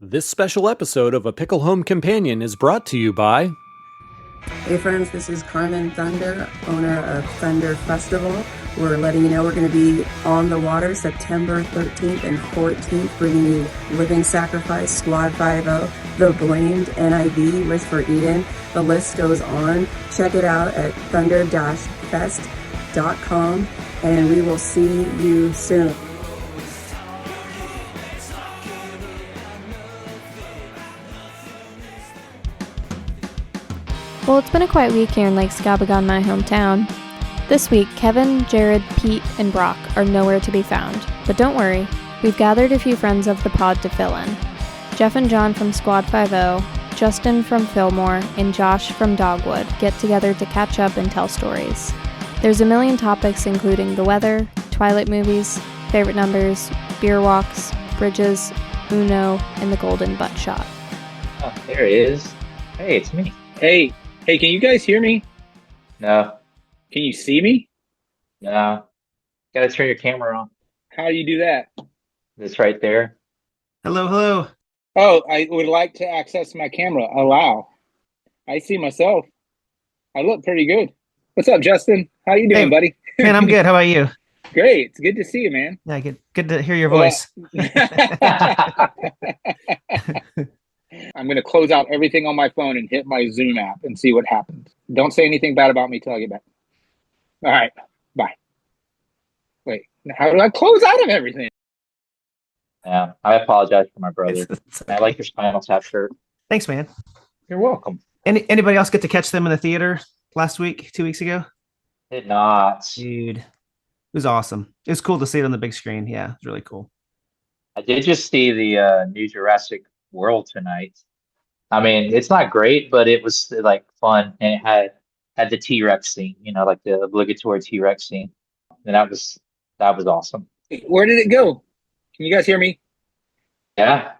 This special episode of A Pickle Home Companion is brought to you by... Hey friends, this is Carmen Thunder, owner of Thunder Festival. We're letting you know we're going to be on the water September 13th and 14th, bringing you Living Sacrifice, Squad 50, The Blamed, NIV, Wish for Eden. The list goes on. Check it out at thunder-fest.com, and we will see you soon. Well, it's been a quiet week here in Lake Scabagon, my hometown. This week, Kevin, Jared, Pete, and Brock are nowhere to be found. But don't worry, we've gathered a few friends of the pod to fill in. Jeff and John from Squad 50, Justin from Fillmore, and Josh from Dogwood get together to catch up and tell stories. There's a million topics including the weather, Twilight movies, favorite numbers, beer walks, bridges, Uno, and the golden butt shot. Oh, there it is. Hey, it's me. Hey, can you guys hear me? No. Can you see me? No. Gotta turn your camera on. How do you do that? It's right there. Hello. Oh, I would like to access my camera. Allow. I see myself. I look pretty good. What's up, Justin? How you doing, buddy? Man, I'm good. How about you? Great. It's good to see you, man. Yeah, good to hear your voice. I'm going to close out everything on my phone and hit my Zoom app and see what happens. Don't say anything bad about me till I get back. All right. Bye. Wait, how do I close out of everything? Yeah, I apologize for my brother. I like your Spinal Tap shirt. Thanks, man. You're welcome. Anybody else get to catch them in the theater last week, 2 weeks ago? Did not. Dude, it was awesome. It was cool to see it on the big screen. Yeah, it was really cool. I did just see the new Jurassic World tonight. I mean, it's not great, but it was like fun, and it had the T-Rex scene, like the obligatory T-Rex scene, and that was awesome. Where did it go? Can you guys hear me? Yeah.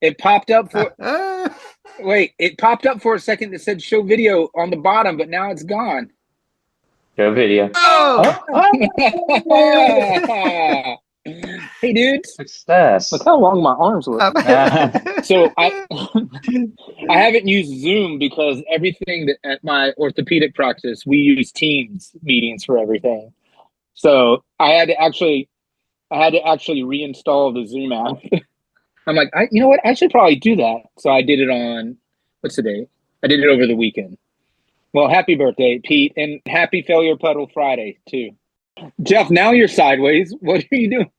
It popped up for it popped up for a second that said show video on the bottom, but now it's gone. Show video. Oh! Hey, dude. Success. Look how long my arms look. So I haven't used Zoom because everything that at my orthopedic practice, we use Teams meetings for everything. So I had to actually reinstall the Zoom app. I'm like, you know what? I should probably do that. So I did it on, what's the date? I did it over the weekend. Well, happy birthday, Pete, and happy Failure Puddle Friday, too. Jeff, now you're sideways. What are you doing?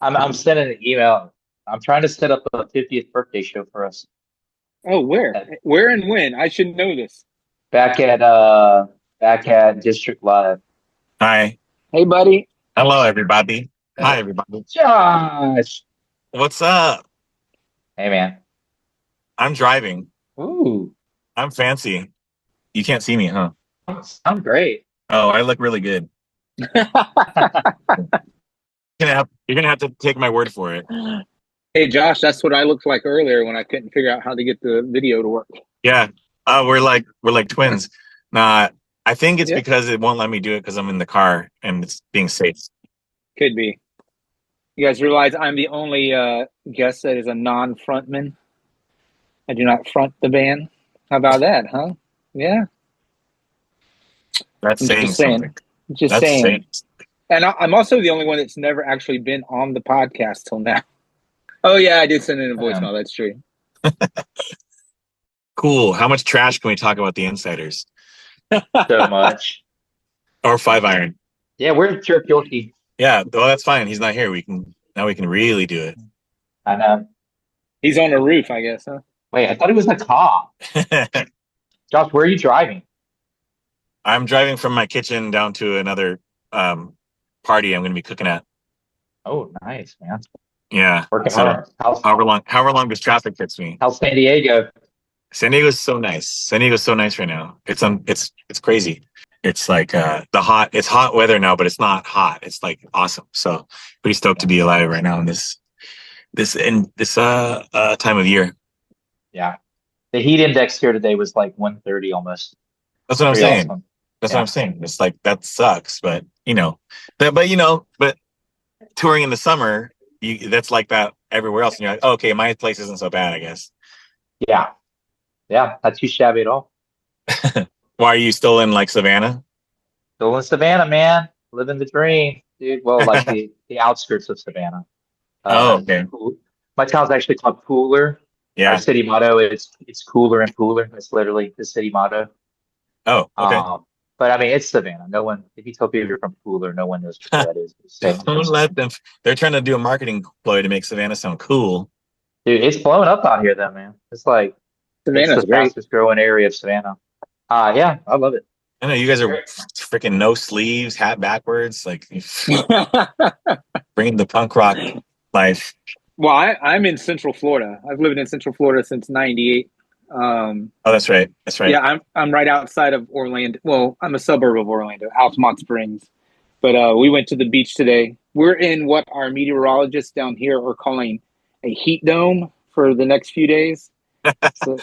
I'm sending an email. I'm trying to set up a 50th birthday show for us. Oh, where? Where and when? I should know this. Back at District Live. Hi. Hey, buddy. Hello, everybody. Hi, everybody. Josh. What's up? Hey, man. I'm driving. Ooh. I'm fancy. You can't see me, huh? I'm great. Oh, I look really good. You're gonna have to take my word for it. Hey, Josh, that's what I looked like earlier when I couldn't figure out how to get the video to work. Yeah. We're like twins. Nah, I think it's because it won't let me do it because I'm in the car and it's being safe. Could be. You guys realize I'm the only guest that is a non-frontman. I do not front the band. How about that, huh? Yeah. That's saying something. Just saying. And I'm also the only one that's never actually been on the podcast till now. Oh, yeah, I did send in a voicemail. That's true. Cool. How much trash can we talk about the insiders? So much. Or 5-iron. Yeah, where's Turkey? Yeah, well, that's fine. He's not here. We can really do it. I know. He's on the roof, I guess, huh? Wait, I thought he was a cop. Josh, where are you driving? I'm driving from my kitchen down to another party I'm going to be cooking at. Oh, nice, man. Yeah. Working hard. However long this traffic fits me. How's San Diego? San Diego's so nice. San Diego's so nice right now. It's crazy. It's like it's hot weather now, but it's not hot. It's like awesome. So pretty stoked to be alive right now in this time of year. Yeah. The heat index here today was like 130 almost. That's what I'm saying. Awesome. That's what I'm saying. It's like that sucks, but touring in the summer, that's like that everywhere else, and you're like, oh, okay, my place isn't so bad, I guess. Yeah. Yeah. Not too shabby at all. Why are you still in like Savannah? Still in Savannah, man. Living the dream, dude. Well, like the outskirts of Savannah. Oh, Uh, okay. my town's actually called Pooler. Our Yeah. city motto is it's cooler and pooler. That's literally the city motto. Oh, okay. But I mean, it's Savannah. No one, if you tell people you're from Pooler, no one knows where that is. It's St. Don't Louis. let them. They're trying to do a marketing ploy to make Savannah sound cool. Dude, it's blowing up out here, though, man. It's like it's Savannah's the great. fastest growing area of Savannah. Yeah, I love it. I know you guys are freaking no sleeves, hat backwards, like bringing the punk rock life. Well, I'm in Central Florida. I've lived in Central Florida since '98. Oh, that's right. That's right. Yeah, I'm right outside of Orlando. Well, I'm a suburb of Orlando, Altamont Springs. But we went to the beach today. We're in what our meteorologists down here are calling a heat dome for the next few days. So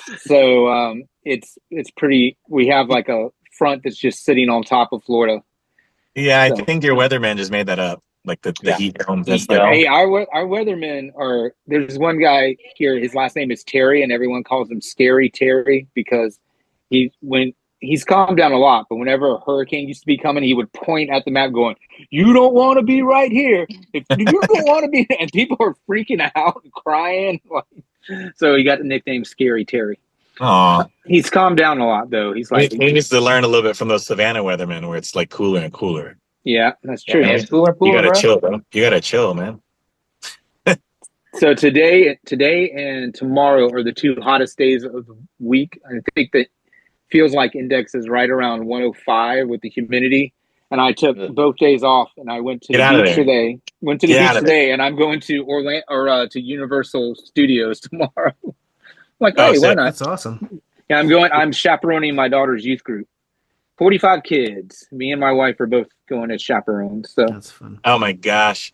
it's pretty. We have like a front that's just sitting on top of Florida. Yeah, I So, think your weatherman just made that up. Like the heat dome. That's Heat like, dome. hey, our weathermen are. There's one guy here. His last name is Terry, and everyone calls him Scary Terry because he's calmed down a lot. But whenever a hurricane used to be coming, he would point at the map, going, "You don't want to be right here. If you don't want to be," and people are freaking out and crying. So he got the nickname Scary Terry. aw. He's calmed down a lot, though. He's like, He needs to learn a little bit from those Savannah weathermen where it's like cooler and cooler. yeah, that's Yeah, true. man, it's cooler and You pooler, gotta bro. chill, bro. You gotta chill, man. So today and tomorrow are the two hottest days of the week. I think that feels like index is right around 105 with the humidity. And I took both days off and I went to Get the out of beach there. today. Went to the Get out beach of there. today, and I'm going to Orlando or to Universal Studios tomorrow. I'm like, Oh, hey, why sick. not? That's awesome. Yeah, I'm chaperoning my daughter's youth group. 45 kids. Me and my wife are both going as chaperones. So it's That's fun. Oh my gosh.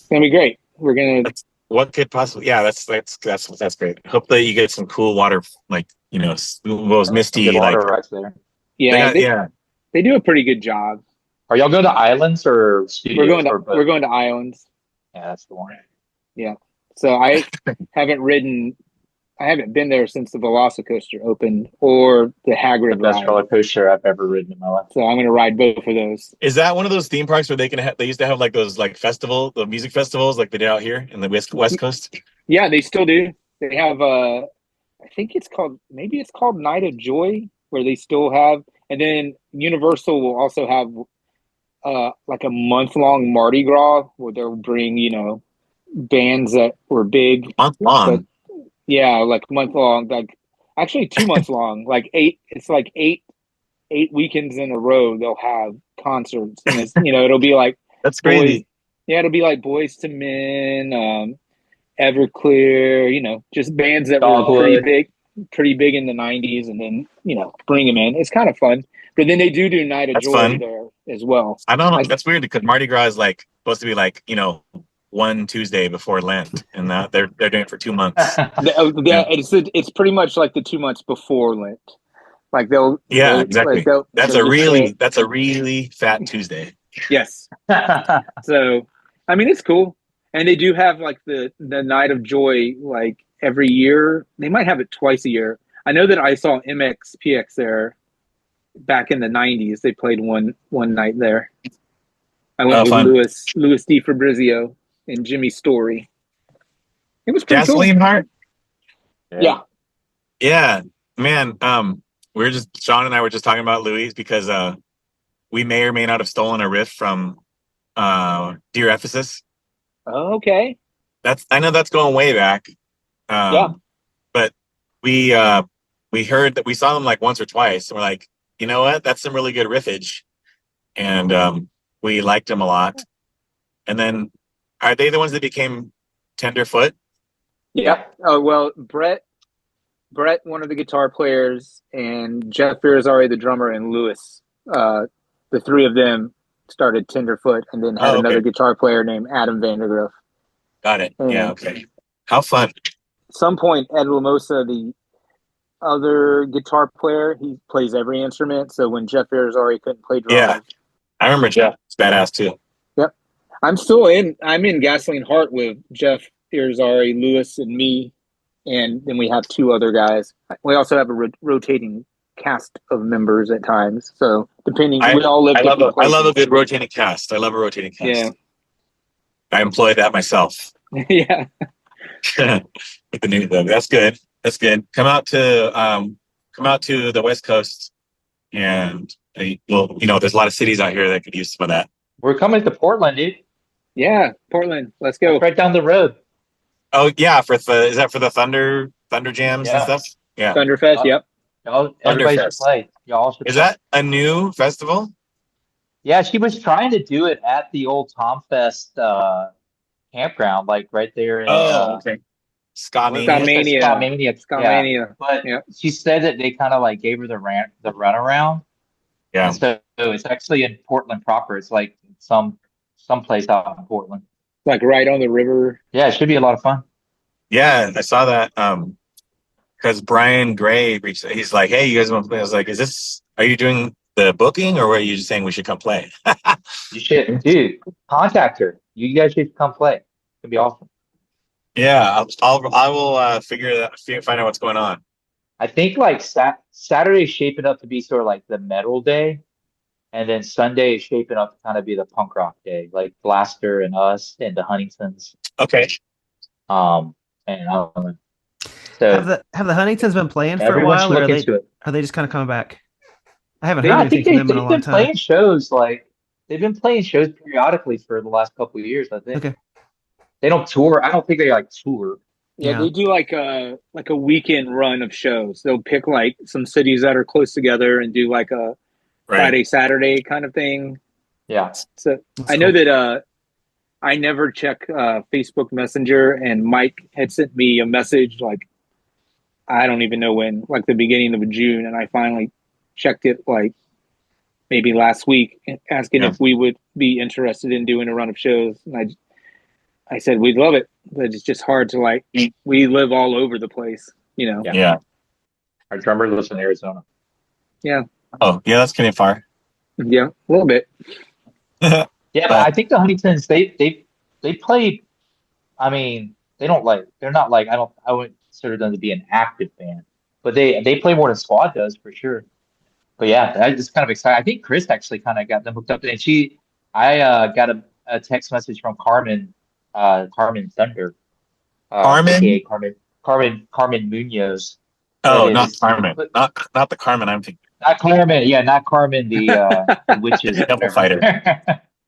gonna be great. We're gonna What could possibly? Yeah, that's great. Hopefully you get some cool water, like those Some misty, good like water rights there. yeah, they do a pretty good job. Are y'all going to islands or studios? We're going to islands. Yeah, that's the one. Yeah. So I haven't been there since the Velocicoaster opened or the The Hagrid best ride. roller coaster I've ever ridden in my life. So I'm going to ride both of those. Is that one of those theme parks where they used to have like those like the music festivals like they did out here in the West Coast? Yeah, they still do. They have I think it's called Night of Joy, where they still have, and then Universal will also have like a month-long Mardi Gras where they'll bring, bands that were big. Month long. Yeah, like month-long, like actually 2 months long, like eight weekends in a row they'll have concerts. And it'll be like That's crazy. it'll be like Boys to Men, Everclear, just bands that were Dogwood. pretty big in the 90s, and then, bring them in. It's kind of fun. But then they do Night of That's Joy fun. there as well. I don't know. That's weird because Mardi Gras is like supposed to be like one Tuesday before Lent, and now they're doing it for 2 months. It's pretty much like the 2 months before Lent. Like Exactly. Like That's a really fat Tuesday. Yes. So, I mean, it's cool. And they do have like the Night of Joy like every year. They might have it twice a year. I know that I saw MXPX there back in the 90s. They played one night there. I went with fun. Louis D. Fabrizio and Jimmy Story. It was pretty Gasoline Heart. cool. Yeah. Yeah, man. Sean and I were just talking about Louis because we may or may not have stolen a riff from Dear Ephesus. Oh, okay. I know that's going way back. Yeah. But we heard that we saw them like once or twice, and we're like, you know what? That's some really good riffage, and we liked them a lot. And then, are they the ones that became Tenderfoot? Yeah. Oh, well, Brett, one of the guitar players, and Jeff Irizarry, the drummer, and Louis, the three of them started Tenderfoot, and then had another guitar player named Adam Vandergriff. Got it. And Yeah. Okay. How fun. At some point, Ed Lamosa, the other guitar player, he plays every instrument. So when Jeff Irizarry couldn't play drums, Yeah, I remember Jeff. It's badass too. Yep. I'm in Gasoline Heart with Jeff Irizarry, Lewis, and me, and then we have two other guys. We also have a rotating cast of members at times. So depending, we all live different I love a places. good rotating cast. I love a rotating cast. Yeah. I employ that myself. Yeah. With the new though. That's good. That's good. Come out to the West Coast, and well, there's a lot of cities out here that could use some of that. We're coming to Portland, dude. Yeah, Portland. Let's go. Right down the road. Oh yeah, is that for the Thunder Jams and stuff? Yeah. Thunderfest. Yep. Everybody should Thunderfest. play. Y'all should. Is play. that a new festival? Yeah, she was trying to do it at the old Tomfest campground, like right there in okay. Scotmania. Yeah. But she said that they kind of like gave her the runaround. Yeah. And so it's actually in Portland proper. It's like some place out in Portland. Like right on the river. Yeah, it should be a lot of fun. Yeah, I saw that. Because Brian Gray reached. He's like, "Hey, you guys want to play?" I was like, are you doing the booking, or are you just saying we should come play?" You should, dude. Contact her. You guys should come play. It'd be awesome. Yeah, I will find out what's going on. I think like Saturday's shaping up to be sort of like the metal day, and then Sunday is shaping up to kind of be the punk rock day, like Blaster and Us and the Huntingtons. Okay. And so have the Huntingtons been playing for a while, or are they just kind of coming back? I haven't heard anything from them in a long time. Playing shows they've been playing shows periodically for the last couple of years, I think. Okay. They don't tour. I don't think they like tour. Yeah, they do like a weekend run of shows. They'll pick like some cities that are close together and do like a Friday, Saturday kind of thing. Yeah. So I know that I never check Facebook Messenger, and Mike had sent me a message like I don't even know when, like the beginning of June, and I finally checked it like maybe last week, asking if we would be interested in doing a run of shows, and I said we'd love it, but it's just hard to like. We live all over the place, Yeah. Our drummer lives in Arizona. Yeah. Oh, yeah, that's getting far. Yeah, a little bit. Yeah, but I think the Huntingtons they play. I mean, they're not like I wouldn't consider them to be an active band, but they play more than Squad does for sure. But yeah, I just kind of excited. I think Chris actually kind of got them hooked up, and I got a text message from Carmen Thunder, aka Carmen Munoz. Oh, not Carmen, not the Carmen I'm thinking. Not Carmen, yeah, not Carmen, the witches, devil fighter,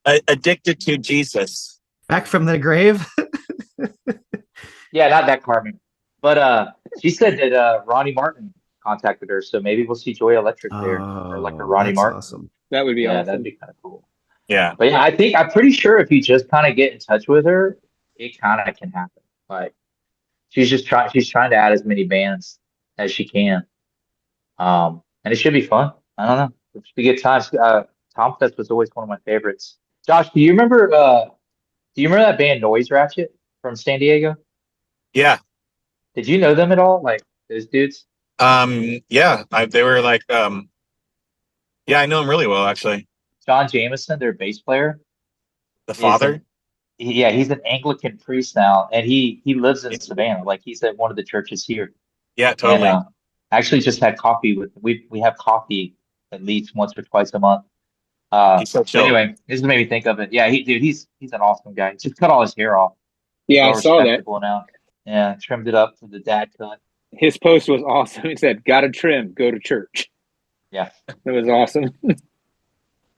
addicted to Jesus, back from the grave. Yeah, not that Carmen, but she said that Ronnie Martin contacted her, so maybe we'll see Joy Electric there, or like a Ronnie Martin. Awesome. That would be awesome. That'd be kind of cool. Yeah, but yeah, I'm pretty sure if you just kind of get in touch with her, it kind of can happen. Like she's trying to add as many bands as she can, and it should be fun. I don't know, it should be good times. Tomfest was always one of my favorites. Josh, do you remember that band Noise Ratchet from San Diego? Yeah. Did you know them at all? Like those dudes? Yeah, they were like, yeah, I know them really well, actually. John Jameson, their bass player. The father? He's an Anglican priest now, and he lives in Savannah. Like he's at one of the churches here. Yeah, totally. And, actually just had coffee we have coffee at least once or twice a month. He's so chill. Anyway, this made me think of it. Yeah, he's an awesome guy. Just cut all his hair off. Yeah, I saw that. Now. Yeah, trimmed it up for the dad cut. His post was awesome. He said, "Got to trim, go to church." Yeah, it was awesome.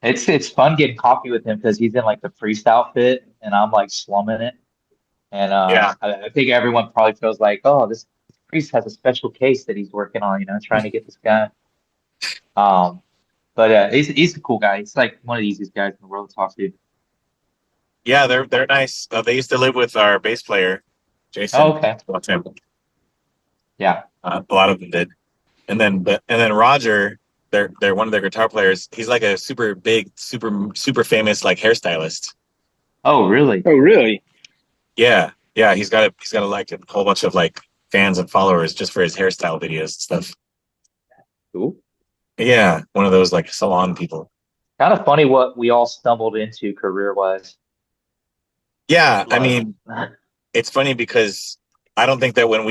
It's fun getting coffee with him because he's in like the priest outfit, and I'm like slumming it. And I think everyone probably feels like, oh, this priest has a special case that he's working on, trying to get this guy. But he's a cool guy. He's like one of the easiest guys in the world to talk to. Yeah, they're nice. They used to live with our bass player, Jason. Oh, okay. Yeah, a lot of them did. And then Roger, they're one of their guitar players. He's like a super big, super famous like hairstylist. Oh, really? Oh, really? Yeah. He's got like a whole bunch of like fans and followers just for his hairstyle videos and stuff. Cool. Yeah, one of those like salon people. Kind of funny what we all stumbled into career-wise. Yeah, I mean, it's funny because I don't think that when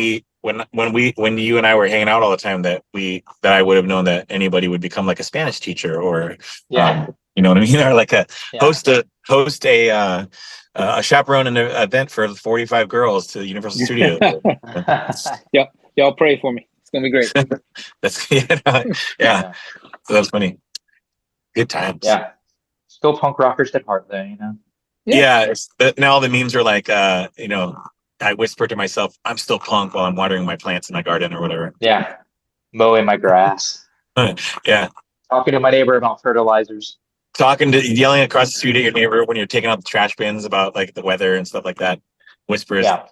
you and I were hanging out all the time that I would have known that anybody would become like a Spanish teacher or you know what I mean, or like host a chaperone an event for 45 girls to Universal Studios. Yeah, y'all pray for me. It's gonna be great. That's yeah. So that's funny. Good times. Yeah, still punk rockers at heart, though. Yeah. Now all the memes are like, I whisper to myself, I'm still punk while I'm watering my plants in my garden or whatever. Yeah. Mowing my grass. Yeah. Talking to my neighbor about fertilizers. Yelling across the street at your neighbor when you're taking out the trash bins about like the weather and stuff like that. Whispers. Yeah.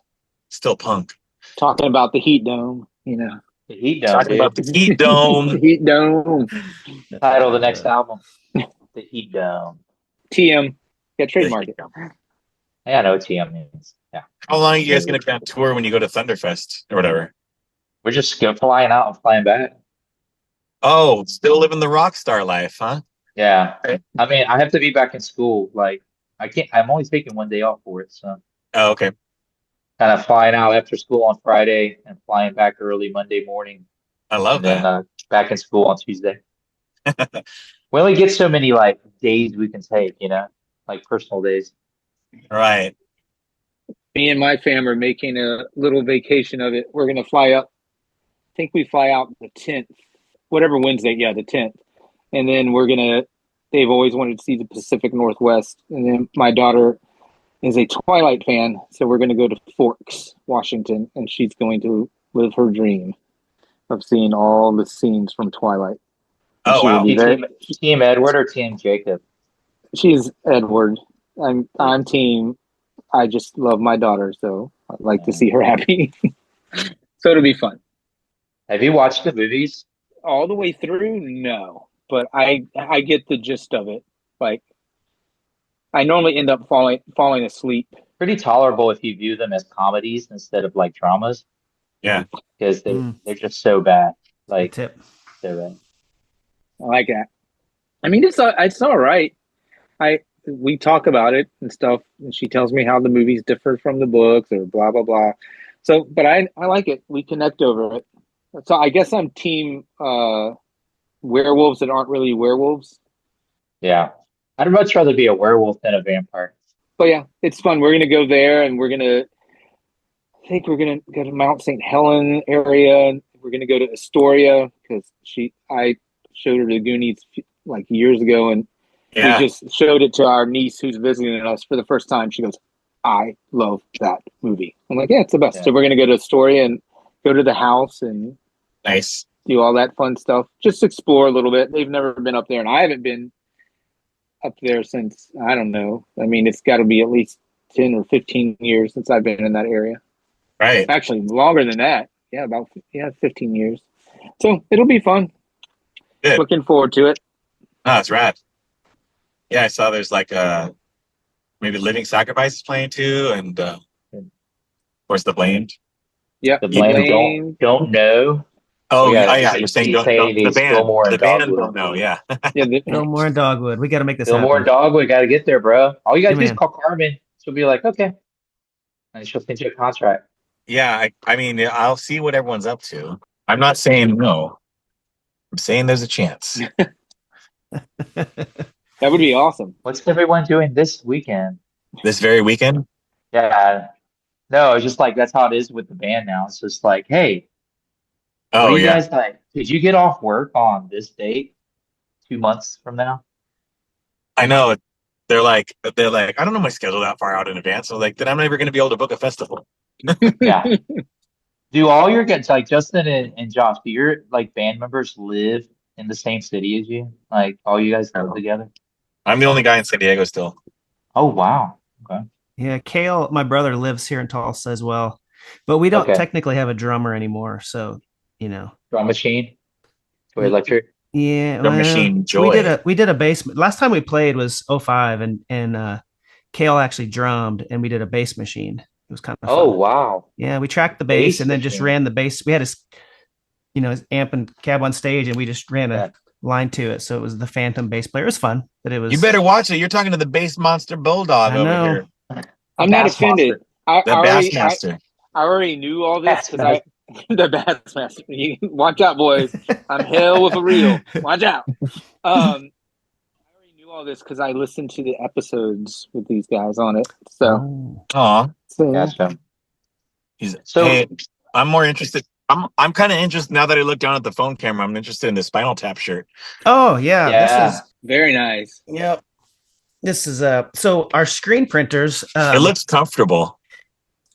Still punk. Talking about the heat dome, The heat dome. Talking about the heat dome. The heat dome. The title of the next album. The heat dome. TM. Yeah, trademark it. Yeah, I know what TM means. Yeah. How long are you guys going to be on tour when you go to Thunderfest or whatever? We're just flying out and flying back. Oh, still living the rock star life, huh? Yeah. I mean, I have to be back in school. Like, I'm only taking one day off for it. So. Oh, okay. Kind of flying out after school on Friday and flying back early Monday morning. I love that. Then back in school on Tuesday. We only get so many like days we can take, like personal days. Right. Me and my fam are making a little vacation of it. We're going to fly up. I think we fly out the 10th, whatever Wednesday. Yeah, the 10th. And then they've always wanted to see the Pacific Northwest. And then my daughter is a Twilight fan. So we're going to go to Forks, Washington. And she's going to live her dream of seeing all the scenes from Twilight. Oh, wow. Team Edward or Team Jacob? She's Edward. I'm team. I just love my daughter, so I'd like to see her happy. So it'll be fun. Have you watched the movies? All the way through? No. But I get the gist of it. Like, I normally end up falling asleep. Pretty tolerable if you view them as comedies instead of like dramas. Yeah. Because they're just so bad. Like, so bad. I like that. I mean, it's all right. We talk about it and stuff, and she tells me how the movies differ from the books or blah, blah, blah. So, but I like it. We connect over it. So I guess I'm team werewolves that aren't really werewolves. Yeah. I'd much rather be a werewolf than a vampire. But yeah, it's fun. We're going to go there, and I think we're going to go to Mount St. Helen area. We're going to go to Astoria because I showed her the Goonies like years ago, and we just showed it to our niece who's visiting us for the first time. She goes, I love that movie. I'm like, yeah, it's the best. Yeah. So we're going to go to Astoria and go to the house and do all that fun stuff. Just explore a little bit. They've never been up there, and I haven't been up there since, I don't know. I mean, it's got to be at least 10 or 15 years since I've been in that area. Right. Actually, longer than that. Yeah, 15 years. So it'll be fun. Good. Looking forward to it. Oh, it's rad. Yeah, I saw there's like maybe Living Sacrifices playing too, and of course The Blamed. Yeah, The Blamed don't know. Oh yeah, you're saying the band don't know. Yeah, Fillmore and Dogwood. We got to make this happen. Fillmore and Dogwood got to get there, bro. All you got to do is call Carmen. She'll be like, okay, and she'll send you a contract. Yeah, I mean, I'll see what everyone's up to. I'm not saying no. I'm saying there's a chance. That would be awesome. What's everyone doing this weekend? This very weekend? Yeah. No, it's just like that's how it is with the band now. It's just like, hey, what do you guys like? Did you get off work on this date 2 months from now? I know. They're like, I don't know my schedule that far out in advance. I was like, then I'm never going to be able to book a festival. Yeah. Do all your guys, like Justin and Josh, do your like band members live in the same city as you? Like all you guys live together? I'm the only guy in San Diego still. Oh, wow. Okay. Yeah, Kale, my brother, lives here in Tulsa as well. But we don't technically have a drummer anymore, so, Drum machine? Toy electric? Yeah. Drum machine, Joy. We did a bass. Last time we played was 2005, and Kale actually drummed, and we did a bass machine. It was kind of fun. Oh, wow. Yeah, we tracked the bass and then just ran the bass. We had his amp and cab on stage, and we just ran a line to it. So it was the Phantom bass player. It was fun, but it was. You better watch it. You're talking to the bass monster bulldog over here. I'm not offended. The Bassmaster. I already knew all this because Bassmaster. the Bassmaster. Watch out, boys! I'm hell with a reel. Watch out. I already knew all this because I listened to the episodes with these guys on it. So, Gotcha. Hey, I'm more interested. I'm kind of interested now that I look down at the phone camera. I'm interested in the Spinal Tap shirt. Oh yeah, this is very nice. Yep. This is so our screen printers. It looks comfortable.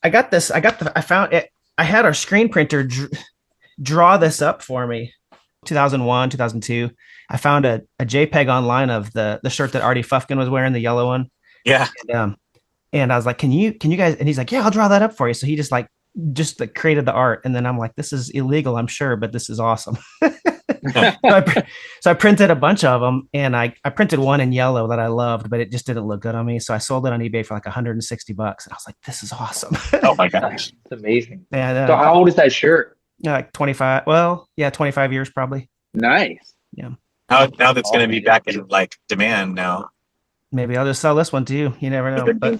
I found it. I had our screen printer draw this up for me. 2001, 2002. I found a JPEG online of the shirt that Artie Fufkin was wearing, the yellow one. Yeah. And I was like, can you guys? And he's like, yeah, I'll draw that up for you. So he just created the art. And then I'm like, this is illegal, I'm sure, but this is awesome. So I printed a bunch of them, and I printed one in yellow that I loved, but it just didn't look good on me. So I sold it on eBay for like $160. And I was like, this is awesome. Oh my gosh. It's amazing. Yeah. So how old is that shirt? Like 25. Well, yeah, 25 years probably. Nice. Yeah. Now that's going to be back in like demand now. Maybe I'll just sell this one to you. You never know. But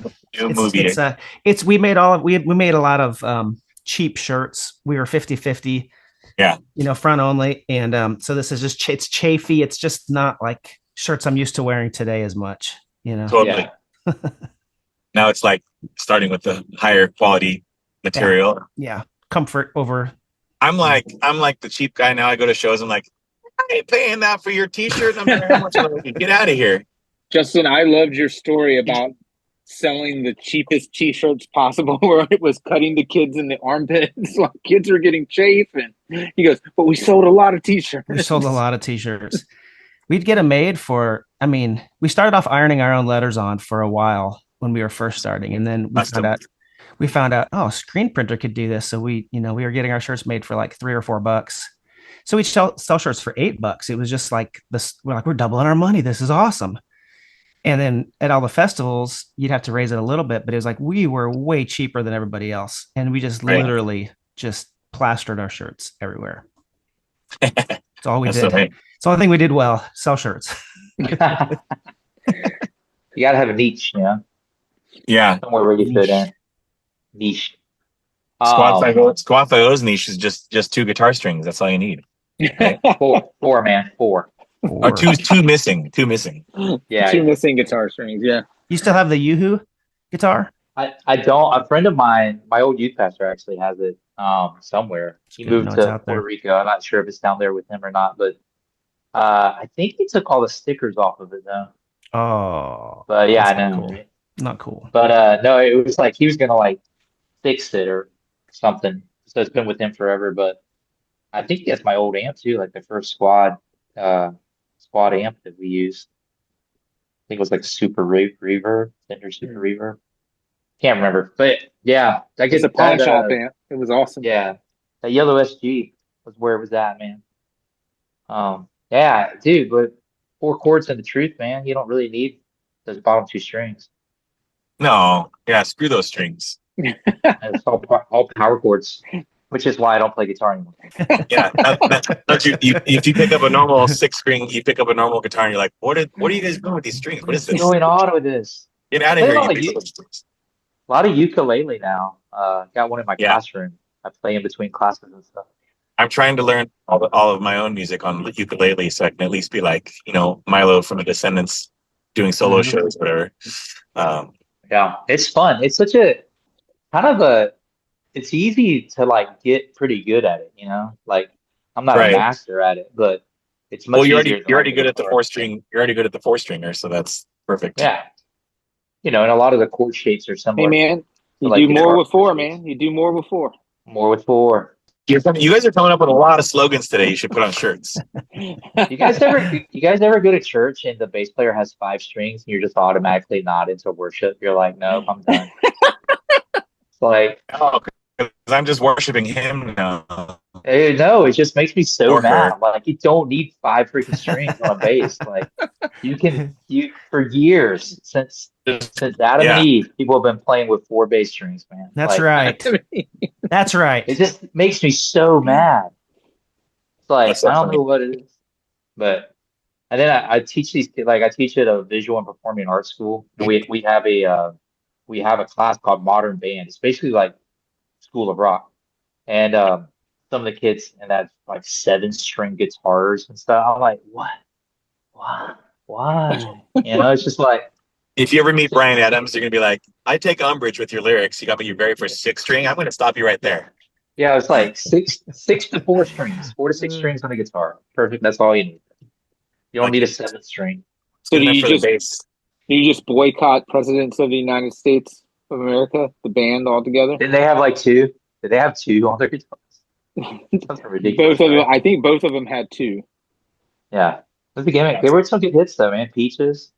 we made a lot of cheap shirts. We were 50-50. Yeah. Front only. And so this is just it's chafy. It's just not like shirts I'm used to wearing today as much, Totally. Yeah. Now it's like starting with the higher quality material. Yeah. Comfort over. I'm like the cheap guy now. I go to shows. I'm like, I ain't paying that for your t-shirt. I'm how much get out of here. Justin, I loved your story about selling the cheapest t-shirts possible, where it was cutting the kids in the armpits. Like kids were getting chafe, and he goes, but we sold a lot of t-shirts. We sold a lot of t-shirts. We'd get them made for, we started off ironing our own letters on for a while when we were first starting. And then we found out, oh, screen printer could do this. So we were getting our shirts made for like $3 or $4. So we'd sell shirts for $8. It was just like this. We're doubling our money. This is awesome. And then at all the festivals, you'd have to raise it a little bit, but it was like we were way cheaper than everybody else. And we just literally just plastered our shirts everywhere. That's all we did. It's the only thing we did well, sell shirts. You got to have a niche, Yeah. Somewhere where you fit in. Niche. Squad Filo's niche is just 2 guitar strings. That's all you need. Right? Four, man. Four. Or two missing. Yeah. 2 missing guitar strings. Yeah. You still have the Yoo-Hoo guitar? I don't. A friend of mine, my old youth pastor, actually has it somewhere. He moved to Puerto Rico. I'm not sure if it's down there with him or not, but I think he took all the stickers off of it though. Oh. But yeah, I know. Cool. Not cool. But no, it was like he was gonna fix it or something. So it's been with him forever. But I think he has my old amp too, like the first squad amp that we used. I think it was like Super Reverb, Fender Super Reverb. Can't remember, but yeah, that gets a pawn shop amp. It was awesome. Yeah, that yellow SG was where it was at, man. Yeah, dude, but 4 chords and the truth, man. You don't really need those bottom 2 strings. No, yeah, screw those strings. It's all power chords, which is why I don't play guitar anymore. Yeah, if you pick up a normal 6-string, you pick up a normal guitar, and you're like, what are you guys doing with these strings? What is this? What's going on with this? Get out of here! A lot of ukulele now. Got one in my classroom. I play in between classes and stuff. I'm trying to learn all of my own music on the ukulele, so I can at least be like, Milo from the Descendants doing solo shows, whatever. Yeah, it's fun. It's such a it's easy to get pretty good at it, Like I'm not a master at it, but it's much easier. You're already good at the 4-string. You're already good at the 4-stringer, so that's perfect. Yeah. And a lot of the chord shapes are similar. Hey man, you do more with 4, man. You do more with 4. More with 4. You guys are coming up with a lot of slogans today. You should put on shirts. You guys ever go to church and the bass player has 5 strings and you're just automatically not into worship? You're like, nope, I'm done. It's like, oh, because I'm just worshiping him now. No, it just makes me so mad. Like, you don't need 5 freaking strings on a bass. Like, you for years since Adam and Eve, people have been playing with 4 bass strings, man. That's right. That's right. It just makes me so mad. It's like, I don't know what it is, but and then I teach these kids. I teach at a visual and performing arts school. We have a we have a class called Modern Band. It's basically like School of Rock. And some of the kids and that like 7-string guitars and stuff. I'm like, what? Why? It's just like If you ever meet Brian Adams, you're gonna be like, I take umbrage with your lyrics. You got me your very first 6-string. I'm gonna stop you right there. yeah, it's like six to 4 strings, 4 to 6 strings on a guitar. Perfect. That's all you need. You don't Like, need a 7-string. So isn't it for the bass? do you just boycott presidents of the United States of America, the band altogether? Didn't they have like two? Did they have two on their guitars? That's ridiculous. Both of them, Right? I think both of them had 2. Yeah. That's the gimmick. They were some good hits though, man. Peaches,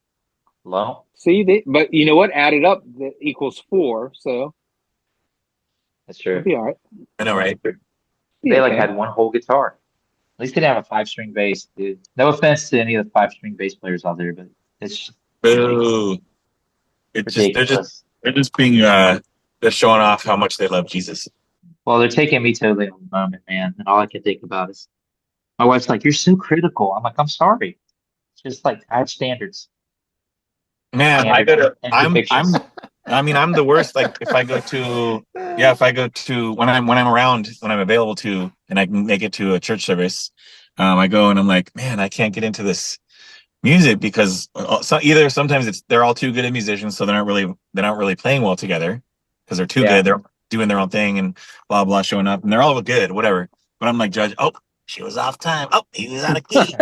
Low. See, but you know what? Added up, that equals 4. So That's true. it'll be all right. I know, right? They like had one whole guitar. At least they didn't have a 5-string bass, dude. No offense to any of the 5-string bass players out there, but it's just Boo. It's just ridiculous. they're just being they're showing off how much they love Jesus. Well, they're taking me totally on the moment, man. And all I can think about is my wife's like, "You're so critical." I'm like, "I'm sorry." It's just like I have standards. Man, And convictions. I'm the worst. Like if I go to when I'm around, when I'm available to, and I can make it to a church service, I go and I'm like, man, I can't get into this music because either sometimes they're all too good at musicians, so they're not really playing well together because they're too good. They're doing their own thing and blah blah, showing up, and they're all good, whatever. But I'm like, Judge, oh, she was off time. Oh, he was out of key.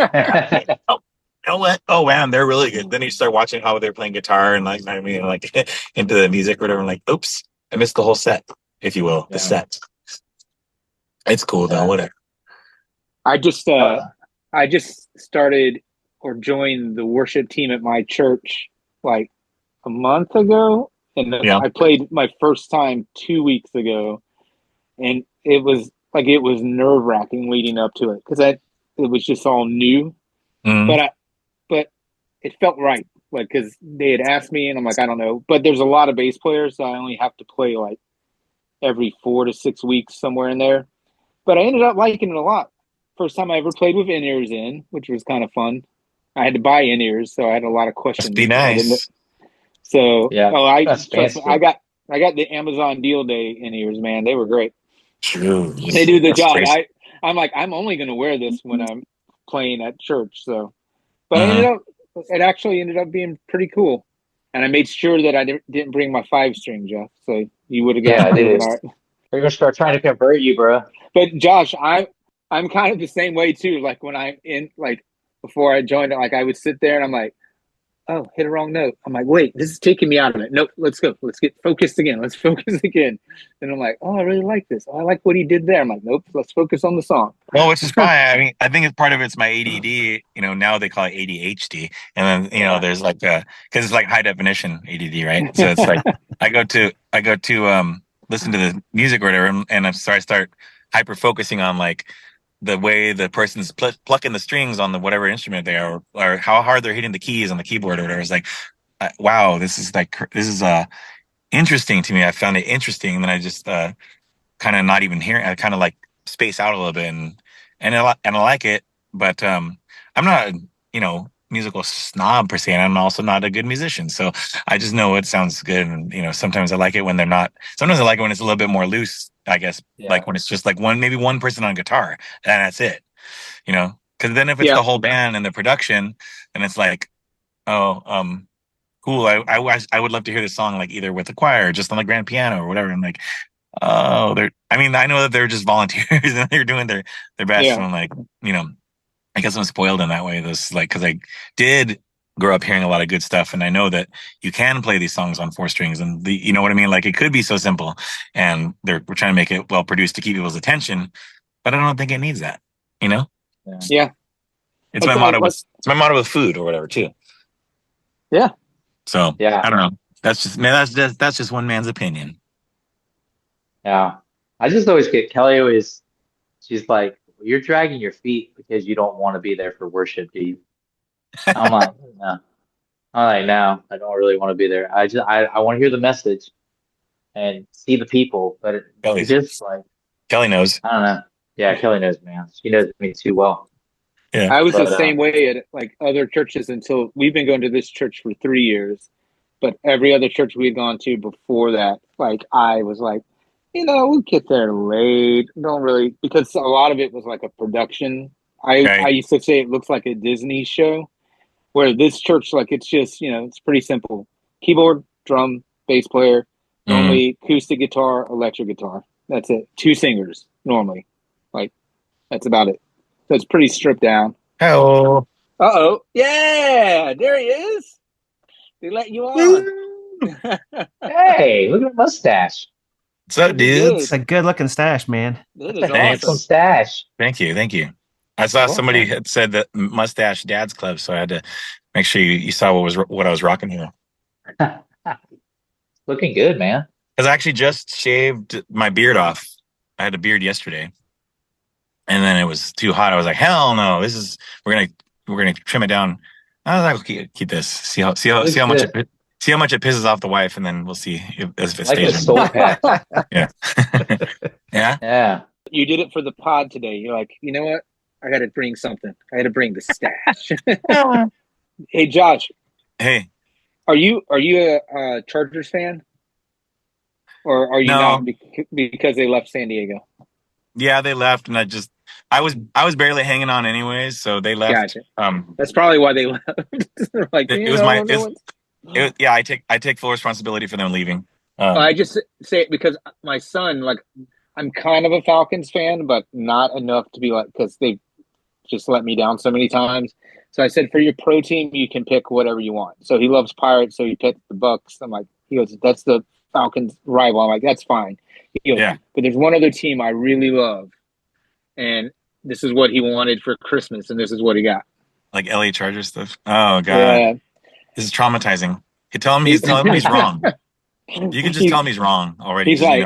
Oh, you know what? Oh, man, they're really good. Then you start watching how they're playing guitar and like into the music or whatever. I'm like, oops, I missed the whole set, if you will, the set. It's cool though, whatever. I just started or joined the worship team at my church like a month ago, and I played my first time 2 weeks ago, and it was nerve-wracking leading up to it because it was just all new, but it felt right, like because they had asked me, and I'm like, I don't know, but there's a lot of bass players, so I only have to play like every 4 to 6 weeks somewhere in there, but I ended up liking it a lot. First time I ever played with in-ears in, which was kind of fun. I had to buy in-ears, so I had a lot of questions. Must be nice. So I got the Amazon Deal Day in-ears, man. They were great. True. They do the job. I'm like, I'm only going to wear this when I'm playing at church. So, but it actually ended up being pretty cool. And I made sure that I didn't bring my 5-string, Jeff. So you would have got it. We're gonna start trying to convert you, bro. But Josh, I'm kind of the same way too. Like when I'm in, like before I joined it, like I would sit there and I'm like, oh, hit a wrong note. I'm like, wait, this is taking me out of it. Nope, let's go. Let's get focused again. Let's focus again. And I'm like, oh, I really like this. Oh, I like what he did there. I'm like, nope, let's focus on the song. Well, which is fine. I mean, I think it's part of it's my ADD. Now they call it ADHD. And then, there's like, because it's like high definition ADD, right? So it's like, I go to listen to the music or whatever. And I start hyper focusing on like, the way the person's plucking the strings on the whatever instrument they are, or how hard they're hitting the keys on the keyboard or whatever. It's like, wow, this is interesting to me. I found it interesting, and then I just kind of not even hearing. I kind of like space out a little bit, and I like it, but I'm not musical snob per se, and I'm also not a good musician. So I just know it sounds good, and sometimes I like it when they're not. Sometimes I like it when it's a little bit more loose. I guess like when it's just like maybe one person on guitar and that's it, because then if it's the whole band and the production, then it's like, oh, cool. I would love to hear this song like either with the choir or just on the grand piano or whatever. I'm like, oh, I know that they're just volunteers and they're doing their best. And I'm like, I guess I'm spoiled in that way. This like because I did grow up hearing a lot of good stuff, and I know that you can play these songs on 4 strings, and you know what I mean. Like it could be so simple, and we're trying to make it well produced to keep people's attention, but I don't think it needs that. Yeah. It's my motto. It's my motto with food or whatever too. Yeah. So I don't know. That's just one man's opinion. Yeah, I just always get Kelly. She's like, you're dragging your feet because you don't want to be there for worship, do you? I'm like, no. No, I don't really want to be there. I want to hear the message and see the people, but it's just like Kelly knows. I don't know. Yeah, Kelly knows, man. She knows me too well. Yeah, I was the same way at like other churches until we've been going to this church for 3 years, But every other church we had gone to before that, like I was like, we'll get there late. Don't really, because a lot of it was like a production. I used to say it looks like a Disney show, where this church, like it's just, it's pretty simple. Keyboard, drum, bass player, normally acoustic guitar, electric guitar. That's it. 2 singers normally. Like that's about it. So it's pretty stripped down. Hello. Uh-oh. Yeah, there he is. They let you on. Hey, look at the mustache. What's up, dudes? It's a good looking stash, man. That That's is a handsome awesome. stash. Thank you. I saw somebody had said that mustache dad's club, so I had to make sure you saw what I was rocking here. Looking good, man. Because I actually just shaved my beard off. I had a beard yesterday, and then it was too hot. I was like, hell no! We're gonna trim it down. I was like, keep this. See how much it pisses off the wife, and then we'll see if it Like a stays. soul patch. Yeah. Yeah. Yeah. You did it for the pod today. You're like, you know what? I got to bring something. I got to bring the stash. Hey, Josh. Hey. Are you a Chargers fan? Or are you not because they left San Diego? Yeah, they left, and I was barely hanging on anyways, so they left. Gotcha. That's probably why they left. Like, I take full responsibility for them leaving. I just say it because my son, like, I'm kind of a Falcons fan, but not enough to be like, because they just let me down so many times. So I said, for your pro team, you can pick whatever you want. So he loves Pirates, so he picked the Bucks. I'm like, he goes, that's the Falcons rival. I'm like, that's fine. He goes, but there's one other team I really love, and this is what he wanted for Christmas, and this is what he got. Like LA Chargers stuff. Oh god, this is traumatizing. Tell him he's wrong. You can just tell him he's wrong already. He's like,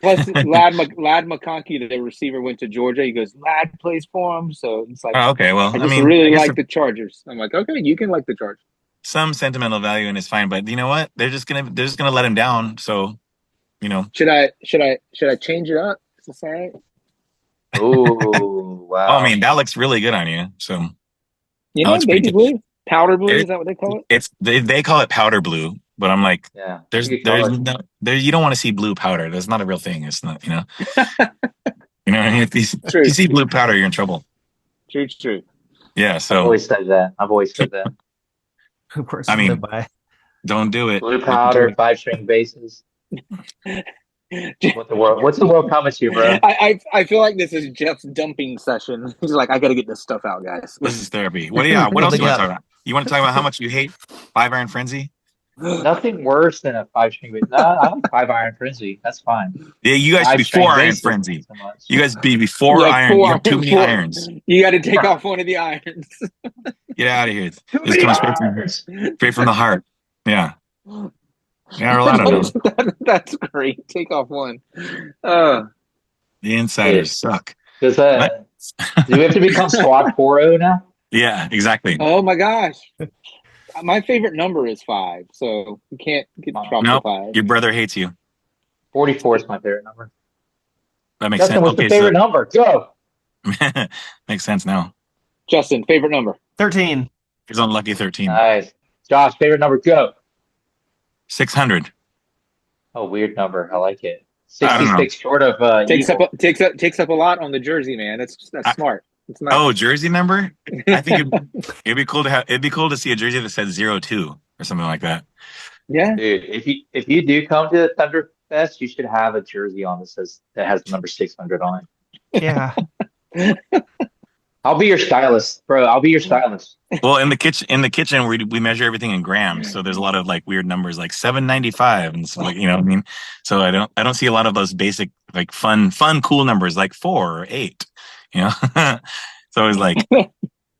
plus Lad McConkey, the receiver, went to Georgia. He goes, Lad plays for him, so it's like, okay. Well, I really like the Chargers. I'm like, okay, you can like the Chargers. Some sentimental value in is fine, but you know what? They're just gonna let him down. So, should I change it up? Is this all right? Oh wow! Oh, I mean, that looks really good on you. So, baby blue, powder blue. Is that what they call it? They call it powder blue. But I'm like, there's you don't want to see blue powder. That's not a real thing. It's not, you know what I mean? If you see blue powder, you're in trouble. True. Yeah. So I've always said that. Of course. I mean, don't do it. Blue powder, 5-string basses. What's the world coming to, bro? I feel like this is Jeff's dumping session. He's like, I got to get this stuff out, guys. This is therapy. What else do you want to talk about? You want to talk about how much you hate 5-iron frenzy? Nothing worse than a 5-string bass. No, I like 5-iron frenzy. That's fine. Yeah, you guys be 4-iron frenzy. You guys be before iron. You have too many irons. You got to take off one of the irons. Get out of here. This comes straight from the heart. Yeah. Yeah, a lot of them. That's great. Take off one. The insiders suck. Do we have to become squad 4-0 now? Yeah, exactly. Oh my gosh. My favorite number is 5, so you can't get dropped to 5. Your brother hates you. 44 is my favorite number. That makes Justin, sense. what's your favorite number? Go. Makes sense now. Justin, favorite number? 13. He's on lucky 13. Nice. Josh, favorite number? Go. 600. Oh, weird number. I like it. 66 short of takes up a lot on the jersey, man. That's smart. It's nice. Oh, jersey number? I think it'd be cool to see a jersey that says 02 or something like that. Yeah, dude. If you do come to the Thunder Fest, you should have a jersey on that has the number 600 on it. Yeah. I'll be your stylist, bro. I'll be your stylist. Well, in the kitchen, we measure everything in grams, so there's a lot of like weird numbers, like 795, and so like what I mean. So I don't see a lot of those basic like fun cool numbers like 4 or 8. So it's like,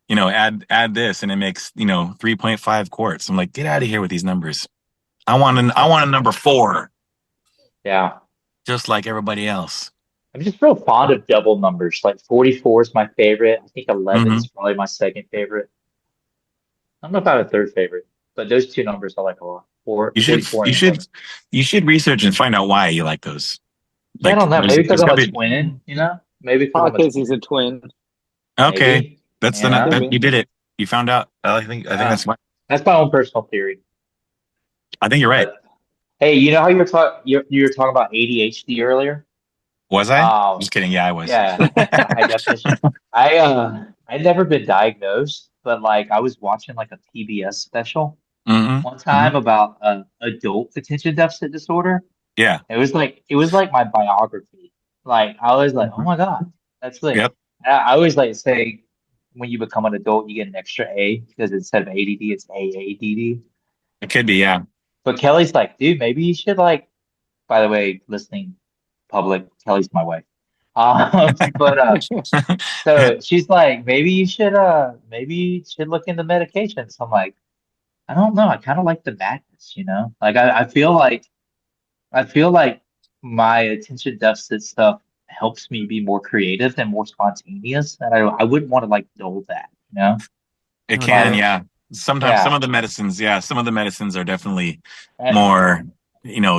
add this and it makes 3.5 quarts. I'm like, get out of here with these numbers. I want a number 4. Yeah, just like everybody else. I'm just real fond of double numbers. Like 44 is my favorite. I think 11 is probably my second favorite. I don't know if I have a third favorite, but those two numbers I like a lot. You should research and find out why you like those. Like, I don't know. Maybe because I'm a twin. Maybe because he's a twin. Okay, maybe. That's you did it. You found out. I think that's why. That's my own personal theory. I think you're right. But hey, you know how you were talking about ADHD earlier? Was I? Um, Just kidding. Yeah, I was. yeah, high definition. I'd never been diagnosed, but like I was watching like a PBS special Hmm. one time about adult attention deficit disorder. Yeah. It was like my biography. Like I was like, oh Mhm. my God, that's lit. Yep. I always like to say when you become an adult, you get an extra A because instead of ADD, it's AADD. It could be. Yeah. But Kelly's like, dude, maybe you should like. By the way, listening public, Kelly's my wife. But so she's like, maybe you should look into medications. I'm like, I don't know. I kind of like the madness, you know? Like I feel like my attention deficit stuff helps me be more creative and more spontaneous, and I wouldn't want to like dull that, you know? It No can. doubt. Yeah. Sometimes some Yeah. of the medicines. Yeah. Some of the medicines are definitely And, more,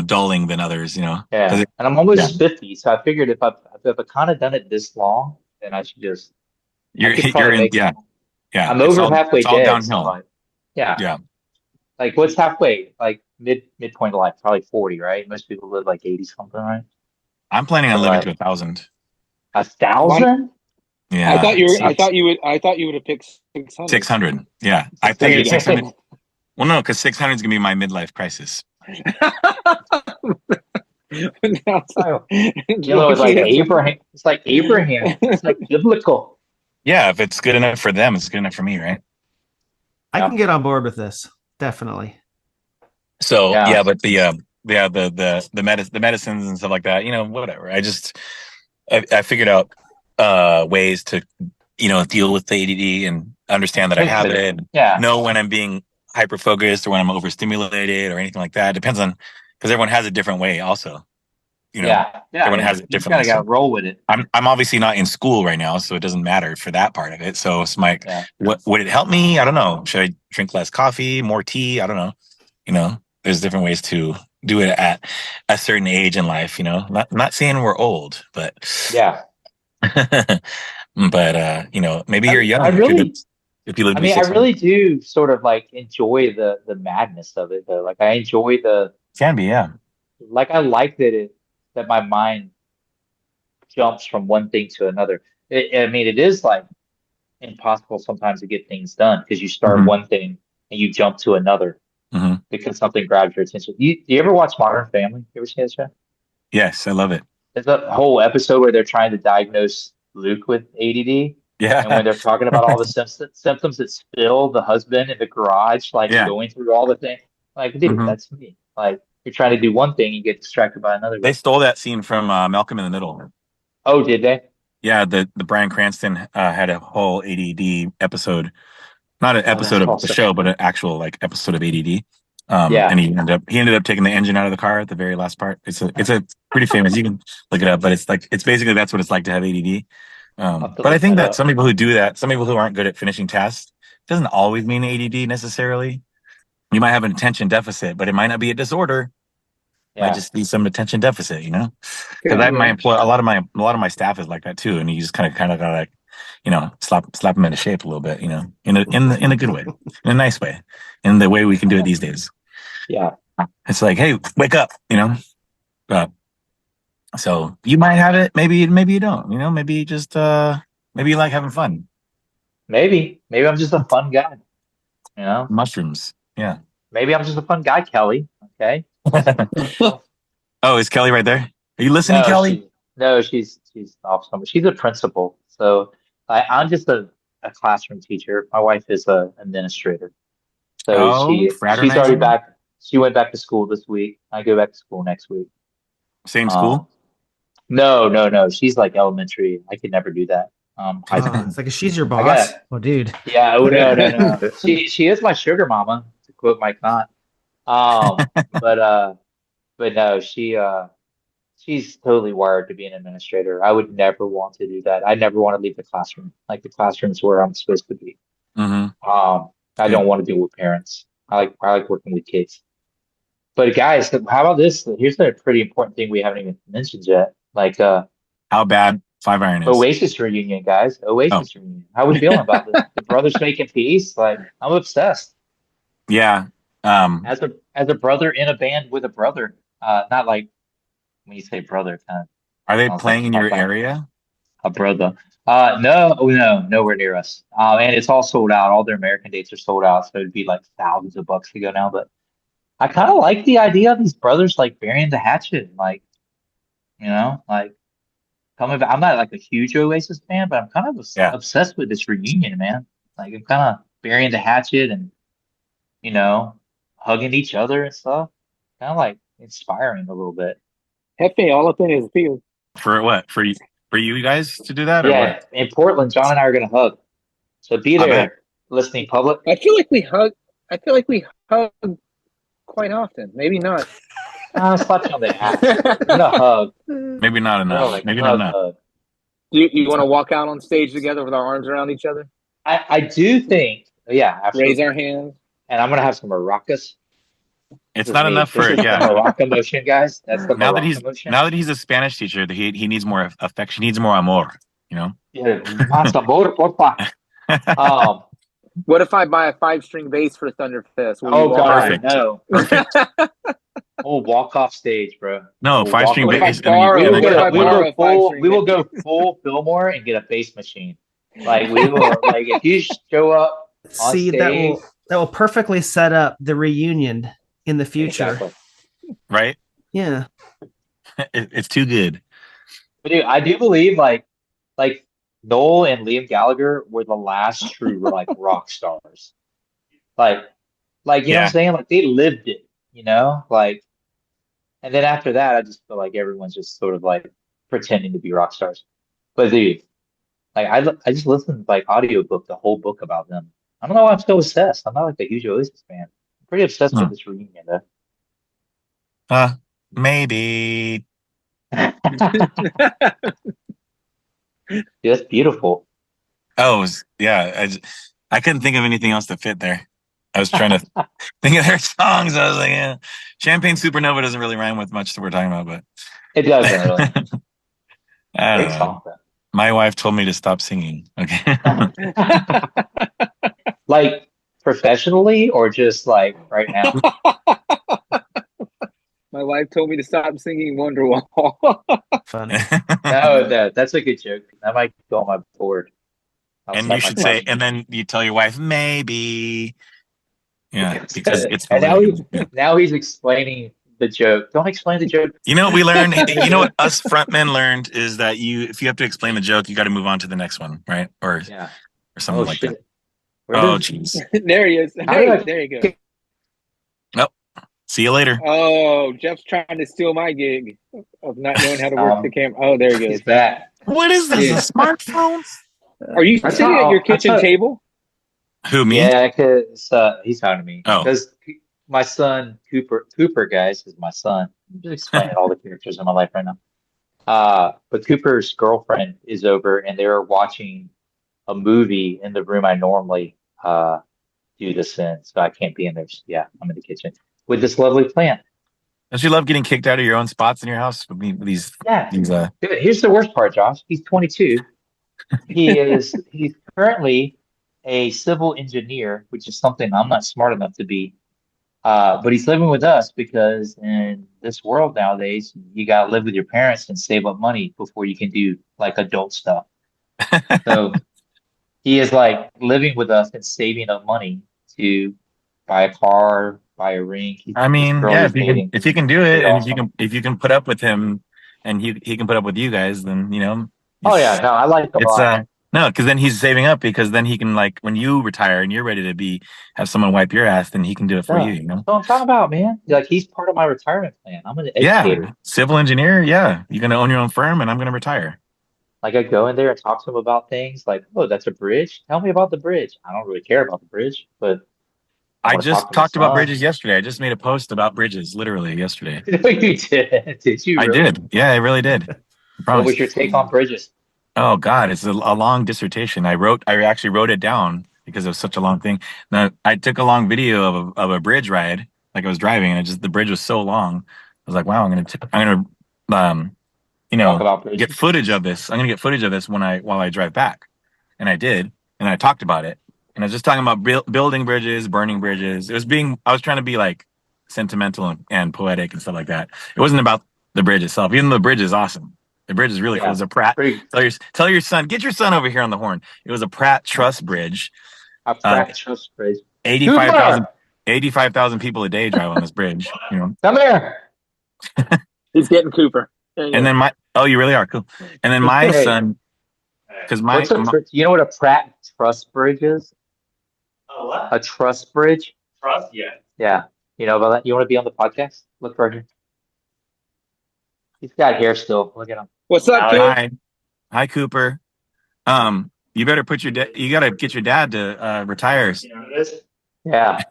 dulling than others. yeah. Because And I'm yeah, almost 50, so I figured if I kind of done it this long, then I you're could you're probably in. make it. Yeah. Yeah. I'm It's over all halfway it's all dead, so downhill. like, yeah. Yeah. Like what's halfway? Like midpoint of life, probably 40, right? Most people live like 80 something, right? I'm planning on So living to like 1,000. a One, thousand? I Yeah. thought you were. I It's thought you would. I thought you would have picked 600. 600. Yeah. I There you figured go. 600. Well, no, because 600 is gonna be my midlife crisis. Oh, it's like Abraham. It's like Abraham. It's like biblical. Yeah. If it's good enough for them, it's good enough for me, right? I Yeah. can get on board with this. Definitely. So Yeah. yeah, but the medicines and stuff like that, whatever. I figured out ways to deal with the ADD and understand that I have it, and Yeah. know when I'm being hyper focused or when I'm overstimulated or anything like that. It depends on, because everyone has a different way also. Yeah. Everyone Yeah. has it You just differently. gotta So roll with it. I'm obviously not in school right now, so it doesn't matter for that part of it. So it's like, Yeah. what would it help me? I don't know. Should I drink less coffee, more tea? I don't know. There's different ways to do it at a certain age in life. Not saying we're old, but Yeah. but maybe you're young. I really If you live I to be mean, I 600, really do sort of like enjoy the madness of it though. Like I enjoy can be, yeah. I like that my mind jumps from one thing to another. I mean, it is like impossible sometimes to get things done because you start Hmm. one thing and you jump to another Hmm. because something grabs your attention. Do you ever watch Modern Family? You ever see that show? Yes, I love it. There's a whole episode where they're trying to diagnose Luke with ADD. And Yeah. when they're talking about all the symptoms that spill the husband in the garage, like Yeah. going through all the things, like, dude, Hmm. that's me. Like, you're trying to do one thing, you get distracted by another. They stole that scene from Malcolm in the Middle. Oh, did they? Yeah, the Bryan Cranston had a whole ADD episode, not an Oh, that's episode of the awesome. show, but an actual like episode of ADD. Yeah. And he ended up taking the engine out of the car at the very last part. It's a pretty famous. You can look it up, but it's basically that's what it's like to have ADD. I'll have to But I look think that that up. some people who do that, some people who aren't good at finishing tasks, doesn't always mean ADD necessarily. You might have an attention deficit, but it might not be a disorder. It might Yeah. just be some attention deficit, Because Yeah. my employ a lot of my staff is like that too, and you just kind of gotta like, slap them into shape a little bit, in a good way, in a nice way, in the way we can do it these days. Yeah. It's like, hey, wake up, So you might have it, maybe you don't, maybe you just maybe you like having fun. Maybe I'm just a fun guy, Mushrooms, yeah. Maybe I'm just a fun guy, Kelly. Okay. Oh, is Kelly right there? Are you listening, No, Kelly? she's off somewhere. She's a principal. So I'm just a classroom teacher. My wife is a administrator. So she's already fraternizing? back. She went back to school this week. I go back to school next week. Same school? No. She's like elementary. I could never do that. High school. It's like she's your I boss. got Oh, dude. Yeah. Oh no. She is my sugar mama, to quote Mike Knott. But no, she's totally wired to be an administrator. I would never want to do that. I never want to leave the classroom. Like the classroom's where I'm supposed to be. Mm-hmm. I don't want to deal with parents. I like working with kids. But guys, how about this? Here's a pretty important thing we haven't even mentioned yet. Like How bad 5-iron is? Oasis reunion, guys. Oasis reunion. How we feeling about the brothers making peace? Like I'm obsessed. Yeah. As a brother in a band with a brother, not like when you say brother, kind of Are they sounds like playing in your area? a brother. No, nowhere near us. And it's all sold out. All their American dates are sold out, so it'd be like thousands of bucks to go now. But I kind of like the idea of these brothers like burying the hatchet, and, like like coming back. I'm not like a huge Oasis fan, but I'm kind of Yeah. obsessed with this reunion, man. Like I'm kind of burying the hatchet and you know hugging each other and stuff. Kind of like inspiring a little bit. Hefe, all up in his field. For what? For you guys to do that or Yeah, what? in Portland, John and I are gonna hug. So be I bet. there, listening public. I feel like we hug. I feel like we hug quite often. Maybe not. Slap you on the ass. I'm gonna hug. Maybe not enough. Like Maybe not hug, enough. hug. You want to walk out on stage together with our arms around each other? I do think, yeah, Raise absolutely. our hands. And I'm gonna have some maracas. It's not enough This for is the yeah. maraca motion, guys. That's the Now maraca motion. that he's a Spanish teacher, he needs more affection. He needs more amor. You know. Yeah, más amor, porfa. What if I buy a 5-string bass for Thunderfest? Oh God, Perfect. no. Perfect. We'll walk off stage, bro. No, We'll 5-string walk off- bass. We will go full Fillmore and get a bass machine. Like we will, like if you show up on See, stage, that will perfectly set up the reunion in the future. Exactly. Right? Yeah. It's too good. But dude, I do believe like Noel and Liam Gallagher were the last true like rock stars. Like you know what I'm saying? Like they lived it, Like and then after that I just feel like everyone's just sort of like pretending to be rock stars. But dude, like I just listened to like audiobook, the whole book about them. I don't know why I'm so obsessed. I'm not like a huge Oasis fan. I'm pretty obsessed with this reunion though. Maybe. Dude, that's beautiful. Oh, yeah. I couldn't think of anything else to fit there. I was trying to think of their songs. I was like, yeah. Champagne Supernova doesn't really rhyme with much that we're talking about, but It doesn't really. I don't Great know. song, though. My wife told me to stop singing. Okay. Like professionally or just like right now? My wife told me to stop singing Wonderwall. Funny. No, that's a good joke. That might go on my board. And you should say, and then you tell your wife, maybe. Yeah, because it's and now he's explaining the joke. Don't explain the joke. You know what we learned? You know what us frontmen learned is that if you have to explain the joke, you got to move on to the next one, right? Or something like that. Oh, jeez. There he is. Hey, there you go. Nope. See you later. Oh, Jeff's trying to steal my gig of not knowing how to work the camera. Oh, there he goes. He's back. What is this? A smartphone? Are you sitting at your kitchen table? Who, me? Yeah, because he's talking to me. Oh. Because my son, Cooper, guys, is my son. I'm just explaining all the characters in my life right now. But Cooper's girlfriend is over, and they're watching a movie in the room I normally do this in, so I can't be in there. So, yeah, I'm in the kitchen with this lovely plant. Don't you love getting kicked out of your own spots in your house with these? Yeah. Dude, here's the worst part, Josh. He's 22. He's currently a civil engineer, which is something I'm not smart enough to be. But he's living with us because in this world nowadays, you gotta live with your parents and save up money before you can do like adult stuff. So he is like living with us and saving up money to buy a car, buy a ring. I mean, yeah, if you can do it, and if you can put up with him, and he can put up with you guys, then Oh yeah, no, I like the lot. No, because then he's saving up because then he can when you retire and you're ready to have someone wipe your ass, then he can do it for you. That's what I'm talking about, man. Like he's part of my retirement plan. I'm an educator. Yeah, civil engineer. Yeah, you're gonna own your own firm, and I'm gonna retire. Like I go in there and talk to him about things. Like, oh, that's a bridge. Tell me about the bridge. I don't really care about the bridge, but I just talked about bridges yesterday. I just made a post about bridges literally yesterday. No, you did. Did you? Really? I did. Yeah, I really did. What was your take on bridges? Oh God, it's a long dissertation. I actually wrote it down because it was such a long thing. Now I took a long video of a bridge ride, like I was driving, and the bridge was so long. I was like, wow, I'm gonna get footage of this. I'm gonna get footage of this while I drive back, and I did, and I talked about it, And I was just talking about building bridges, burning bridges. I was trying to be like sentimental and poetic and stuff like that. It wasn't about the bridge itself, even though the bridge is awesome. The bridge is really cool. It was a Pratt. Tell your son, get your son over here on the horn. It was a Pratt truss bridge. A Pratt truss bridge. 85,000 people a day drive on this bridge. You know. Come here. He's getting Cooper. And then you really are cool. And then my son, because you know what a Pratt truss bridge is? Oh, what? A truss bridge? Truss? Yeah. Yeah. You know about that? You want to be on the podcast? Look right here. He's got hair still. Look at him. What's up, dude? Hi, Cooper. You better you gotta get your dad to retire. Yeah.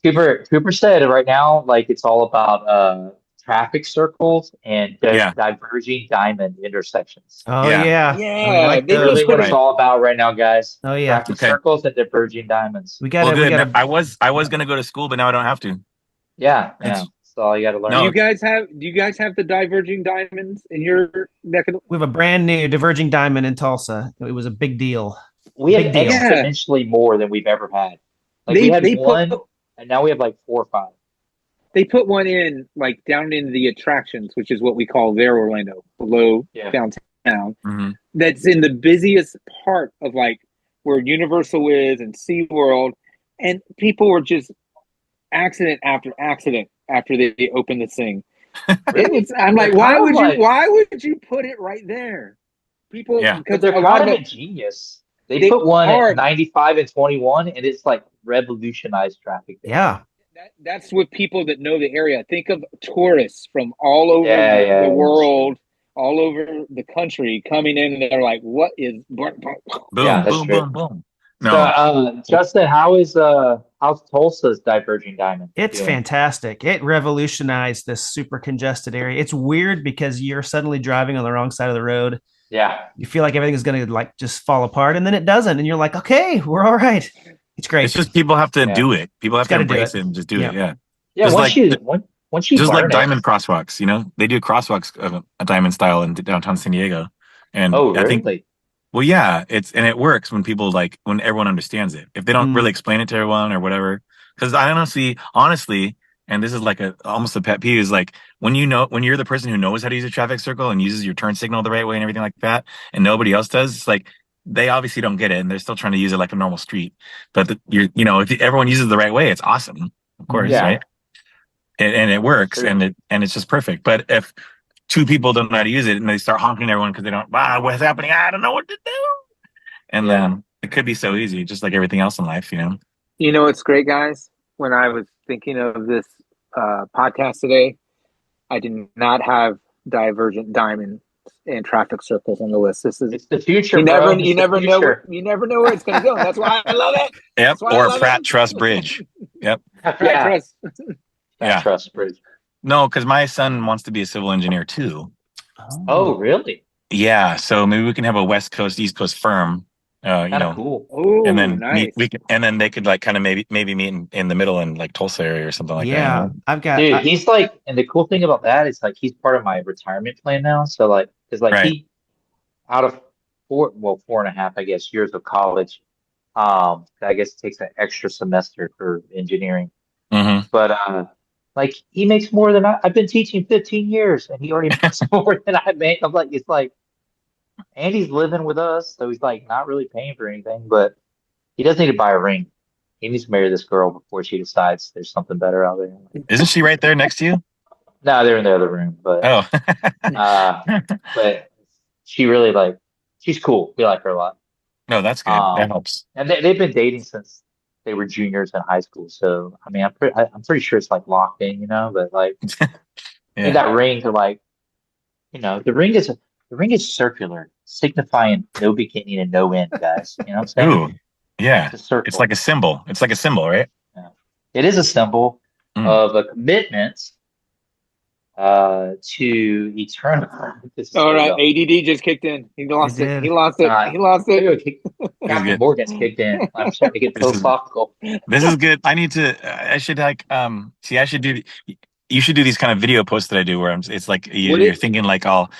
Cooper said right now, like it's all about traffic circles and diverging diamond intersections. Oh yeah. Yeah. That's really what it's all about right now, guys. Oh yeah. Traffic circles and diverging diamonds. We got good. I was gonna go to school, but now I don't have to. Yeah. That's all you gotta learn. Do you guys have the diverging diamonds in your neck of the... We have a brand new diverging diamond in Tulsa. It was a big deal. We have exponentially more than we've ever had. Like we had one, and now we have like 4 or 5. They put one in like down in the attractions, which is what we call their Orlando, below downtown. Mm-hmm. That's in the busiest part of like where Universal is and SeaWorld, and people were just accident after accident after they opened this thing. I'm like, why would you put it right there? People, because they're kind of a genius. They put one at 95 and 21, and it's like revolutionized traffic there. Yeah. That's what people that know the area think of. Tourists from all over the world, all over the country coming in, and they're like, "What is?" Boom, boom, boom. No, so, Justin, how's Tulsa's diverging diamond? It's fantastic. It revolutionized this super congested area. It's weird because you're suddenly driving on the wrong side of the road. Yeah, you feel like everything's going to like just fall apart, and then it doesn't, and you're like, "Okay, we're all right." It's great. It's just people have to do it. People have to embrace it and just do it. Yeah. Yeah. Once you just like diamond crosswalks, you know, they do crosswalks of a diamond style in downtown San Diego, and I think, well, yeah, it works when people when everyone understands it. If they don't really explain it to everyone or whatever, because I honestly, and this is like almost a pet peeve, is like when you're the person who knows how to use a traffic circle and uses your turn signal the right way and everything like that, and nobody else does, it's like they obviously don't get it, and they're still trying to use it like a normal street. But if everyone uses it the right way, it's awesome, of course, right? And it works, and it's just perfect. But if 2 people don't know how to use it and they start honking at everyone because they don't, what's happening? I don't know what to do. And then it could be so easy, just like everything else in life, you know. You know what's great, guys? When I was thinking of this podcast today, I did not have divergent diamond and traffic circles on the list. It's the future. You never know where it's going to go. That's why I love it. Yep. Or Pratt Truss Bridge. Yep. Pratt Truss Bridge. No, because my son wants to be a civil engineer too. Oh, really? Yeah. So maybe we can have a West Coast, East Coast firm. Cool. Ooh, and then nice. and then they could like kind of maybe meet in the middle in like Tulsa area or something like that. Yeah, I've got. Dude, he's like, and the cool thing about that is like he's part of my retirement plan now. So like, because like he out of 4.5, I guess, years of college, I guess takes an extra semester for engineering. Mm-hmm. But like he makes more than I've been teaching 15 years, and he already makes more than I make. I'm like, it's like. And he's living with us, so he's like not really paying for anything, but he does need to buy a ring. He needs to marry this girl before she decides there's something better out there. Isn't she right there next to you? No, they're in the other room, but but she really she's cool. We like her a lot. No, that's good. That helps. And they've been dating since they were juniors in high school. So I mean, I'm pretty sure it's like locked in, you know. But like, that ring to like, you know, the ring is circular, signifying no beginning and no end, guys. You know what I'm saying? Ooh, yeah. It's like a symbol. It's like a symbol, right? Yeah. It is a symbol of a commitment to eternal. All right, ADD just kicked in. He lost it. He lost it. Captain Morgan's kicked in. I'm starting to get philosophical. This is good. I should do. You should do these kind of video posts that I do where it's like you're thinking like all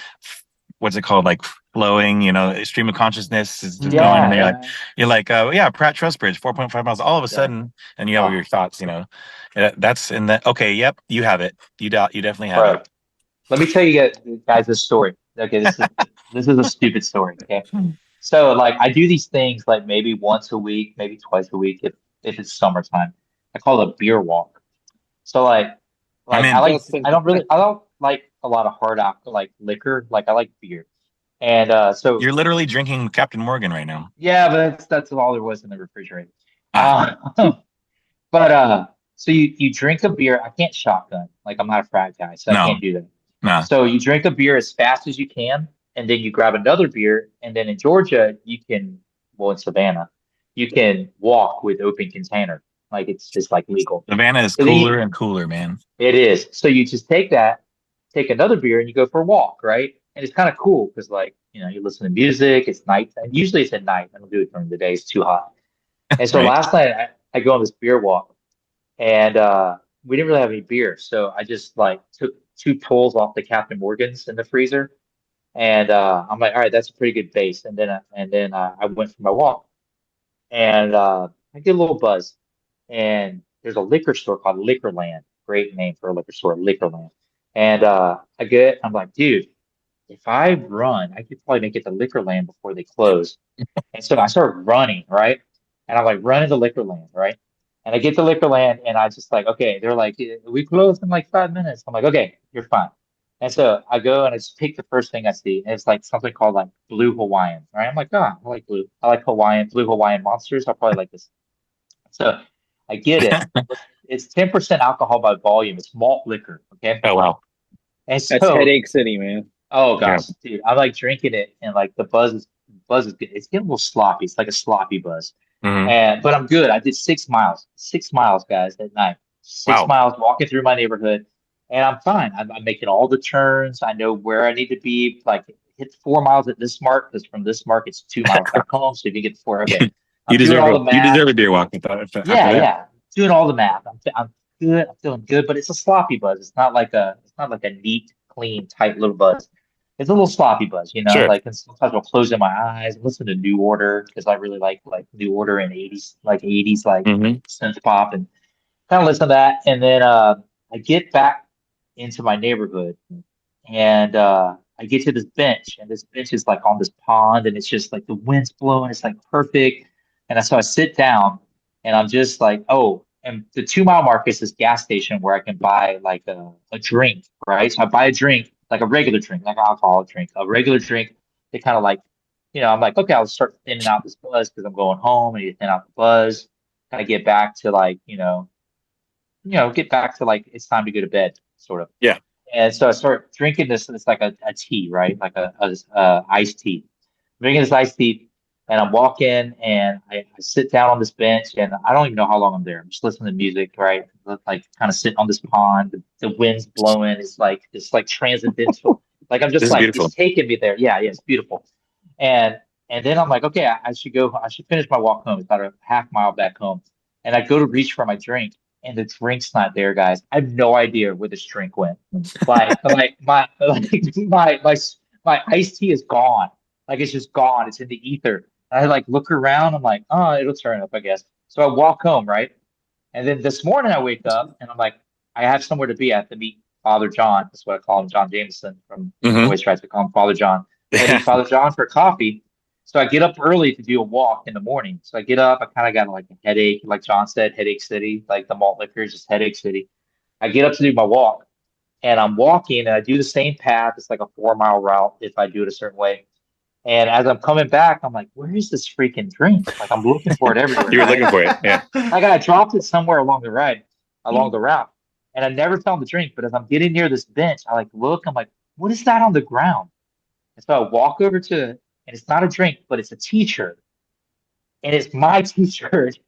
what's it called, like flowing, stream of consciousness is just going, and you're like, Pratt Trust Bridge, 4.5 miles, all of a sudden, and you have your thoughts, that's in that. Okay, yep, you have it. You definitely have it. Let me tell you guys this story. Okay, this is a stupid story. Okay, so like I do these things like maybe once a week, maybe twice a week if it's summertime. I call it a beer walk. So like I don't like a lot of hard alcohol like liquor. Like I like beer. And so you're literally drinking Captain Morgan right now. Yeah, but that's all there was in the refrigerator. So you drink a beer. I can't shotgun. Like I'm not a frat guy, so I can't do that. No. So you drink a beer as fast as you can, and then you grab another beer, and then in Georgia in Savannah, you can walk with open container. Like it's just like legal. Savannah is cooler and cooler, man. It is. So you just take another beer, and you go for a walk, right? And it's kind of cool because you listen to music. It's night, and usually it's at night. I don't do it during the day; it's too hot. And so last night I go on this beer walk, and we didn't really have any beer, so I just took 2 pulls off the Captain Morgans in the freezer, and I'm like, all right, that's a pretty good base. And then I went for my walk, and I get a little buzz, and there's a liquor store called Liquorland. Great name for a liquor store, Liquorland. And I'm like, dude, if I run, I could probably make it to Liquorland before they close. And so I started running, right? And I'm like running to Liquorland, right? And I get to Liquorland, and I just okay, they're like, we close in like 5 minutes. I'm like, okay, you're fine. And so I go and I just pick the first thing I see, and it's like something called like Blue Hawaiian, right? I'm like, I like blue. I like Blue Hawaiian monsters. I'll probably like this. So I get it. It's 10% alcohol by volume. It's malt liquor. Okay. Oh wow. And so, that's Headache City, man. Oh gosh, dude, I like drinking it, and like the buzz is good. It's getting a little sloppy. It's like a sloppy buzz. Mm-hmm. But I'm good. I did 6 miles. 6 miles, guys, at night. 6 miles walking through my neighborhood, and I'm fine. I'm making all the turns. I know where I need to be. Like hit 4 miles at this mark, because from this mark it's 2 miles back home. So if you get 4, okay. You deserve a beer walk. Yeah. Doing all the math. I'm good. I'm feeling good, but it's a sloppy buzz. It's not like a neat, clean, tight little buzz. It's a little sloppy buzz, Sure. Like, and sometimes I'll close in my eyes and listen to New Order because I really like New Order and 80s synth pop, and kind of listen to that. And then I get back into my neighborhood, and I get to this bench, and this bench is like on this pond, and it's just like the wind's blowing. It's like perfect. And so I sit down, and I'm just like, oh, and the 2 mile mark is this gas station where I can buy like a drink, right? So I buy a drink, like a regular drink, like an alcoholic drink, a regular drink. They kind of I'm like, okay, I'll start thinning out this buzz because I'm going home. I need to thin out the buzz, kind of get back to get back to it's time to go to bed, sort of. Yeah. And so I start drinking this. It's like a tea, right? Like a iced tea. I'm drinking this iced tea. And I'm walking, and I sit down on this bench, and I don't even know how long I'm there. I'm just listening to music, right? Like kind of sitting on this pond. The wind's blowing. It's like transcendental. Like I'm just it's taking me there. Yeah, it's beautiful. And then I'm like, okay, I should go. I should finish my walk home. It's about a half mile back home. And I go to reach for my drink, and the drink's not there, guys. I have no idea where this drink went. My iced tea is gone. Like it's just gone. It's in the ether. I look around. I'm like, oh, it'll turn up, I guess. So I walk home, right? And then this morning I wake up, and I'm like, I have somewhere to be. I have to meet Father John. That's what I call him, John Jameson from Voice Tries to call him Father John. I meet Father John for coffee. So I get up early to do a walk in the morning. So I get up. I kind of got a headache, like John said, Headache City. Like the malt liquor is just Headache City. I get up to do my walk, and I'm walking, and I do the same path. It's like a 4 mile route if I do it a certain way. And as I'm coming back, I'm like, where is this freaking drink? Like I'm looking for it everywhere. You were looking for it, yeah. I dropped it somewhere along the route. And I never found the drink. But as I'm getting near this bench, I look, I'm like, what is that on the ground? And so I walk over to it, and it's not a drink, but it's a t-shirt. And it's my t-shirt.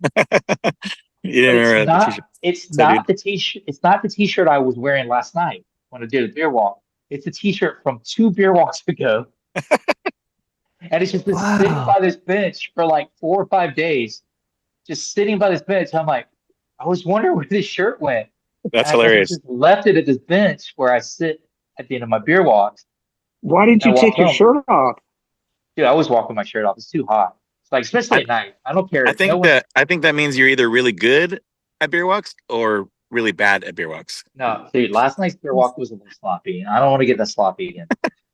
It's not the t-shirt. It's not the t-shirt I was wearing last night when I did a beer walk. It's a t-shirt from 2 beer walks ago. And it's just been sitting by this bench for 4 or 5 days, just sitting by this bench. I'm like, I was wondering where this shirt went. That's hilarious. I just left it at this bench where I sit at the end of my beer walks. Why didn't And you I take walked your home. shirt off? Dude, I always walk with my shirt off. It's too hot. It's like, especially I at night. I don't I care. No think one. that means you're either really good at beer walks or really bad at beer walks. No, dude. Last night's beer walk was a little sloppy, and I don't want to get that sloppy again.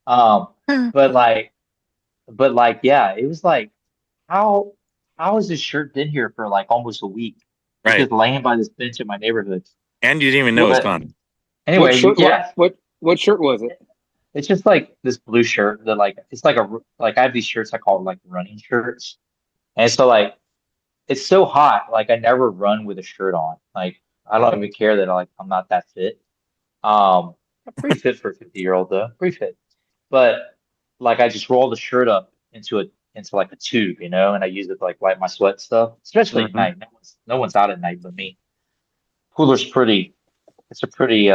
Um, but like, yeah, it was like, how how has this shirt been here for like almost a week? It's Right. just laying by this bench in my neighborhood. And you didn't even know it was But gone. What anyway, shirt? yeah, What shirt was it? it's just like this blue shirt that like it's like like I have these shirts I call like running shirts, and so like it's so hot, like I never run with a shirt on. Like I don't even care that I'm not that fit. I'm pretty fit for a 50-year-old though, pretty fit. But like I just roll the shirt up into like a tube, and I use it to like wipe my sweat stuff, especially at Mhm. night. No one's out at night but me. Cooler's pretty. It's a pretty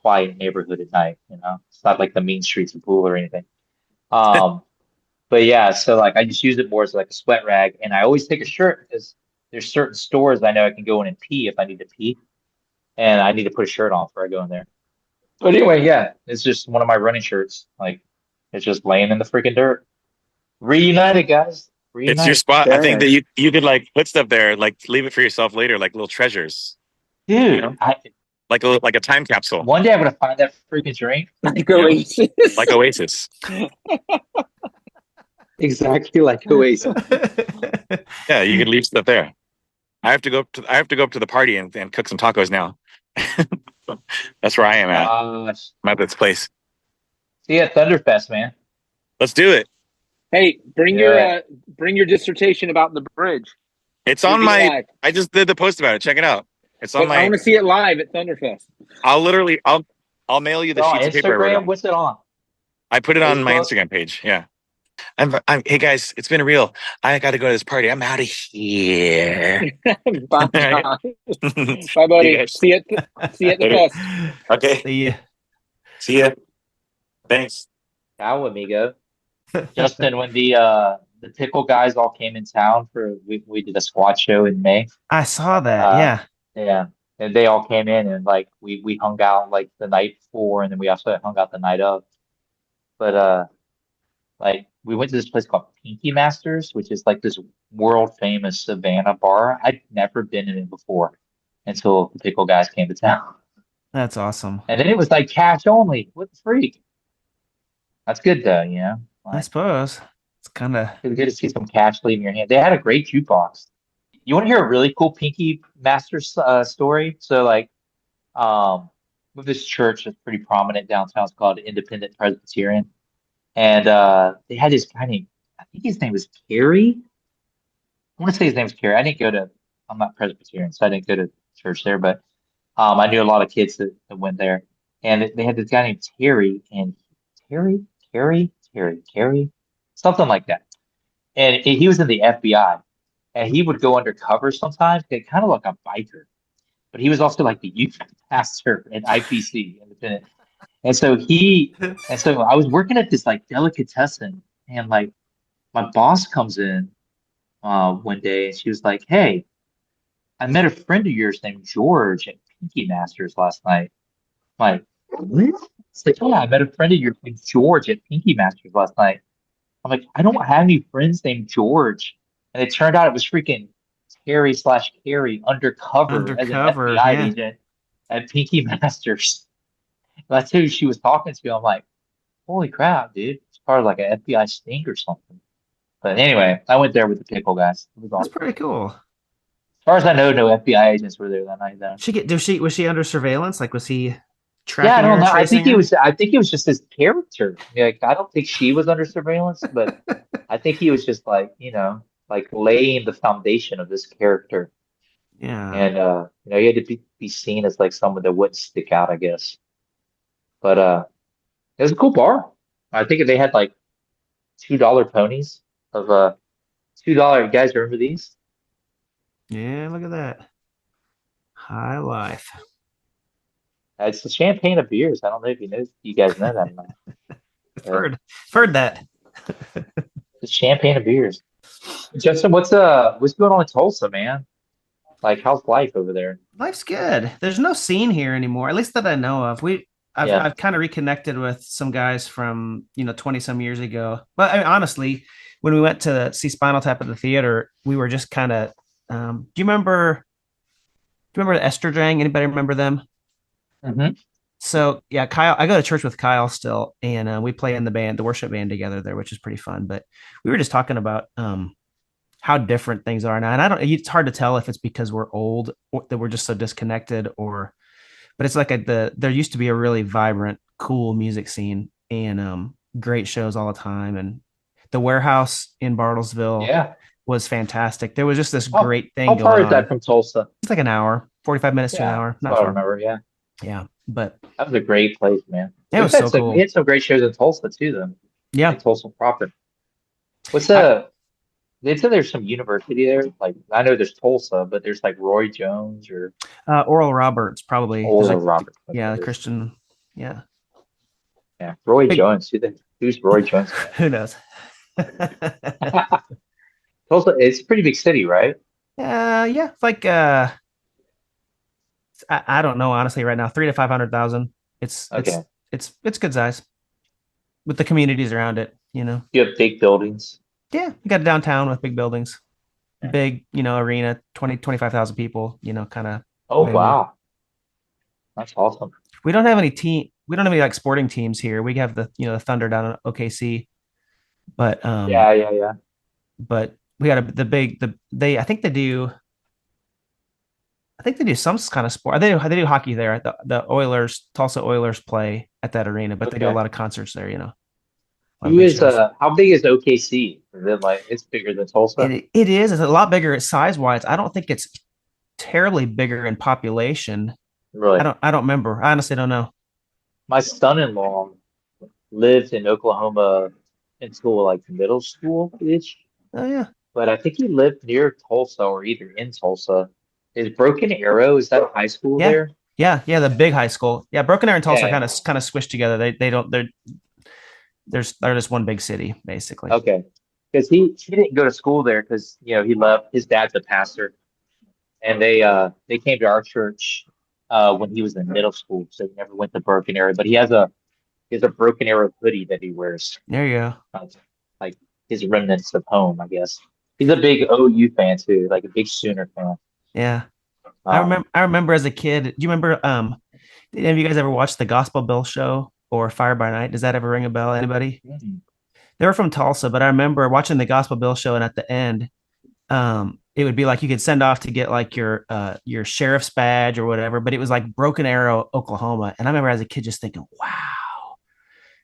quiet neighborhood at night. It's not like the mean streets of Pool or anything. Um, but yeah, so like I just use it more as like a sweat rag, and I always take a shirt because there's certain stores I know I can go in and pee if I need to pee, and I need to put a shirt on before I go in there. But anyway, yeah, it's just one of my running shirts. Like it's just laying in the freaking dirt. Reunited, guys. It's your Reunite. spot. I think Dang. that you could like put stuff there, like leave it for yourself later, like little treasures, you Dude, know, like a time capsule, one day I'm gonna find that freaking drink. Like you know, Oasis. like Oasis. Exactly like Oasis. Yeah, you could leave stuff there. I have to go up to the party and cook some tacos now. That's where I am at. Gosh. I'm at this place. See you at Thunderfest, man. Let's do it. Hey, Yeah. bring your dissertation about the bridge. It's We'll on be my. live. I just did the post about it. Check it out. It's on But I my. want to see it live at Thunderfest. I'll mail you the It's on sheets of paper I wrote Instagram. on. What's it on? I put it on my Facebook? Instagram page. Yeah. Hey guys, it's been real. I got to go to this party. I'm out of here. Bye, Right. John. Bye, You buddy. guys. See you at the Later. fest. Okay. See ya. See ya. Thanks. Ciao, amigo. Justin, when the pickle guys all came in town we did a squat show in May. I saw that. Uh, Yeah. yeah, and they all came in and like we hung out like the night before, and then we also hung out the night of. But like we went to this place called Pinky Masters, which is like this world famous Savannah bar. I'd never been in it before until the pickle guys came to town, That's awesome. and then it was like cash only. What the freak? That's good though. I Like, suppose it's kind of. it's good to see some cash leaving your hand. They had a great jukebox. You want to hear a really cool Pinky Masters story? So like, with this church that's pretty prominent downtown, it's called Independent Presbyterian, and they had this guy named, I think his name was Kerry. I want to say his name was Kerry. I'm not Presbyterian, so I didn't go to church there, but I knew a lot of kids that went there, and they had this guy named Terry, and Terry, something like that, and he was in the FBI, and he would go undercover sometimes, get kind of like a biker, but he was also like the youth pastor at IPC, Independent. And so I was working at this like delicatessen, and like my boss comes in one day, and she was like, "Hey, I met a friend of yours named George at Pinky Masters last night." I'm like, what? It's like, yeah, I met a friend of yours named George at Pinky Masters last night. I'm like, I don't have any friends named George. And it turned out it was freaking Terry/Carrie undercover as an Undercover, FBI yeah. agent at Pinky Masters. That's who she was talking to. I'm like, holy crap, dude. It's part of like an FBI sting or something. But anyway, I went there with the pickle guys. It was That's awesome. pretty cool. As far as I know, no FBI agents were there that night, though. Was she under surveillance? Like, was he Yeah, tracking I her don't and know. I tracing think he her? was. I think he was just his character. Like, I don't think she was under surveillance, but I think he was just like, like laying the foundation of this character, Yeah. and he had to be seen as like someone that wouldn't stick out, I guess. But it was a cool bar. I think they had like $2 ponies of $2. You guys remember these? Yeah, look at that. High life. It's the champagne of beers. I don't know if you guys know that or not. Heard that. The champagne of beers. Justin, what's going on in Tulsa, man? Like, how's life over there? Life's good. There's no scene here anymore, at least that I know of. Yeah. I've kind of reconnected with some guys from 20 some years ago. But I mean, honestly, when we went to see Spinal Tap at the theater, we were just kind of. Do you remember the Estrajang? Anybody remember them? Hmm. So yeah, Kyle. I go to church with Kyle still, and we play in the band, the worship band together there, which is pretty fun. But we were just talking about how different things are now, and I don't. It's hard to tell if it's because we're old or that we're just so disconnected, or but it's like there used to be a really vibrant, cool music scene and great shows all the time. And the Warehouse in Bartlesville Yeah. was fantastic. There was just this How, great thing how far going is that on. from Tulsa? It's like an hour, 45 minutes to an Yeah, hour, that's not what I far. remember. Yeah. Yeah, but That was a great place, man. it was so We cool. had some great shows in Tulsa too, though. Yeah. Like Tulsa proper. What's I, they said there's some university there. Like I know there's Tulsa, but there's like Roy Jones or Oral Roberts probably. There's Oral like, Roberts. yeah, the Christian. Yeah. Yeah, Roy Big, Jones. Who's Roy Jones? who knows? Tulsa, it's a pretty big city, right? Yeah, it's like I don't know honestly right now, 300 to 500,000. It's it's Okay. it's good size with the communities around it. You have big buildings. Yeah, you got a downtown with big buildings, Yeah. big, arena, 25,000 people, kind of Oh way to me. wow, that's awesome. We don't have any like sporting teams here. We have the Thunder down in OKC, but Yeah, yeah, yeah. but we got the big they I think they do some kind of sport. They do hockey there. The Oilers, Tulsa Oilers play at that arena, but they do a Okay. lot of concerts there, a lot of Who big is shows. how big is OKC? Is it like it's bigger than Tulsa? It is. It's a lot bigger size wise. I don't think it's terribly bigger in population. Really? I don't remember. I honestly don't know. My son-in-law lived in Oklahoma until like middle school ish, Oh yeah. but I think he lived near Tulsa or either in Tulsa. Is Broken Arrow, is that high school Yeah. there? Yeah, the big high school. Yeah, Broken Arrow and Tulsa are Yeah. kind of squished together. They don't they're just one big city basically. Okay. Because he didn't go to school there because he left. His dad's a pastor, and they came to our church when he was in middle school, so he never went to Broken Arrow. But he has a Broken Arrow hoodie that he wears, There you go. uh, like his remnants of home, I guess. He's a big OU fan too, like a big Sooner fan. Yeah. Um, I remember as a kid. Do you remember did any of you guys ever watch the Gospel Bill show or Fire by Night? Does that ever ring a bell? Anybody? They were from Tulsa, but I remember watching the Gospel Bill show, and at the end, it would be like you could send off to get like your sheriff's badge or whatever, but it was like Broken Arrow, Oklahoma. And I remember as a kid just thinking, wow,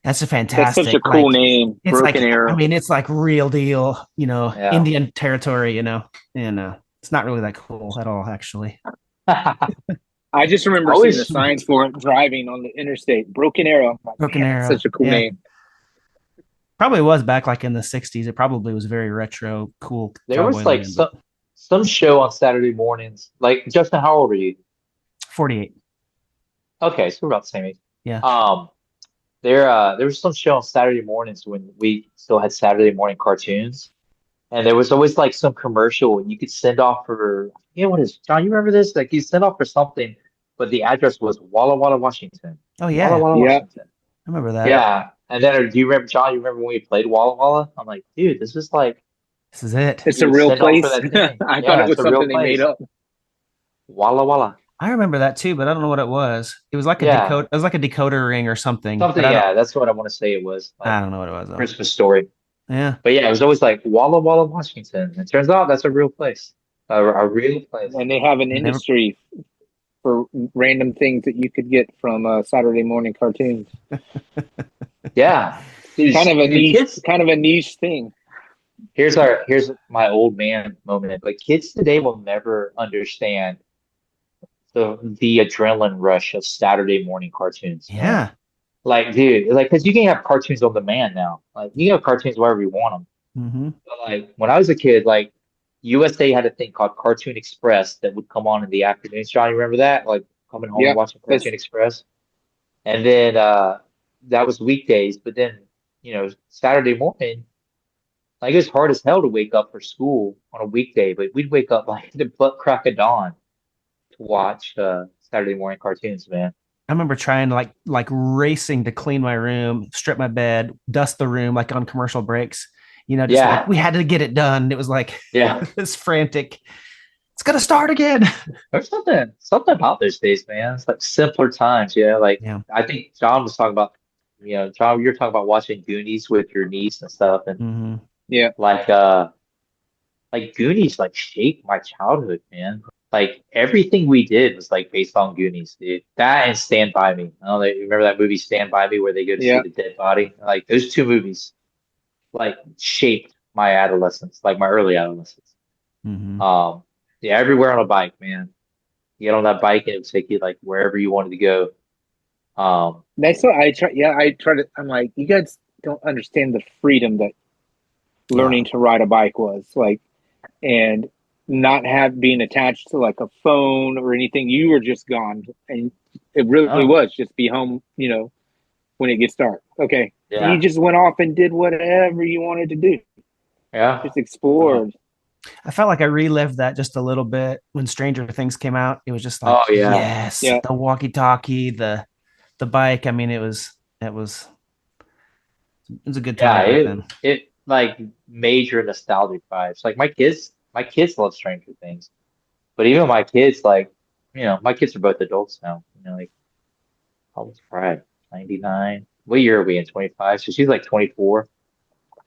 that's a That's such a fantastic. cool Like name, it's Broken like I Arrow. mean, it's like real deal, yeah. Indian territory, and it's not really that cool at all, actually. I just I remember seeing the always signs for it driving on the interstate. Broken Arrow. I'm like, Broken man, that's Arrow. such a cool Yeah. name. Probably was back like in the 60s. It probably was very retro, cool there cowboy was like looking, but some show on Saturday mornings. Like Justin, how old are you? 48. Okay, so we're about the same age. Yeah. There was some show on Saturday mornings when we still had Saturday morning cartoons, and there was always like some commercial, and you could send off for, what is John? You remember this? Like you send off for something, but the address was Walla Walla, Washington. Oh Walla yeah. Walla, Yeah. Washington. I remember that. Yeah. And then do you remember, John? You remember when we played Walla Walla? I'm like, dude, this is like This is it. It's you a would real send off for place. that thing. I thought Yeah, it was it's a real something they made place. up. Walla Walla. I remember that too, but I don't know what it was. It was like a Yeah. decoder. It was like a decoder ring or something. Something, But yeah, that's what I want to say it was. I Like don't know what it was though. Christmas story. Yeah. But yeah, it was always like Walla Walla, Washington. It turns out that's a real place. A real place. And they have an Never- industry for random things that you could get from Saturday morning cartoons. Yeah. Dude, Kind of a niche, kids, thing. here's my old man moment. But kids today will never understand the adrenaline rush of Saturday morning cartoons. Yeah. Like, dude, like, because you can have cartoons on demand now. Like, you can have cartoons wherever you want them. Mm-hmm. But like when I was a kid, like USA had a thing called Cartoon Express that would come on in the afternoons. John, you remember that? Like coming home Yeah, and watching that's Cartoon Express. And then that was weekdays, but then Saturday morning, like it was hard as hell to wake up for school on a weekday, but we'd wake up like the butt crack of dawn to watch Saturday morning cartoons, man. I remember trying to like racing to clean my room, strip my bed, dust the room like on commercial breaks. Just like Yeah, we had to get it done. It was like yeah. this frantic. It's gonna start again. There's something about those days, man. It's like simpler times, yeah. Like Yeah. I think John was talking about, John, you're talking about watching Goonies with your niece and stuff, and Hmm. Yeah. like like Goonies like shaped my childhood, man. Like everything we did was like based on Goonies, dude. That and Stand By Me. I don't know, you remember that movie Stand By Me where they go to see Yeah. the dead body? Like those two movies like shaped my adolescence, like my early adolescence. Hmm. Um, yeah, everywhere on a bike, man. You get on that bike and it would take you like wherever you wanted to go. That's what I try. Yeah, I try to. I'm like, you guys don't understand the freedom that Yeah. learning to ride a bike was like, and not have being attached to like a phone or anything. You were just gone, and it really Oh, was just be home. When it gets dark. Okay, and you yeah, just went off and did whatever you wanted to do. yeah. Just explored. I felt like I relived that just a little bit when Stranger Things came out. It was just like, Oh yeah, yes, Yeah, the walkie-talkie, the bike. I mean, it was a good yeah. time back It then. it like major nostalgic vibes. Like my kids love Stranger Things, but even my kids like, my kids are both adults now. Like how old's Pride? 99. What year are we in? 25. So she's like 24.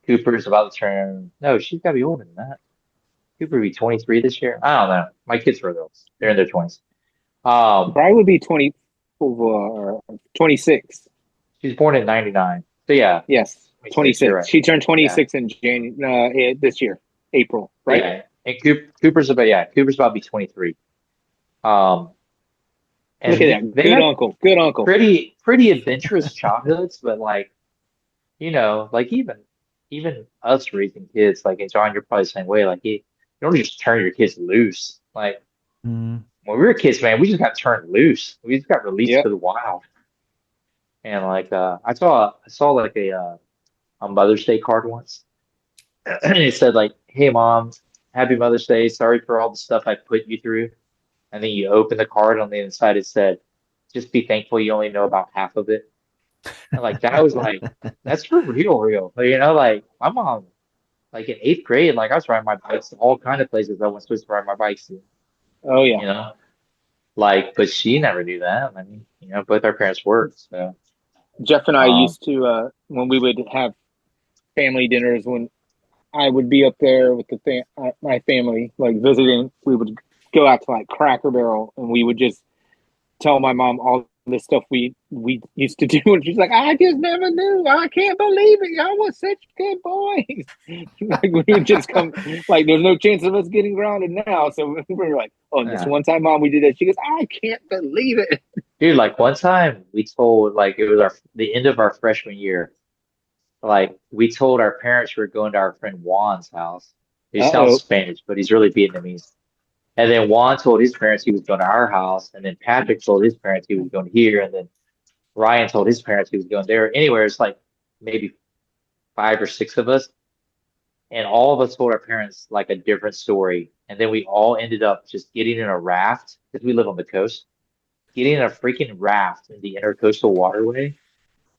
Cooper's about to turn. No, she's got to be older than that. Cooper will be 23 this year. I don't know. My kids are adults. They're in their 20s. Um, probably would be 24 or 26. she's born in 99. So yeah, Yes, 26. You're 26. right. She turned Yeah. 26 in January this year, April, right? Yeah. And Cooper's about to be 23. Um, Look at and that. they Good have uncle. Good uncle. pretty adventurous childhoods, but like, like even us raising kids, like, and John, you're probably the same way. Like, you don't just turn your kids loose. Like Mm. when we were kids, man, we just got turned loose. We just got released to Yep. the wild. And like, I saw like a Mother's Day card once, and it said like, "Hey, Mom, Happy Mother's Day. Sorry for all the stuff I put you through." And then you open the card on the inside, it said, "Just be thankful you only know about half of it." And like that was like, that's for real, real. Like my mom, like in eighth grade, like I was riding my bikes to all kind of places I wasn't supposed to ride my bikes to, Oh, yeah. you know? Like, but she never knew that. I mean, both our parents worked, so Jeff and I um used to, when we would have family dinners, when I would be up there with my family, like visiting, we would go out to like Cracker Barrel and we would just tell my mom all the stuff we used to do, and she's like, "I just never knew. I can't believe it. Y'all was such good boys." Like we would just come, like there's no chance of us getting grounded now. So we were like, "Oh, and this yeah. one time, Mom, we did that." She goes, "I can't believe it." Dude, like one time we told like it was the end of our freshman year. Like we told our parents we were going to our friend Juan's house. He Uh sounds oh. Spanish, but he's really Vietnamese. And then Juan told his parents he was going to our house, and then Patrick told his parents he was going here, and then Ryan told his parents he was going there. Anywhere, it's like maybe five or six of us, and all of us told our parents like a different story. And then we all ended up just getting in a raft because we live on the coast, getting in a freaking raft in the intercoastal waterway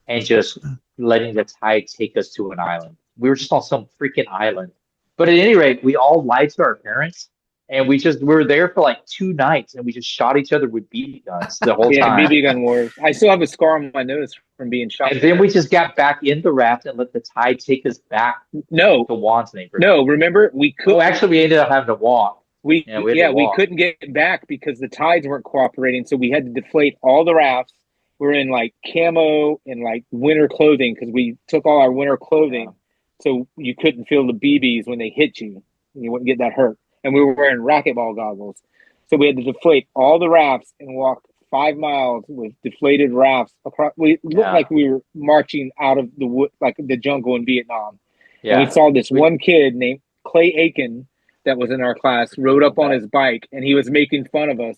and just letting the tide take us to an island. We were just on some freaking island. But at any rate, we all lied to our parents and we were there for like 2 nights and we just shot each other with BB guns the whole Yeah, time. BB gun wars. I still have a scar on my nose from being shot And with then we guns. just got back in the raft and let the tide take us back No, to Juan's neighborhood. no. Remember, we Oh, could. actually, we ended up having to walk. We Yeah, we had to yeah, we walk. couldn't get back because the tides weren't cooperating, so we had to deflate all the rafts. We're in like camo and like winter clothing because we took all our winter clothing, Yeah. so you couldn't feel the BBs when they hit you. And you wouldn't get that hurt. And we were wearing racquetball goggles, so we had to deflate all the rafts and walk 5 miles with deflated rafts across. We looked Yeah. like we were marching out of the wood, like the jungle in Vietnam. And we Yeah. saw this We, one kid named Clay Aiken that was in our class rode up on his bike and he was making fun of us.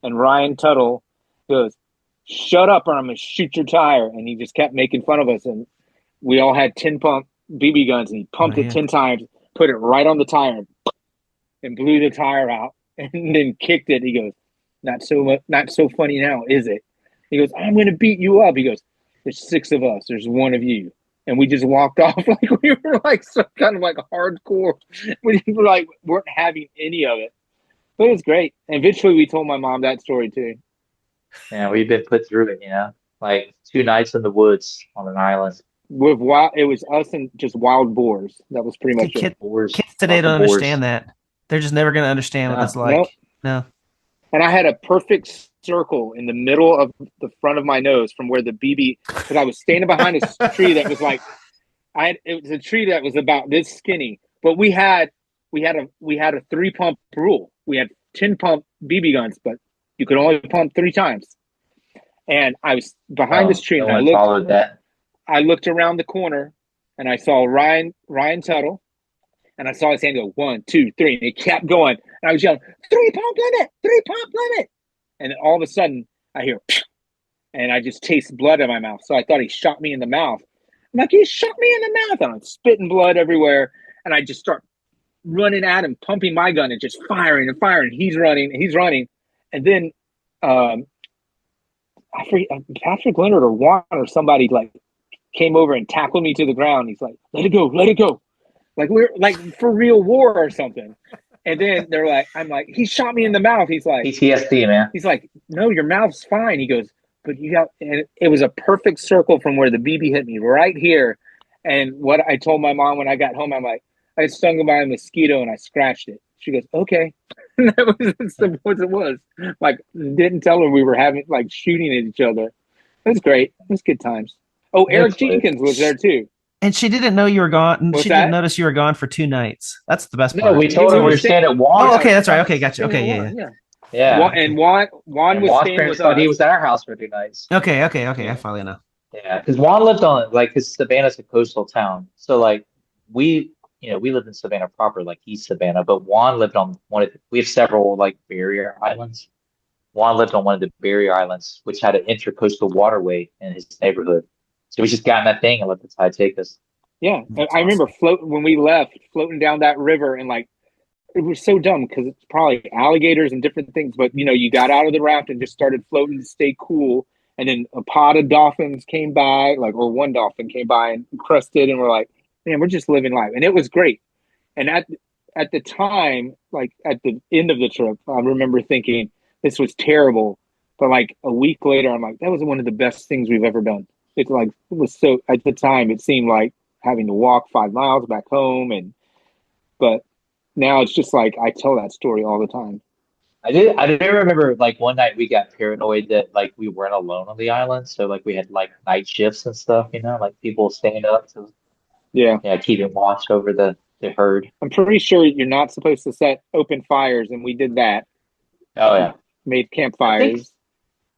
And Ryan Tuttle goes, "Shut up or I'm going to shoot your tire." And he just kept making fun of us. And we all had 10 pump BB guns and he pumped it Man. 10 times, put it right on the tire and blew the tire out and then kicked it. He goes, not so funny now, is it?" He goes, I'm going to beat you up. He goes, there's 6 of us. There's 1 of you. And we just walked off like we were like some kind of like hardcore. We were like weren't having any of it. But it was great. And eventually we told my mom that story too. Yeah, we've been put through it, like 2 nights in the woods on an island. With it was us and just wild boars. That was pretty much it. Kids today don't understand that. They're just never going to understand what it's like. No. And I had a perfect circle in the middle of the front of my nose from where the BB, because I was standing behind a tree that was like, it was a tree that was about this skinny, but we had a 3-pump rule. We had 10-pump BB guns, but you could only pump 3 times. And I was behind this tree, and I looked around the corner, and I saw Ryan Tuttle, and I saw his hand go 1, 2, 3, and it kept going. And I was yelling, 3-pump limit, 3-pump limit. And then all of a sudden, I hear, and I just taste blood in my mouth. So I thought he shot me in the mouth. I'm like, he shot me in the mouth. And I'm spitting blood everywhere. And I just start running at him, pumping my gun and just firing and firing. He's running. And then I forget, Patrick Leonard or Juan or somebody like came over and tackled me to the ground. He's like, let it go. Like we're like for real war or something. And then they're like, I'm like, he shot me in the mouth. He's like, PTSD, man. He's like, no, your mouth's fine. He goes, but you got, and it was a perfect circle from where the BB hit me right here. And what I told my mom when I got home, I'm like, I stung him by a mosquito and I scratched it. She goes, okay. And that was as simple as it was. Like, didn't tell her we were having like shooting at each other. It was great. It was good times. Oh, Eric Jenkins was there too. And she didn't know you were gone. What's she that? didn't notice you were gone for 2 nights. That's the best part. No, we told her we were staying at Juan. Oh, okay, that's right. Okay, gotcha. Okay, Yeah. And Juan was staying with us. He was at our house for 2 nights. Okay. I finally know. Yeah, because Juan lived on because Savannah's a coastal town, so like we lived in Savannah proper, like East Savannah, but Juan lived on we have several like barrier islands. Juan lived on one of the barrier islands, which had an intercoastal waterway in his neighborhood. So we just got in that thing and let the tide take us. Yeah, I remember when we left, floating down that river, and like it was so dumb because it's probably alligators and different things. But you got out of the raft and just started floating to stay cool, and then a pod of dolphins came by, or one dolphin came by and crusted, and we're like, man, we're just living life, and it was great. And at the time, like at the end of the trip, I remember thinking this was terrible, but like a week later, I'm like, that was one of the best things we've ever done. It's like it was so at the time it seemed like having to walk 5 miles back home, but now it's just like I tell that story all the time. I did remember like one night we got paranoid that like we weren't alone on the island, so like we had like night shifts and stuff, like people staying up to keeping watch over the herd. I'm pretty sure you're not supposed to set open fires, and we did that. Oh yeah, made campfires.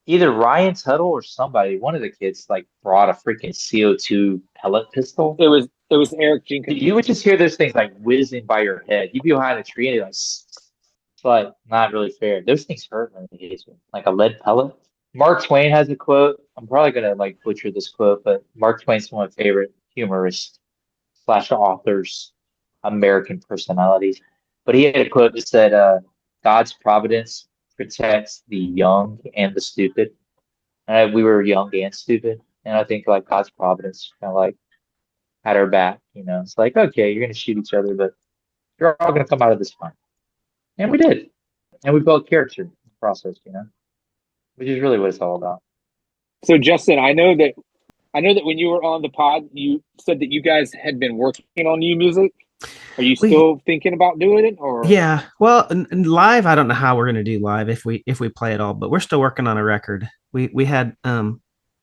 Either Ryan Tuttle or somebody, one of the kids, like brought a freaking CO2 pellet pistol. It was Eric Jenkins. You would just hear those things like whizzing by your head. You'd be behind a tree and it's like not really fair. Those things hurt when they hit you, like a lead pellet. Mark Twain has a quote. I'm probably gonna like butcher this quote, but Mark Twain's one of my favorite humorists / authors, American personalities. But he had a quote that said, "God's providence protects the young and the stupid." And we were young and stupid, and I think like God's providence kind of like had our back. It's like, okay, you're gonna shoot each other, but you're all gonna come out of this fine. And we did, and we built character in the process. Which is really what it's all about. So Justin, I know that when you were on the pod, you said that you guys had been working on new music. Are you still thinking about doing it, or? Yeah, well, live, I don't know how we're going to do live if we play it all, but we're still working on a record. We had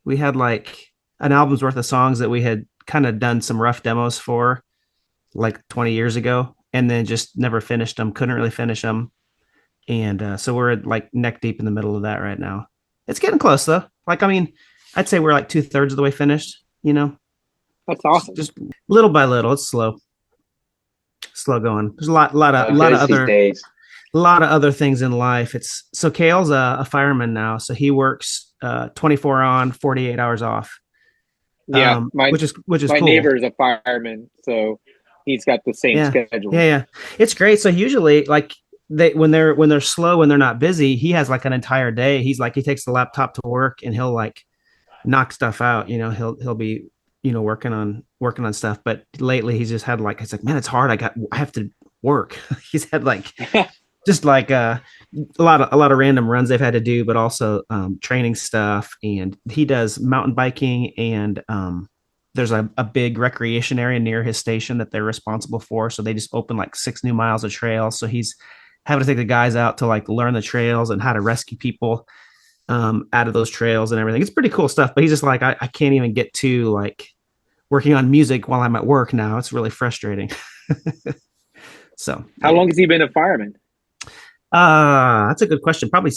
like an album's worth of songs that we had kind of done some rough demos for like 20 years ago, and then just never finished them. Couldn't really finish them, and so we're like neck deep in the middle of that right now. It's getting close though. Like, I mean, I'd say we're like 2/3 of the way finished. That's awesome. Just little by little. It's slow going. There's a lot of other things in life. So Kale's a fireman now, so he works 24 on, 48 hours off. Yeah, which is my cool. neighbor is a fireman, so he's got the same schedule. Yeah, it's great. So usually, like when they're slow, when they're not busy, he has like an entire day. He's like, he takes the laptop to work and he'll like knock stuff out. He'll be, working on stuff. But lately he's just had like, it's like, man, it's hard. I have to work. He's had like just like a lot of random runs they've had to do, but also training stuff. And he does mountain biking, and there's a big recreation area near his station that they're responsible for. So they just opened like 6 new miles of trail. So he's having to take the guys out to like learn the trails and how to rescue people out of those trails and everything. It's pretty cool stuff. But he's just like, I can't even get to like working on music while I'm at work now. It's really frustrating. So How long has he been a fireman? that's a good question. Probably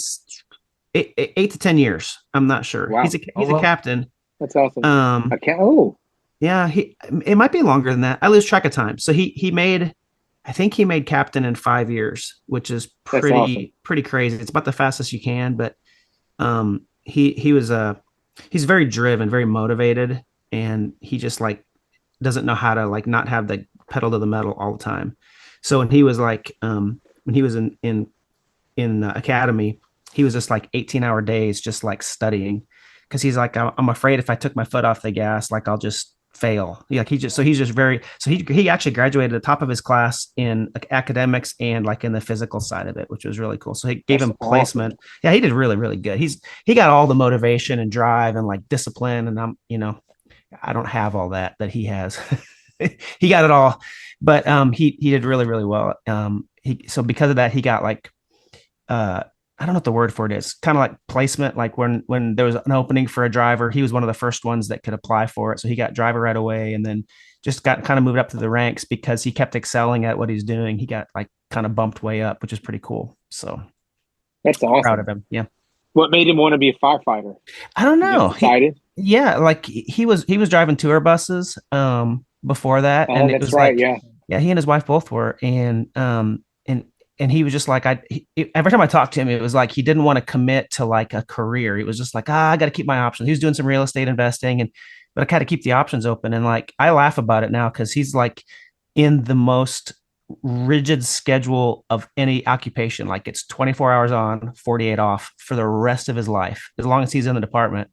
8 to 10 years. I'm not sure. Wow. He's a captain. That's awesome. I can't. Oh, Yeah, it might be longer than that. I lose track of time. So I think he made captain in 5 years, which is that's awesome. pretty crazy. It's about the fastest you can, but he's very driven, very motivated, and he just like doesn't know how to like not have the pedal to the metal all the time. So when he was like when he was in academy, he was just like 18-hour days just like studying, because he's like, I'm afraid if I took my foot off the gas, like I'll just fail. Like he's just very, so he actually graduated at the top of his class in like academics and like in the physical side of it, which was really cool. So he gave him placement. Awesome. Yeah, he did really, really good. He got all the motivation and drive and like discipline, and I don't have all that he has. He got it all, but he did really, really well. So because of that, he got like I don't know what the word for it is, kind of like placement. Like when there was an opening for a driver, he was one of the first ones that could apply for it. So he got driver right away, and then just got kind of moved up to the ranks because he kept excelling at what he's doing. He got like kind of bumped way up, which is pretty cool. So that's awesome. Proud of him. Yeah. What made him want to be a firefighter? I don't know. Decided? Yeah, like he was driving tour buses before that, and it was right. Like, yeah, he and his wife both were, and he was just like, every time I talked to him, it was like he didn't want to commit to like a career. He was just like, I got to keep my options. He was doing some real estate investing, but I kind of keep the options open. And like, I laugh about it now because he's like in the most rigid schedule of any occupation. Like it's 24 hours on, 48 off for the rest of his life. As long as he's in the department,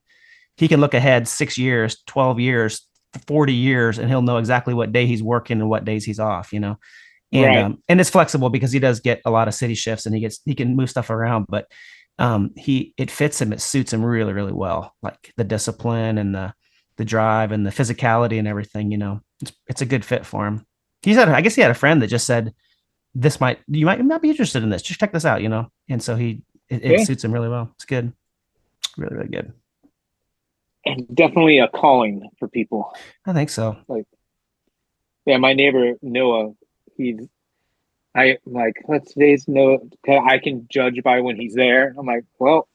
he can look ahead 6 years, 12 years, 40 years, and he'll know exactly what day he's working and what days he's off, And right. And it's flexible because he does get a lot of city shifts, and he can move stuff around, but it fits him. It suits him really, really well. Like the discipline and the drive and the physicality and everything, it's a good fit for him. I guess he had a friend that just said, you might not be interested in this. Just check this out, And so it suits him really well. It's good. Really, really good. And definitely a calling for people. I think so. Like, yeah, my neighbor, Noah, I'm like, what's today's Noah? I can judge by when he's there. I'm like, well,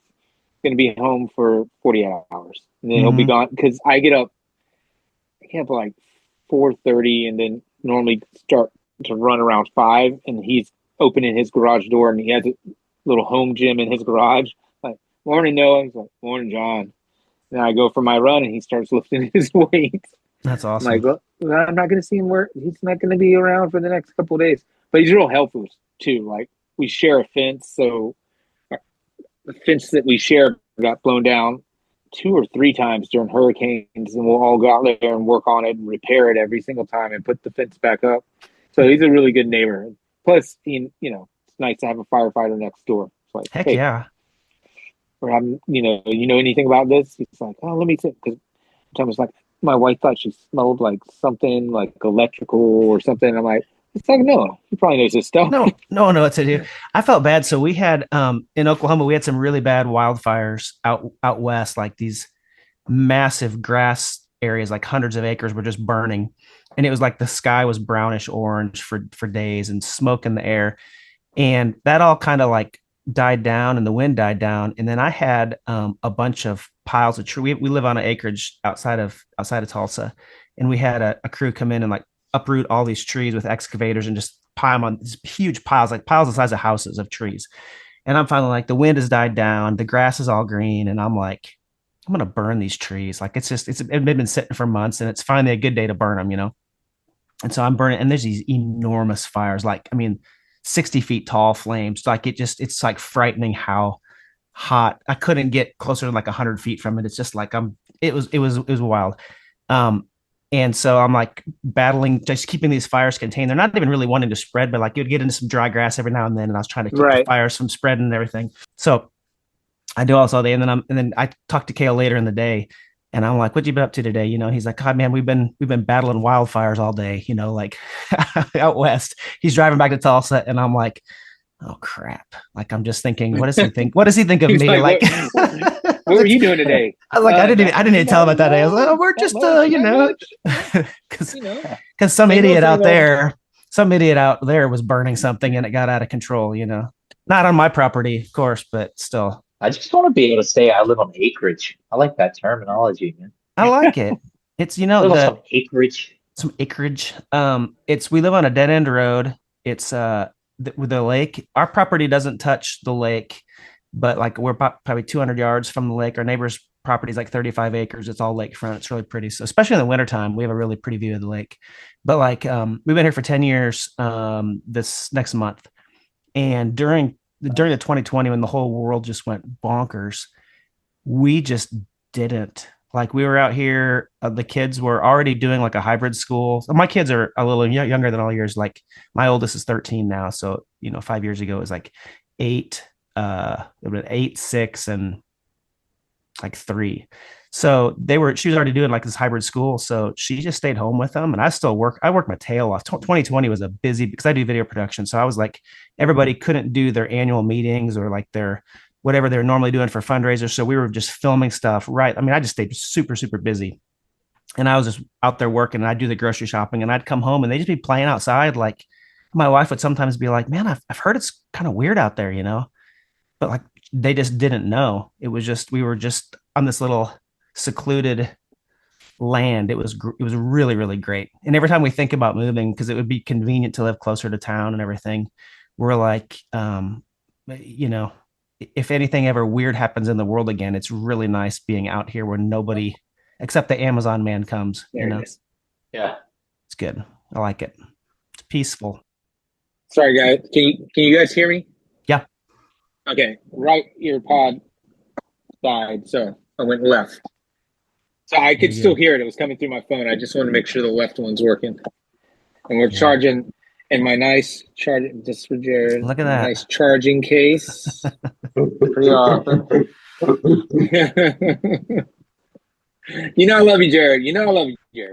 going to be home for 48 hours. And then he'll be gone, because I get up like 4:30 and then normally start to run around 5, and he's opening his garage door, and he has a little home gym in his garage. Like, morning, Noah. He's like, morning, John. And I go for my run, and he starts lifting his weights. That's awesome. I'm like, well, I'm not going to see him work. He's not going to be around for the next couple of days. But he's real helpful too. Like, we share a fence, so the fence that we share got blown down 2 or 3 times during hurricanes, and we'll all go out there and work on it and repair it every single time and put the fence back up. So he's a really good neighbor. Plus, it's nice to have a firefighter next door. It's like, heck, hey, yeah. Or I'm, you know anything about this? He's like, oh, let me see. Because Tom was like, my wife thought she smelled like something like electrical or something. I'm like, it's like, no, he probably knows his stuff. No, know what to do. I felt bad. So we had in Oklahoma, we had some really bad wildfires out west, like these massive grass areas, like hundreds of acres were just burning. And it was like the sky was brownish orange for days, and smoke in the air. And that all kind of like died down, and the wind died down. And then I had a bunch of piles of tree. We live on an acreage outside of Tulsa, and we had a crew come in and like uproot all these trees with excavators and just pile them on these huge piles, like piles the size of houses of trees. And I'm finally like, the wind has died down, the grass is all green, and I'm like, I'm gonna burn these trees. Like it's been sitting for months, and it's finally a good day to burn them, And so I'm burning, and there's these enormous fires, like, I mean, 60 feet tall flames. Like it's like frightening how hot. I couldn't get closer to like 100 feet from it. It's just like it was wild. And so I'm like battling, just keeping these fires contained. They're not even really wanting to spread, but like you'd get into some dry grass every now and then. And I was trying to keep the fires from spreading and everything. So I do all day. And then I talked to Kale later in the day, and I'm like, what you been up to today? You know, he's like, God, man, we've been battling wildfires all day, you know, like out west. He's driving back to Tulsa, and I'm like, oh crap. Like, I'm just thinking, what does he think? What does he think of me? Like, what were you doing today? I was like, I didn't even tell him about that day. I was like, oh, we're just, you know, because some idiot out there was burning something and it got out of control, you know, not on my property, of course, but still. I just want to be able to say I live on acreage. I like that terminology, man. I like it. It's, you know, some acreage. Some acreage. We live on a dead end road. It's with the lake. Our property doesn't touch the lake, but like we're probably 200 yards from the lake. Our neighbor's property is like 35 acres. It's all lakefront. It's really pretty. So especially in the wintertime, we have a really pretty view of the lake. But like we've been here for 10 years this next month. And during the 2020, when the whole world just went bonkers, we just didn't. Like we were out here, the kids were already doing like a hybrid school. So my kids are a little younger than all yours. Like my oldest is 13 now. So, you know, 5 years ago it was like 8, 6, and like 3. So she was already doing like this hybrid school. So she just stayed home with them, and I worked my tail off. 2020 was a busy, because I do video production. So I was like, everybody couldn't do their annual meetings or like their whatever they're normally doing for fundraisers. So we were just filming stuff. Right. I mean, I just stayed super, super busy, and I was just out there working, and I'd do the grocery shopping, and I'd come home and they'd just be playing outside. Like my wife would sometimes be like, man, I've heard it's kind of weird out there, you know, but like they just didn't know. It was just, we were just on this little secluded land. It was really, really great. And every time we think about moving, because it would be convenient to live closer to town and everything, we're like, you know, if anything ever weird happens in the world again, it's really nice being out here where nobody except the Amazon man comes. There, you know, yeah, it's good. I like it. It's peaceful. Sorry, guys. Can you guys hear me? Yeah. Okay. Right ear pod died, so I went left. So I could still hear it. It was coming through my phone. I just want to make sure the left one's working. And we're charging in my nice charging, just for Jared. Look at that. Nice charging case. Pretty awesome. You know I love you, Jared.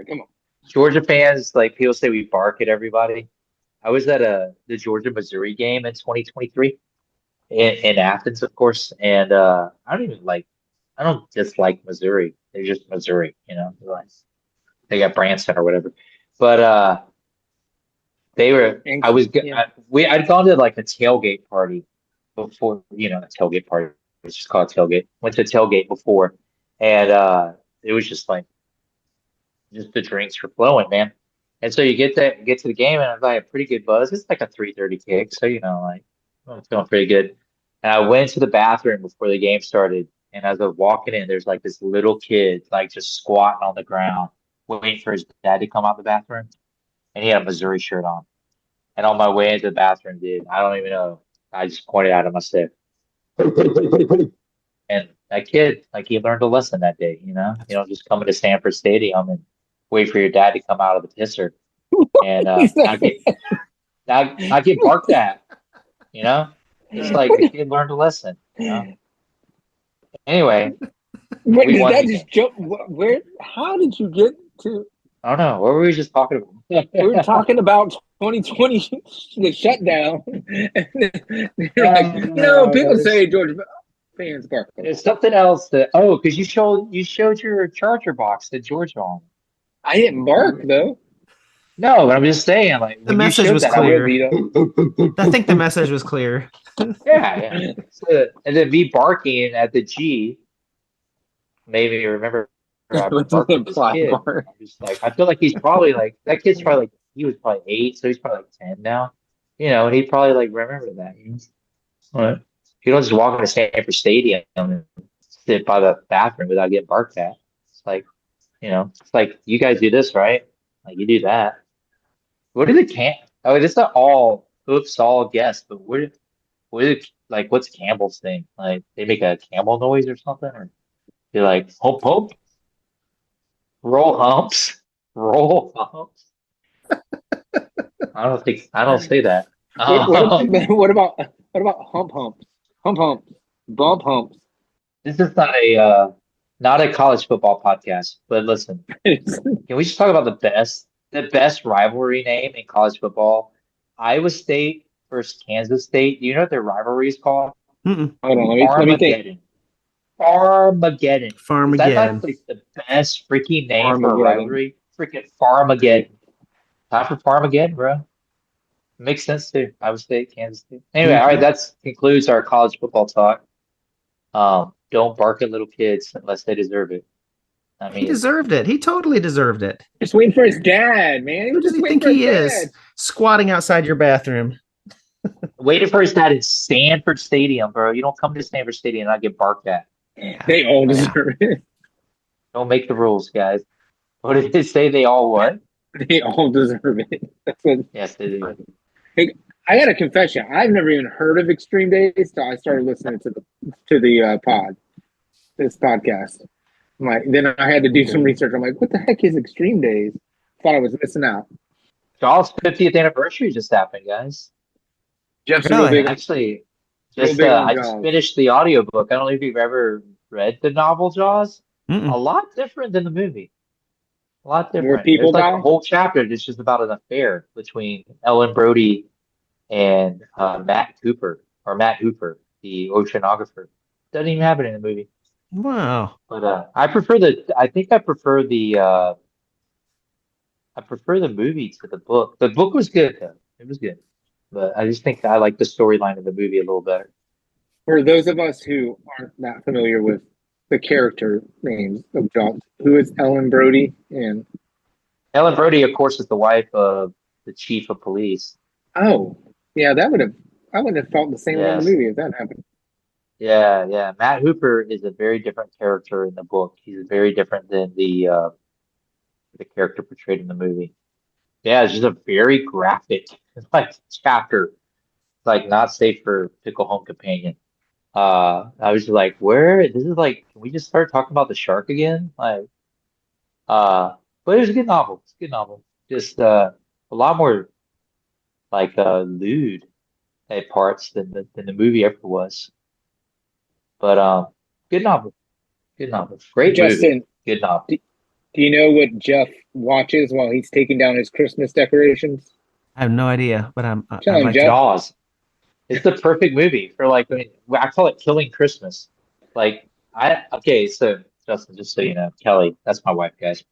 Come on. Georgia fans, like people say we bark at everybody. I was at the Georgia-Missouri game in 2023 in Athens, of course. And I don't dislike Missouri. They're just Missouri, you know. They got Branson or whatever. But I'd gone to like a tailgate party before, you know, a tailgate party. It's just called tailgate. Went to a tailgate before, and it was just like, just the drinks were flowing, man. And so you get to the game, and I'm like a pretty good buzz. It's like a 3:30 kick, so you know, like I'm feeling pretty good. And I went to the bathroom before the game started, and as I was walking in, there's like this little kid like just squatting on the ground, waiting for his dad to come out of the bathroom, and he had a Missouri shirt on. And on my way into the bathroom, dude, I don't even know. I just pointed at him. I said, and that kid, like he learned a lesson that day, you know. You don't just come into Sanford Stadium and wait for your dad to come out of the pisser, and I get barked at, you know. It's like the kid learned a lesson, you know. Anyway, Wait, did that just jump? Where? How did you get to? I don't know. What were we just talking about? We were talking about 2020, the shutdown. Like, people say Georgia fans bark. There's something else because you showed your charger box to Georgia on. I didn't bark though. No, but I'm just saying, like the message was clear. I think the message was clear. Yeah. So, and then me barking at the G made me remember. I'm just like, I feel like he's probably like, that kid's probably like, he was probably 8, so he's probably like 10 now. You know, and he probably like remember that. You don't just walk into Sanford Stadium and sit by the bathroom without getting barked at. It's like, you know, it's like, you guys do this, right? Like, you do that. What are the camp? Oh, it's not all oops, all guess, but what's Campbell's thing? Like they make a camel noise or something, or they're like hump hump, roll humps, roll humps. I don't say that. What about hump humps, hump humps, bump humps? This is not a college football podcast, but listen, can we just talk about the best rivalry name in college football? Iowa State versus Kansas State. Do you know what their rivalry is called? Mm-mm. Hold on, let me think. Farmageddon. Is that Farmageddon. not like the best freaking name for a Farmageddon. rivalry? Freaking Farmageddon. Time for Farmageddon, bro. Makes sense too. Iowa State, Kansas State. Anyway, all right, that concludes our college football talk. Don't bark at little kids unless they deserve it. I He mean, deserved it. He totally deserved it. Just waiting for his dad, man. Who does he think he is? Squatting outside your bathroom. waiting for his dad in Stanford Stadium, bro. You don't come to Stanford Stadium and not get barked at. They all deserve it. Don't make the rules, guys. What did it say? They all what? They all deserve it. That's what. Yes, they do. Hey, I got a confession. I've never even heard of Extreme Days till I started listening to this podcast. I'm like, then I had to do some research. I'm like, what the heck is Extreme Days? Thought I was missing out. Charles' 50th anniversary just happened, guys. Jeff's Really? real big. Actually, Real big on I just Jaws. finished the audiobook. I don't know if you've ever read the novel Jaws. Mm-mm. A lot different than the movie. A lot different. Where people There's like die? a whole chapter that's just about an affair between Ellen Brody and Matt Hooper, the oceanographer. Doesn't even happen in the movie. Wow. But I prefer the movie to the book. The book was good though. It was good. But I just think I like the storyline of the movie a little better. For those of us who aren't that familiar with the character names of Jaws, who is Ellen Brody? And Ellen Brody, of course, is the wife of the chief of police. oh, yeah, I would have felt the same way in the Yes. movie if that happened. Yeah. Matt Hooper is a very different character in the book. He's very different than the character portrayed in the movie. Yeah, it's just a very graphic like chapter. Like not safe for pickle home companion. I was just like, this is like, can we just start talking about the shark again? Like, but it was a good novel. It's a good novel. Just a lot more like lewd at parts than the movie ever was. But good novel. Good novel. Great movie. Justin, Good novel. do you know what Jeff watches while he's taking down his Christmas decorations? I have no idea, but I'm Tell him, like Jeff. Jaws. It's the perfect movie for like, I call it killing Christmas. Like okay, so Justin, just so you know, Kelly, that's my wife, guys.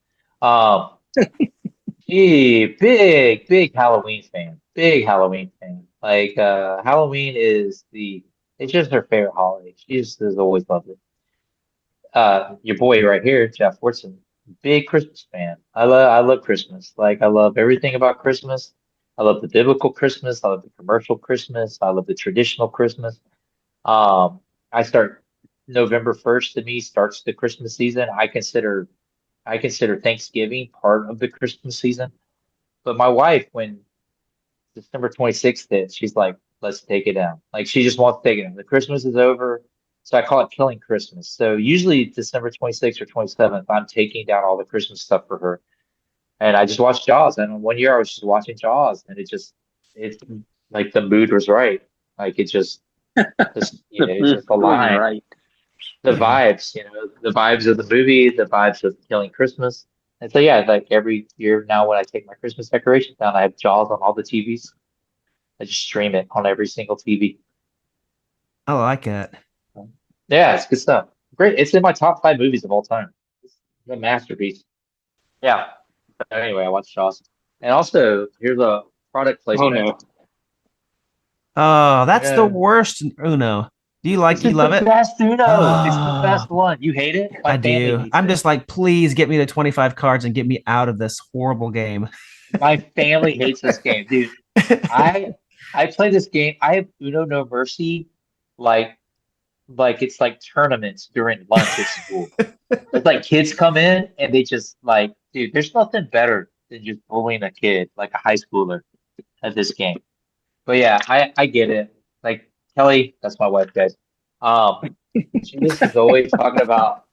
Big Halloween fan. Big Halloween fan. Like Halloween it's just her favorite holiday. She just has always loved it. Your boy right here, Jeff Fortson, big Christmas fan. I love Christmas. Like I love everything about Christmas. I love the biblical Christmas. I love the commercial Christmas. I love the traditional Christmas. I start November 1st to me starts the Christmas season. I consider Thanksgiving part of the Christmas season. But my wife, when December 26th hit, she's like, let's take it down. Like she just wants to take it down. The Christmas is over. So I call it killing Christmas. So usually December 26th or 27th, I'm taking down all the Christmas stuff for her. And I just watched Jaws. And one year I was just watching Jaws and it's like the mood was right. Like it just it's just aligned. Right. The vibes, the vibes of the movie, the vibes of Killing Christmas. And so yeah, like every year now when I take my Christmas decorations down, I have Jaws on all the TVs. I just stream it on every single TV. I like it. Yeah, it's good stuff. Great. It's in my top 5 movies of all time. It's a masterpiece. Yeah. But anyway, I watched Jaws. And also, here's a product placement. Oh no. Oh, that's Yeah. the worst Uno. Do you love It's it? the best Uno. It's the Oh. best one. You hate it? My I family do. hates I'm it. just like, please get me the 25 cards and get me out of this horrible game. My family hates this game, dude. I play this game. I have Uno No Mercy, like it's like tournaments during lunch at school. It's like kids come in and they just like, dude, there's nothing better than just bullying a kid, like a high schooler, at this game. But yeah, I get it. Like Kelly, that's my wife, guys. She just is always talking about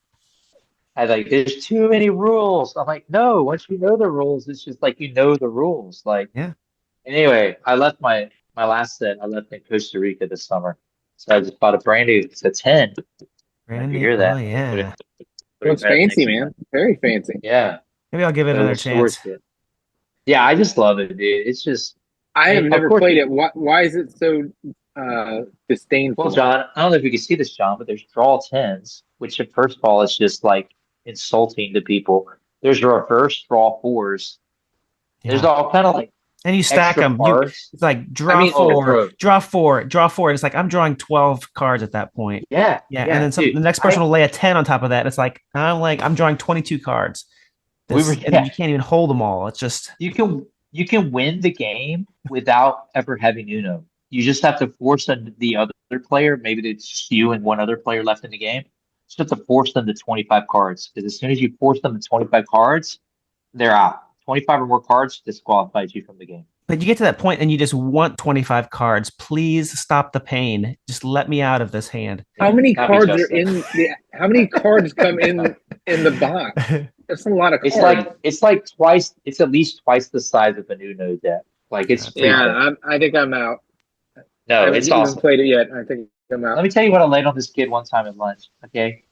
I like there's too many rules. I'm like, no, once you know the rules, it's just like you know the rules. Like Yeah. anyway, I left my last set. I left in Costa Rica this summer, so I just bought a brand new. It's a 10. Brand If you new. hear Oh that, yeah. put it It's right next fancy, to man. Very fancy. yeah, Maybe I'll give it the another little storage chance. kit. Yeah, I just love it, dude. It's just, I I have mean, of never course, played it. Why is it so well, disdainful? John, I don't know if you can see this, John, but there's draw tens, which first of all is just like insulting to people. There's reverse draw fours. There's Yeah. all kind of like And you stack extra them. cards. It's like I draw mean, Oh, four, bro. draw four, draw four. And it's like I'm drawing 12 cards at that point. Yeah, Yeah. yeah, And then dude. the next person will lay a 10 on top of that. And it's like I'm drawing 22 cards. We were, And yeah. you can't even hold them all. It's just You can win the game without ever having Uno. You just have to force the other player, maybe it's just you and one other player left in the game. Just have to force them to 25 cards. Because as soon as you force them to 25 cards, they're out. 25 or more cards disqualifies you from the game. but you get to that point and you just want 25 cards. Please stop the pain. Just let me out of this hand. how many Not be cards are Justin. in the? How many cards come in the box? That's a lot of cards. It's like twice. It's at least twice the size of an Uno deck. Like it's pretty big. I think I'm out. I No, haven't it's even awesome. played it yet. I think I'm Let out. me tell you what I laid on this kid one time at lunch. Okay,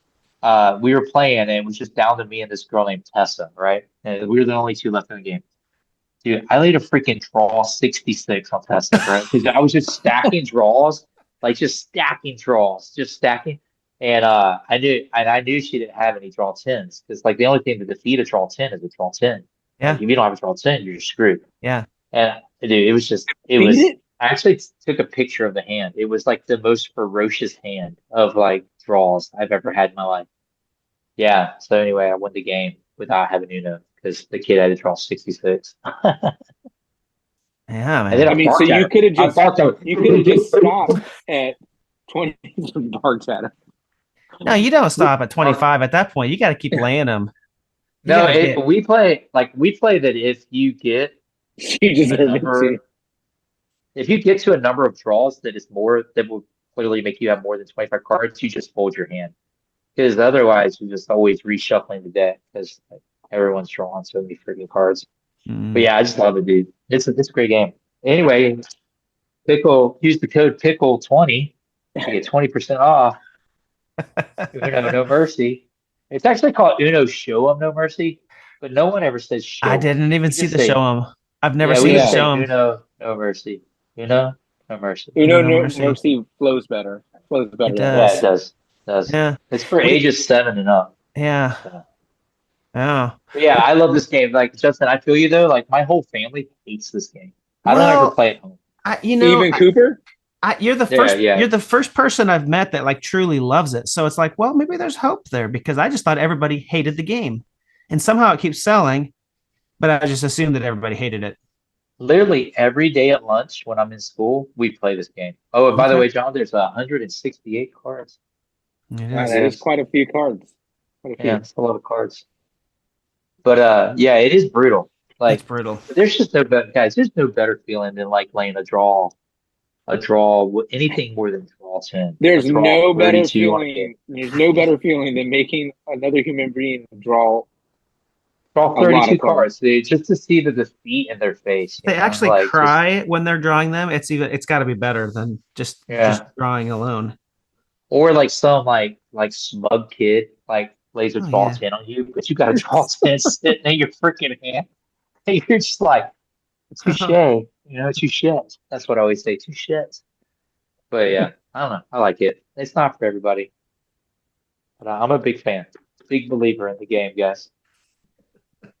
we were playing and it was just down to me and this girl named Tessa, right? And we were the only two left in the game. Dude, I laid a freaking draw 66 on Tessa, right? Because I was just stacking draws, like just stacking draws, just stacking. And I knew she didn't have any draw tens because like the only thing to defeat a draw 10 is a draw 10. Yeah. Like if you don't have a draw 10, you're screwed. Yeah. And dude, it was Beat it? I actually took a picture of the hand. It was like the most ferocious hand of like draws I've ever had in my life. Yeah. So anyway, I won the game without having Uno because the kid had to draw 66. Yeah, And then man. I mean, so barked at you her. could have I just barked at her. you could have just stopped at 20 barks at him. No, you don't stop at 25 at that point. You got to keep laying them. No, we play that if you get You just a heard number, it. if you get to a number of draws that will clearly make you have more than 25 cards, you just fold your hand. Because otherwise, you're just always reshuffling the deck because like, everyone's drawing so many freaking cards. But yeah, I just love it, dude. It's a great game. Anyway, use the code Pickle20 to get 20% off. Uno No Mercy. It's actually called Uno Show 'em No Mercy, but no one ever says show. I didn't even see the show 'em. I've never we seen the just say show 'em. Uno No Mercy. Uno No Mercy. Uno No No Mercy. Mercy flows better. Flows better. It Yeah, does. it does. Yeah. It's for ages 7 and up. Yeah. So. Oh. But yeah, I love this game. Like Justin, I feel you though. Like my whole family hates this game. I don't ever play at home. Even Cooper? You're the first. You're the first person I've met that like truly loves it. So it's like, well, maybe there's hope there because I just thought everybody hated the game, and somehow it keeps selling. But I just assumed that everybody hated it. Literally every day at lunch when I'm in school, we play this game. Oh, and by the way, John, there's 168 cards. Wow, that is quite a few cards. Yeah, it's a lot of cards. But yeah, it is brutal. Like it's brutal. There's just no better guys. There's no better feeling than like laying a draw, anything more than draw 10. There's no better 32 feeling. There's no better feeling than making another human being draw 32 cards. Just to see the defeat in their face. They actually cry when they're drawing them. It's got to be better than just drawing alone. Or like some like smug kid like lays a draw 10 on you, but you got a draw 10 sitting in your freaking hand. And you're just like, touche, touche. That's what I always say, touche. But yeah, I don't know. I like it. It's not for everybody. But I'm a big fan. Big believer in the game, guys.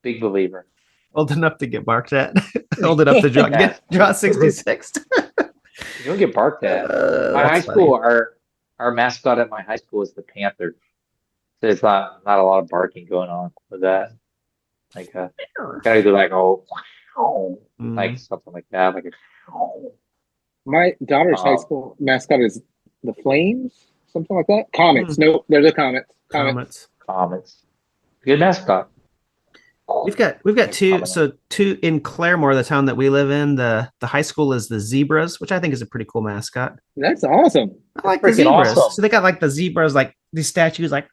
Big believer. Old enough to get barked at. Old enough to draw 66. You don't get barked at. My high school, our mascot at my high school is the Panther. So it's not a lot of barking going on with that. Like gotta do like like something like that. Like my daughter's high school mascot is the Flames, something like that. Comets. No, they're the Comets. Comets. Good mascot. We've got two in Claremore, the town that we live in. The high school is the Zebras, which I think is a pretty cool mascot. That's awesome. I like the Freaking zebras. awesome. So they got like the zebras, like these statues, like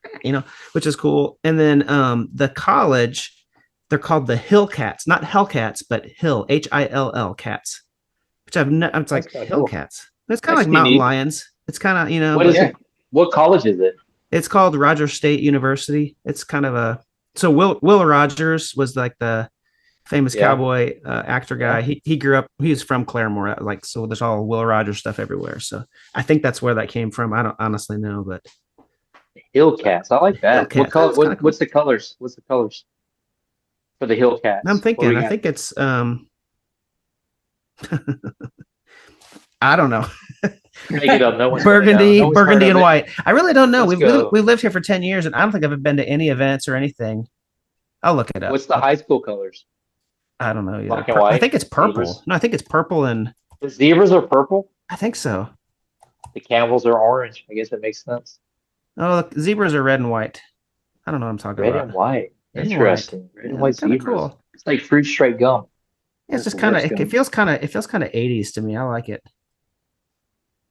which is cool. And then the college, they're called the Hill Cats, not Hellcats, but Hill Hill Cats, which it's like Hill cool. Cats. It's kind of That's like mountain unique. lions. It's kind of What is it? What college is it? It's called Rogers State University. It's kind of so Will Rogers was like the famous cowboy actor guy. He grew up. He was from Claremore. Like, so there's all Will Rogers stuff everywhere. So I think that's where that came from. I don't honestly know, but Hillcats. I like that. Hillcats. What color? Cool. What's the colors? What's the colors for the Hillcats? I'm thinking. I think it's I don't know. Make it up. No one's burgundy and white. I really don't know. Let's We lived here for 10 years, and I don't think I've been to any events or anything. I'll look it up. What's the high school colors? I don't know either. Black and white? I think it's purple. Zebras? No, I think it's purple and The zebras are purple. I think so. The camels are orange. I guess that makes sense. Oh, look, zebras are red and white. I don't know what I'm talking Red about. and white. Red and Interesting. white. Red and white Kinda zebras. cool. It's like fruit straight gum. Yeah, it's just kind of. It feels kind of 80s to me. I like it.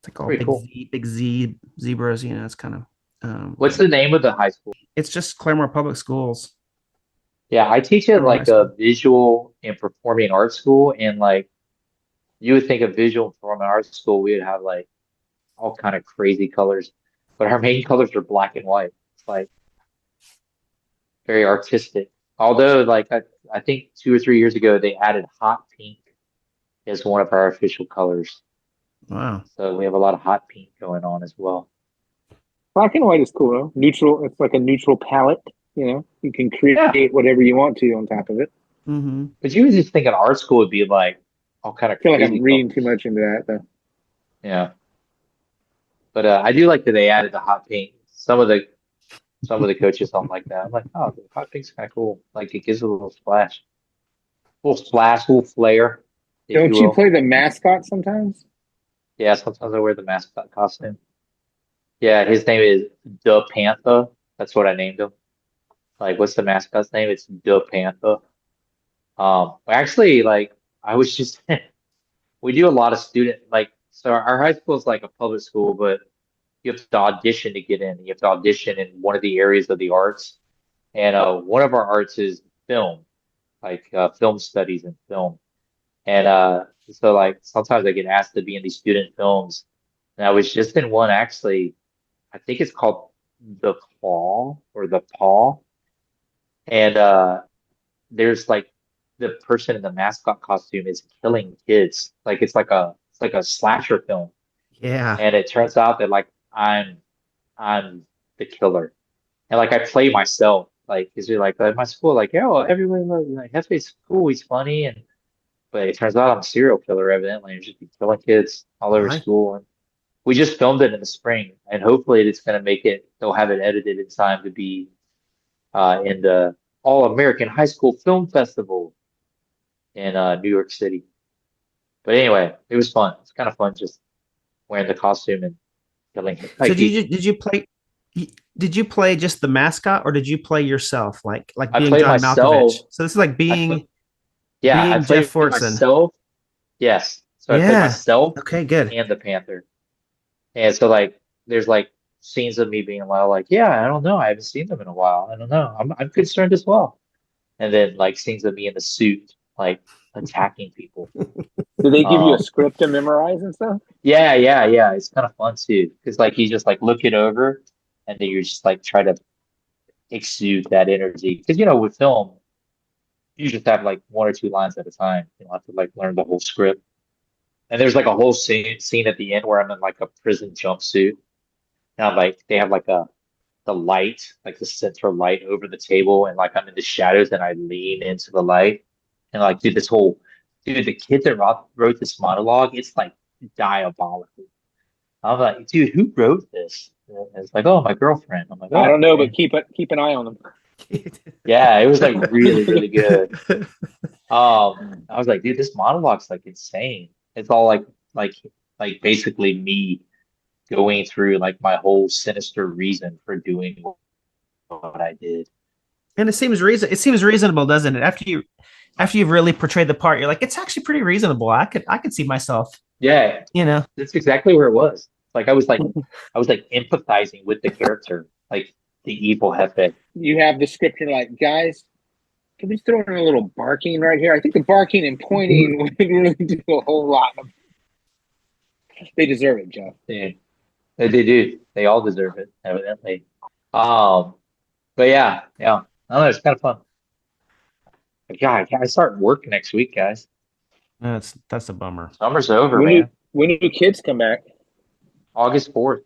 It's like all Pretty big, cool. big zebras. It's kind of. What's the name of the high school? It's just Claremore Public Schools. Yeah, I teach at Claremore like High School. a visual and performing arts school, and like you would think of visual and performing arts school, we would have like all kind of crazy colors, but our main colors are black and white. It's like very artistic. Although, like I think 2 or 3 years ago, they added hot pink as one of our official colors. Wow. So we have a lot of hot pink going on as well. Black and white is cool, though. Neutral. It's like a neutral palette. You can create whatever you want to on top of it. Mm-hmm. But you would just think an art school would be like all kind of I feel like crazy I'm reading colors. too much into that, though. Yeah. But I do like that they added the hot pink. Some of the coaches don't like that. I'm like, oh, the hot pink's kind of cool. Like it gives it a little splash, little flair. if Don't you will. play the mascot sometimes? Yeah, sometimes I wear the mascot costume. Yeah, his name is the Panther. That's what I named him. Like, what's the mascot's name? It's the Panther. Actually, like, I was just we do a lot of so our high school is like a public school, but you have to audition to get in. You have to audition in one of the areas of the arts, and one of our arts is film, like film studies and film. And so like sometimes I get asked to be in these student films, and I was just in one actually. I think it's called The Claw or The Paw, and there's like the person in the mascot costume is killing kids. Like it's like a slasher film. Yeah. And it turns out that like I'm the killer, and like I play myself. Like, cause you're like at my school, like yeah, well, everyone like Hefe's cool, he's funny, but it turns out I'm a serial killer evidently, and just be killing kids all over Right. school. And we just filmed it in the spring, and hopefully it's gonna make it. They'll have it edited in time to be in the All American High School Film Festival in New York City. But anyway, it was fun. It's kind of fun just wearing the costume and killing him. So did you play just the mascot, or did you play yourself, like I being played John myself. Malkovich? So this is like being I played Jeff Fortson. myself. Yes. So I played Yeah. myself Okay, good. and the Panther. And so like there's like scenes of me being like, yeah, I don't know. I haven't seen them in a while. I don't know. I'm concerned as well. And then like scenes of me in the suit, like attacking people. Do they give you a script to memorize and stuff? Yeah. It's kind of fun too. Because like you just like look it over and then you just like try to exude that energy. Because with film, you just have like one or two lines at a time. You don't have to like learn the whole script. And there's like a whole scene at the end where I'm in like a prison jumpsuit. And I'm like, they have like the light, like the center light over the table, and like I'm in the shadows and I lean into the light. And like, dude, the kid that wrote this monologue, it's like diabolical. I'm like, dude, who wrote this? And it's like, oh, my girlfriend. I'm like, oh, I don't know, man. but keep an eye on them. Yeah, it was like really, really good. I was like, dude, this monologue's like insane. It's all like basically me going through like my whole sinister reason for doing what I did. And it seems reasonable, doesn't it? After you've really portrayed the part, you're like, it's actually pretty reasonable. I could see myself, Yeah, you know. that's exactly where it was. Like I was like empathizing with the character, like the evil Hefe. You have the script, you're like, guys, can we throw in a little barking right here? I think the barking and pointing would really do a whole lot. They deserve it, Jeff. Yeah, they do. They all deserve it, evidently. But yeah. I don't know. It's kind of fun. God, I start work next week, guys. That's a bummer. Summer's over, When man. do kids come back? August 4th.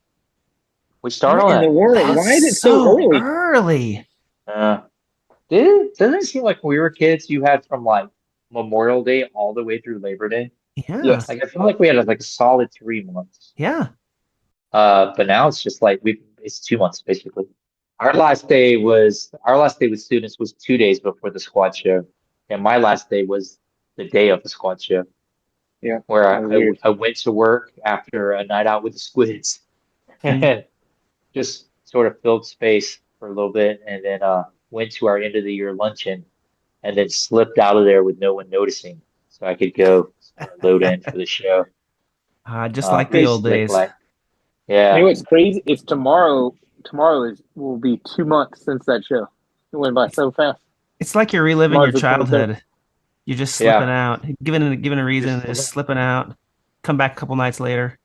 We start What on in the that. world? Why is it so early? Early. Doesn't it seem like when we were kids, you had from like Memorial Day all the way through Labor Day? Yeah. Yes. Like I feel like we had like a solid 3 months. Yeah. But now it's just like it's 2 months basically. Our last day with students was 2 days before the squad show, and my last day was the day of the squad show. Yeah. Where Weird. I went to work after a night out with the Squids, and just sort of filled space for a little bit, and then went to our end of the year luncheon, and then slipped out of there with no one noticing, so I could go load in for the show. Just like the old days. Yeah. You know what's crazy? It's tomorrow. Tomorrow will be 2 months since that show. It went by so fast. It's like you're reliving your Tomorrow's the 23rd. childhood. You're just slipping out, given a reason, just slipping out. Come back a couple nights later.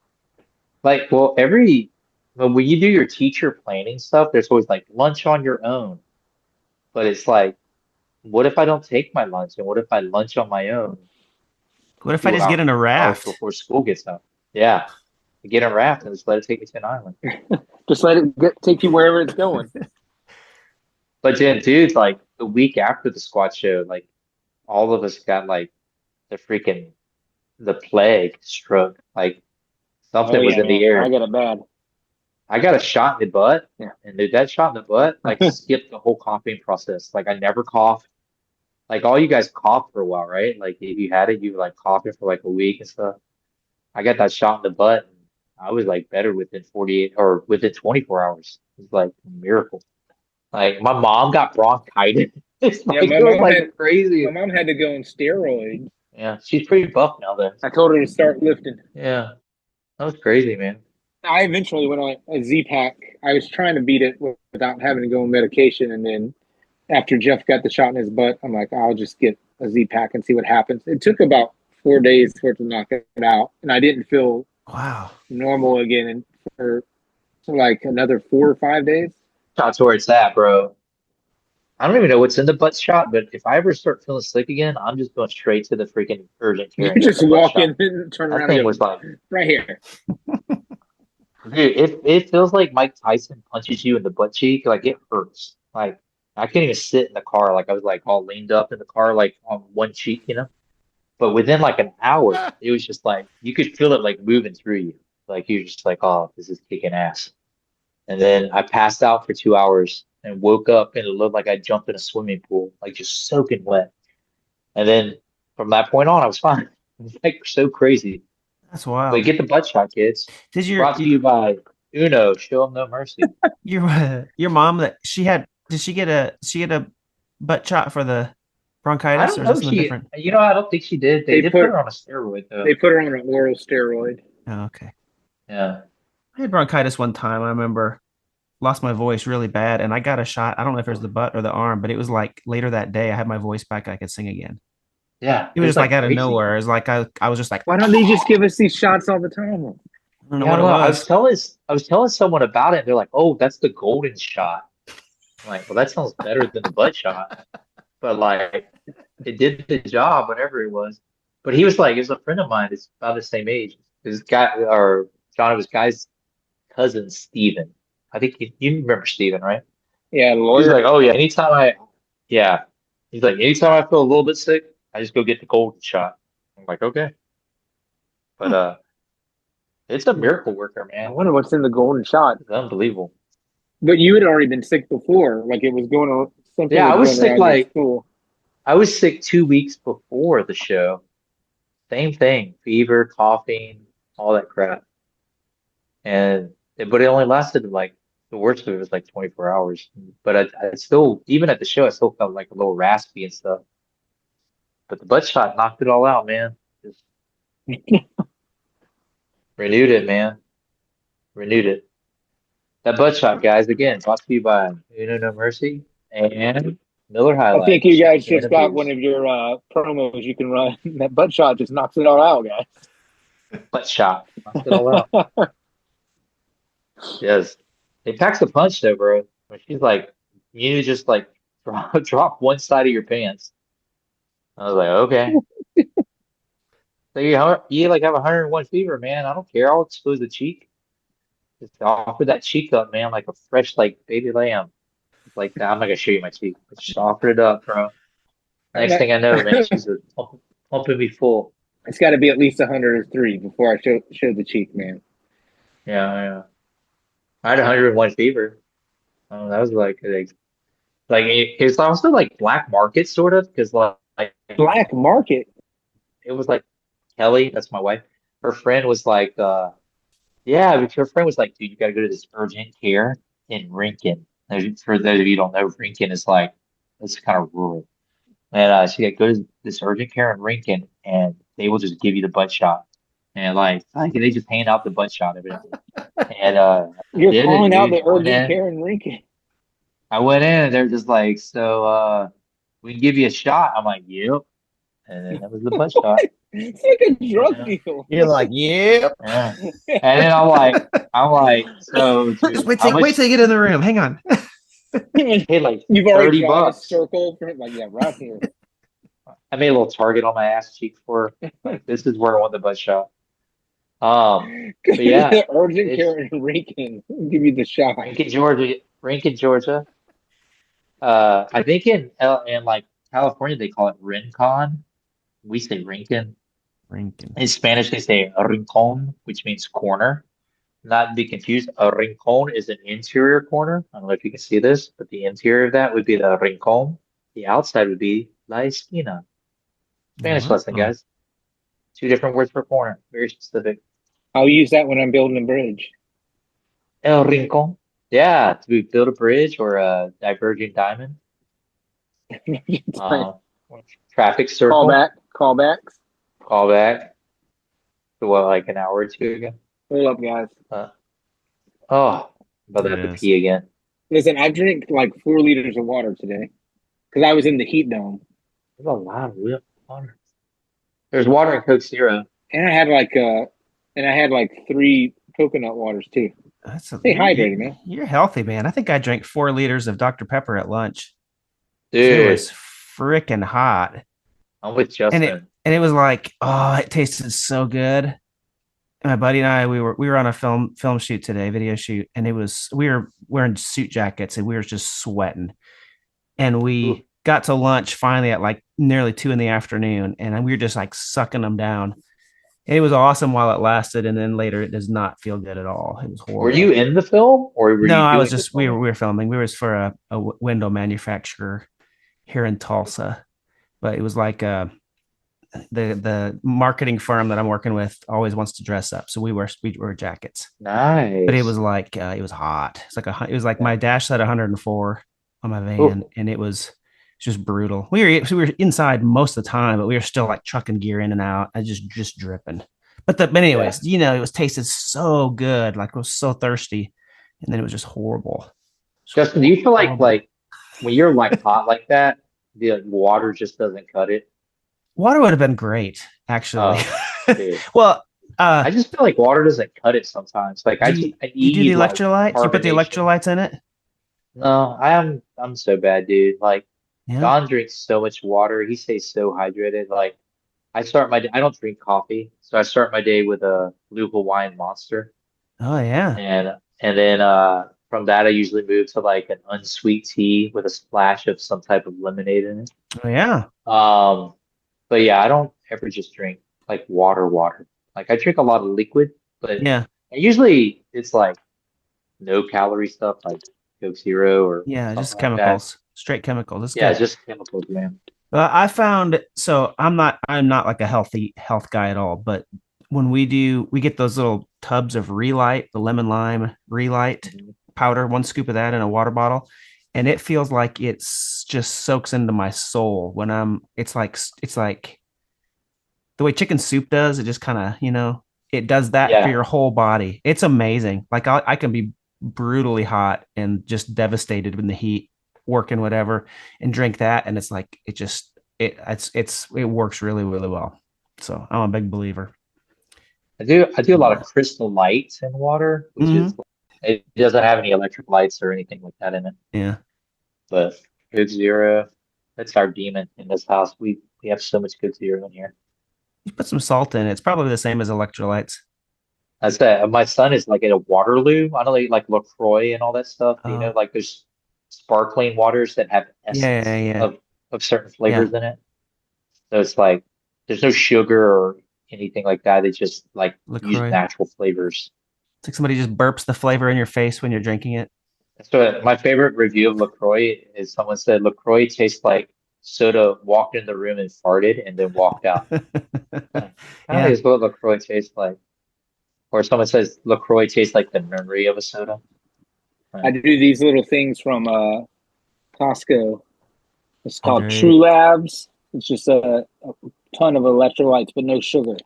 Like, well, when you do your teacher planning stuff, there's always like lunch on your own. But it's like, what if I don't take my lunch? And what if I lunch on my own? What if I just get in a raft before school gets out? Yeah. Get in a raft and just let it take you to an island. Just let it take you wherever it's going. But then, dude, like the week after the squad show, like all of us got like the plague struck. Like something was in the air. I got it bad. I got a shot in the butt. Yeah. And dude, that shot in the butt like skipped the whole coughing process. Like I never coughed. Like all you guys coughed for a while, right? Like if you had it, you were like coughing for like a week and stuff. I got that shot in the butt. I was like better within 48 or within 24 hours. It was like a miracle. Like my mom got bronchitis. It was like crazy. My mom had to go on steroids. Yeah, she's pretty buff now though. I told her to start lifting. Yeah, that was crazy, man. I eventually went on a Z-Pack. I was trying to beat it without having to go on medication, and then after Jeff got the shot in his butt, I'm like, I'll just get a Z-Pack and see what happens. It took about 4 days for it to knock it out, and I didn't feel normal again for like another 4 or 5 days. Shots where it's at, bro. I don't even know what's in the butt shot, but if I ever start feeling sick again, I'm just going straight to the freaking urgent care. You just walk in and turn around. That thing was like right here. Dude, it feels like Mike Tyson punches you in the butt cheek. Like it hurts. Like I can't even sit in the car. Like I was like all leaned up in the car, like on one cheek, you know. But within like an hour, it was just like you could feel it like moving through you. Like you're just like, oh, this is kicking ass. And then I passed out for 2 hours and woke up and it looked like I jumped in a swimming pool, like just soaking wet. And then from that point on, I was fine. It was like so crazy. That's wild. But get the butt shot, kids. Brought to you by Uno. Show them no mercy. Your mom did she get a butt shot for the bronchitis? I don't know. I don't think she did. They did put her on a steroid though. They put her on an oral steroid. Oh, okay. Yeah. I had bronchitis one time. I remember lost my voice really bad, and I got a shot. I don't know if it was the butt or the arm, but it was like later that day. I had my voice back. I could sing again. Yeah, it was just like out of nowhere. It was like I was just like, why don't they just give us these shots all the time? I don't know what it was. I was telling someone about it. And they're like, "Oh, that's the golden shot." I'm like, well, that sounds better than the butt shot, but like it did the job, whatever it was. But he was like, it was a friend of mine. It's about the same age. This guy or John, it was guy's cousin, Steven. I think you remember Steven, right? Yeah, lawyer. He's like, oh yeah, He's like, anytime I feel a little bit sick, I just go get the golden shot. I'm like, okay. But it's a miracle worker, man. I wonder what's in the golden shot. It's unbelievable. But you had already been sick before, like it was going on. Yeah, I was sick I was sick 2 weeks before the show. Same thing, fever, coughing, all that crap. But it only lasted like The worst of it was like 24 hours. But I still, even at the show, I still felt like a little raspy and stuff. But the butt shot knocked it all out, man. Just renewed it, man. Renewed it. That butt shot, guys, again, brought to you by Uno No Mercy and Miller High I think Life. you guys Champagne just and got booze. one of your promos you can run. That butt shot just knocks it all out, guys. Butt shot. Knocked it all out. Yes. It packs a punch though, bro. When she's like, you just like drop one side of your pants. I was like, okay. So you like have 101 fever, man. I don't care. I'll expose the cheek. Just offer that cheek up, man, like a fresh like baby lamb. Like that. I'm not gonna show you my cheek, but just offer it up, bro. Next thing I know, man, she's pumping me full. It's got to be at least 103 before I show the cheek, man. Yeah. I had 101 fever. That was like it was also like black market sort of because like Black market. it was like Kelly, that's my wife. Her friend was like, yeah, but her friend was like, dude, you got to go to this urgent care in Rincon. For those of you who don't know, Rincon is like it's kind of rural, and she got go to this urgent care in Rincon, and they will just give you the butt shot, and like they just hand out the butt shot every day. And You're did it, calling out dude. the urgent care in Lincoln. I went in and they're just like, so we can give you a shot. I'm like, yep. And then that was the butt shot. It's like a drug deal. You're like, yep. Yeah. And then I'm like, so dude, Just wait how till much? you get in the room. Hang on. Hey, like You've already 30 drawn a bucks. circle for it, like right here. I made a little target on my ass cheek for her. Like this is where I want the butt shot. But yeah, The urgent it's care in Rincon. Give you the shot. Rincon, Georgia. I think in like California they call it Rincon. We say Rincon. Rankin. In Spanish, they say rincón, which means corner. Not to be confused, a rincón is an interior corner. I don't know if you can see this, but the interior of that would be the rincón. The outside would be la esquina. Spanish lesson, guys. Two different words for corner. Very specific. I'll use that when I'm building a bridge. El rincón. Yeah, to build a bridge or a diverging diamond. Traffic circle. Callbacks. Call back to what, like an hour or two ago? Hold up, guys. I'm about to have to pee again. Listen, I drank like 4 liters of water today because I was in the heat dome. There's a lot of real water. There's water in Coke Zero. And I had like 3 coconut waters too. Stay hydrated, man. You're healthy, man. I think I drank 4 liters of Dr. Pepper at lunch. Dude, it was freaking hot. I'm with Justin. And it was like, oh, it tasted so good. And my buddy and I, we were on a film shoot today, video shoot, and we were wearing suit jackets and we were just sweating. And we got to lunch finally at like nearly 2 p.m, and we were just like sucking them down. And it was awesome while it lasted, and then later it does not feel good at all. It was horrible. Were you in the film, or were no? You I was just we were filming. We was for a window manufacturer here in Tulsa, but it was like the marketing firm that I'm working with always wants to dress up, so we wear jackets. Nice, but it was like it was hot. It was like my dash said 104 on my van, and it was just brutal. We were inside most of the time, but we were still like trucking gear in and out. I just dripping. But anyways, it was tasted so good. Like I was so thirsty, and then it was just horrible. Justin, do you feel like when you're like hot like that, the water just doesn't cut it? Water would have been great, actually. Well, I just feel like water doesn't cut it sometimes. Like I do the electrolytes. Like, you put the electrolytes in it. No, I'm so bad, dude. Like Don drinks so much water. He stays so hydrated. Like I don't drink coffee, so I start my day with a blue Hawaiian Monster. Oh yeah. And then from that I usually move to like an unsweet tea with a splash of some type of lemonade in it. Oh yeah. But yeah, I don't ever just drink like water. Like I drink a lot of liquid, but usually it's like no calorie stuff like Coke Zero or just chemicals, straight chemicals. Just chemicals, man. I found I'm not like a health guy at all, but when we get those little tubs of Relight, the lemon lime Relight, powder, 1 scoop of that in a water bottle, and it feels like it's just soaks into my soul when it's like the way chicken soup does. It just kind of, it does that for Yeah. your whole body. It's amazing. Like I can be brutally hot and just devastated in the heat, working whatever, and drink that, and it's like it works really really well. So I'm a big believer. I do a lot of crystal lights in water, which is Hmm. it doesn't have any electric lights or anything like that in it. Yeah, But Good Zero, that's our demon in this house. We have so much Good Zero in here. you put some salt in it. It's probably the same as electrolytes. I said my son is like at a Waterloo. I don't like LaCroix and all that stuff. Oh, Like there's sparkling waters that have yeah, essence yeah, yeah, of certain yeah. flavors in it. So it's like there's no sugar or anything like that. They just like use LaCroix. natural flavors. It's like somebody just burps the flavor in your face when you're drinking it. So my favorite review of LaCroix is someone said LaCroix tastes like soda walked in the room and farted and then walked out. Kind of Yeah. is what LaCroix tastes like. Or someone says LaCroix tastes like the memory of a soda. I Right. do these little things from Costco. It's Oh, called great. True Labs. It's just a ton of electrolytes, but no sugar.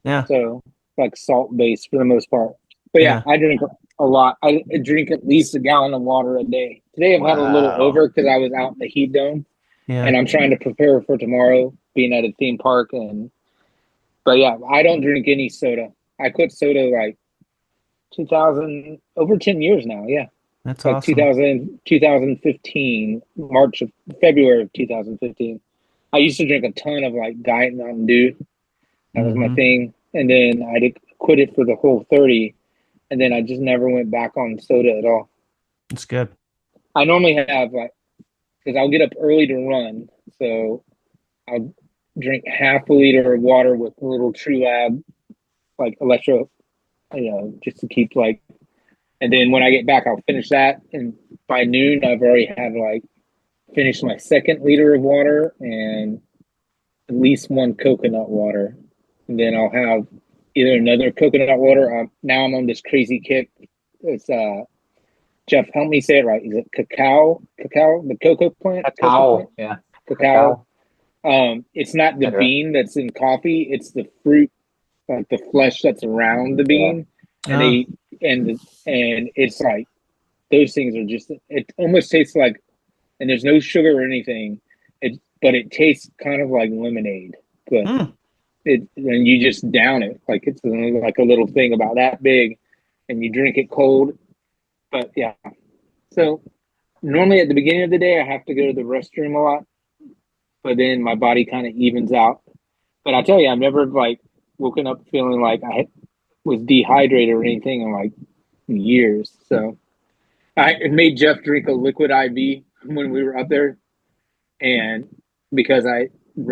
Yeah. So like salt based for the most part. But yeah, Yeah. I drink a lot. I drink at least a gallon of water a day. Today I've had a little Wow. over because I was out in the heat dome Yeah. and I'm trying to prepare for tomorrow being at a theme park. But yeah, I don't drink any soda. I quit soda like 2000, over 10 years now. Yeah. That's Like awesome. 2015, February of 2015. I used to drink a ton of like Diet Mountain Dew. That was my Hmm. thing. And then I did quit it for the whole 30. And then I just never went back on soda at all. It's good. I normally have like, because I'll get up early to run. So I'll drink half a liter of water with a little True Lab, like electro, just to keep like, and then when I get back, I'll finish that. And by noon, I've already had like finished my second liter of water and at least one coconut water. And then I'll have either another coconut water. Now I'm on this crazy kick. It's Jeff, help me say it right. Is it cacao? Cacao, the cocoa plant? Cocoa plant? Cacao. Yeah. Cacao. Cacao. It's not the That's right. bean that's in coffee. It's the fruit, like the flesh that's around the Yeah. bean. And Oh, and it's like those things are just. It almost tastes like, and there's no sugar or anything. But it tastes kind of like lemonade. But mm. and you just down it like it's like a little thing about that big, and you drink it cold. But yeah, so normally at the beginning of the day, I have to go to the restroom a lot, but then my body kind of evens out. But I tell you, I've never like woken up feeling like I was dehydrated or anything in like years. So I made Jeff drink a liquid IV when we were up there, and because I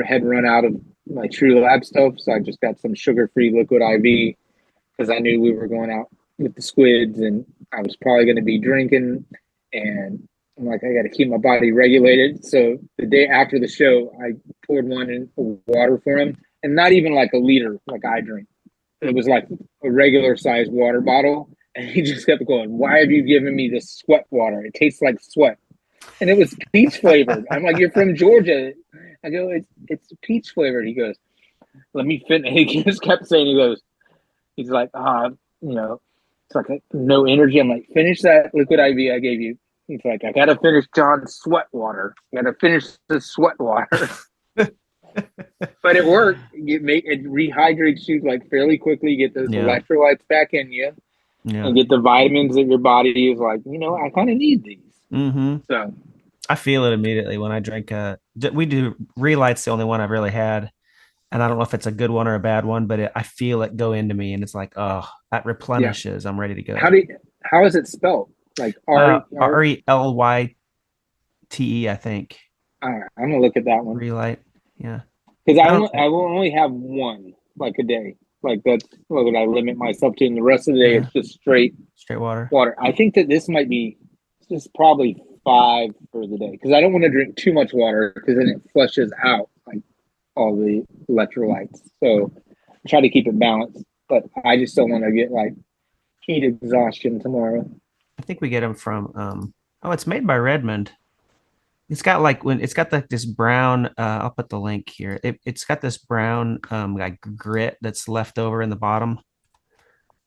had run out of my True Lab stuff, so I just got some sugar-free liquid IV because I knew we were going out with the Squids, and I was probably going to be drinking, and I'm like, I got to keep my body regulated. So the day after the show, I poured one in water for him, and not even like a liter like I drink. It was like a regular sized water bottle, and he just kept going, "Why have you given me this sweat water? It tastes like sweat." And it was peach flavored. I'm like, "You're from Georgia." I go, "It's peach flavored." He goes, "Let me finish." He just kept saying, he's like, it's like no energy. I'm like, "Finish that liquid IV I gave you." He's like, "I gotta finish John's sweat water. I gotta finish the sweat water." But it worked. It rehydrates you like fairly quickly. Get those Yeah. electrolytes back in you, Yeah. and get the vitamins that your body is like, I kind of need these. Hmm. So I feel it immediately when I drink. We do Relight's the only one I've really had, and I don't know if it's a good one or a bad one, but I feel it go into me, and it's like, oh, that yeah, replenishes. I'm ready to how go. do how is it spelled? Like R. Relyte, I think. All right, I'm gonna look at that one Relight. Yeah. because I don't. I will only have one like a day. Like that's what I limit myself to, and the rest of the day Yeah. it's just straight Straight water. water. I think that this is probably 5 for the day because I don't want to drink too much water because then it flushes out like all the electrolytes. So I try to keep it balanced, but I just don't want to get like heat exhaustion tomorrow. think we get them from. It's made by Redmond. It's got this brown. I'll put the link here. It's got this brown like grit that's left over in the bottom.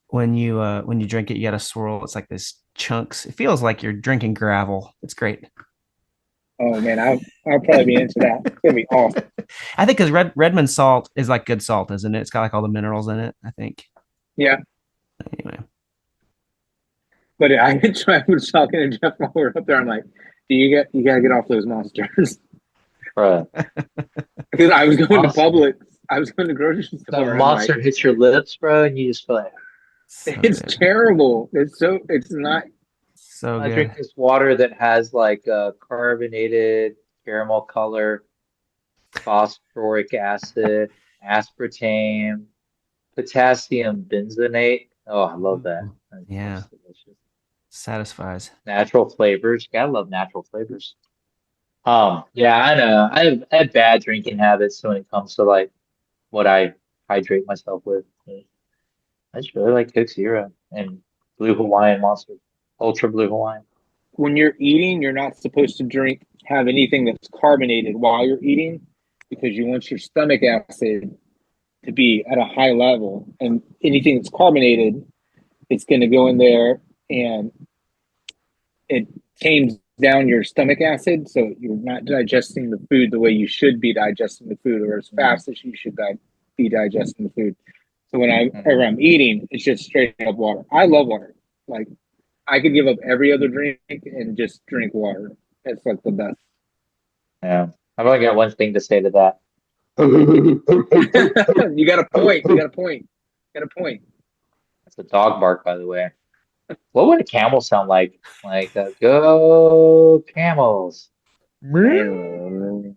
When you drink it, you got to swirl. It's like this chunks. It feels like you're drinking gravel. It's great. Oh man, I'll probably be into that. It's gonna be awesome. I think because Redmond salt is like good salt, isn't it? It's got like all the minerals in it, I think. Yeah. Anyway. But I was talking to Jeff while we were up there. I'm like, you gotta get off those monsters. Right. Because I was going to Publix. I was going to grocery store. The monster hits your lips, bro, and you just feel like it's terrible. It's not so I good. drink this water that has like carbonated caramel color, phosphoric acid, aspartame, potassium benzoate. Oh, I love that. Yeah. That's delicious. Satisfies. Natural flavors. You gotta love natural flavors. Yeah, I know. I have bad drinking habits when it comes to like what I hydrate myself with. I just really like Coke Zero and Blue Hawaiian Monster, Ultra Blue Hawaiian. When you're eating, you're not supposed to have anything that's carbonated while you're eating, because you want your stomach acid to be at a high level, and anything that's carbonated, it's going to go in there and it tames down your stomach acid, so you're not digesting the food the way you should be digesting the food, or as fast as you should be digesting the food. So whenever I'm eating, it's just straight up water. I love water. Like, I could give up every other drink and just drink water. It's like the best. Yeah, I've only got one thing to say to that. You got a point. That's a dog bark, by the way. What would a camel sound like? Like, go camels. Don't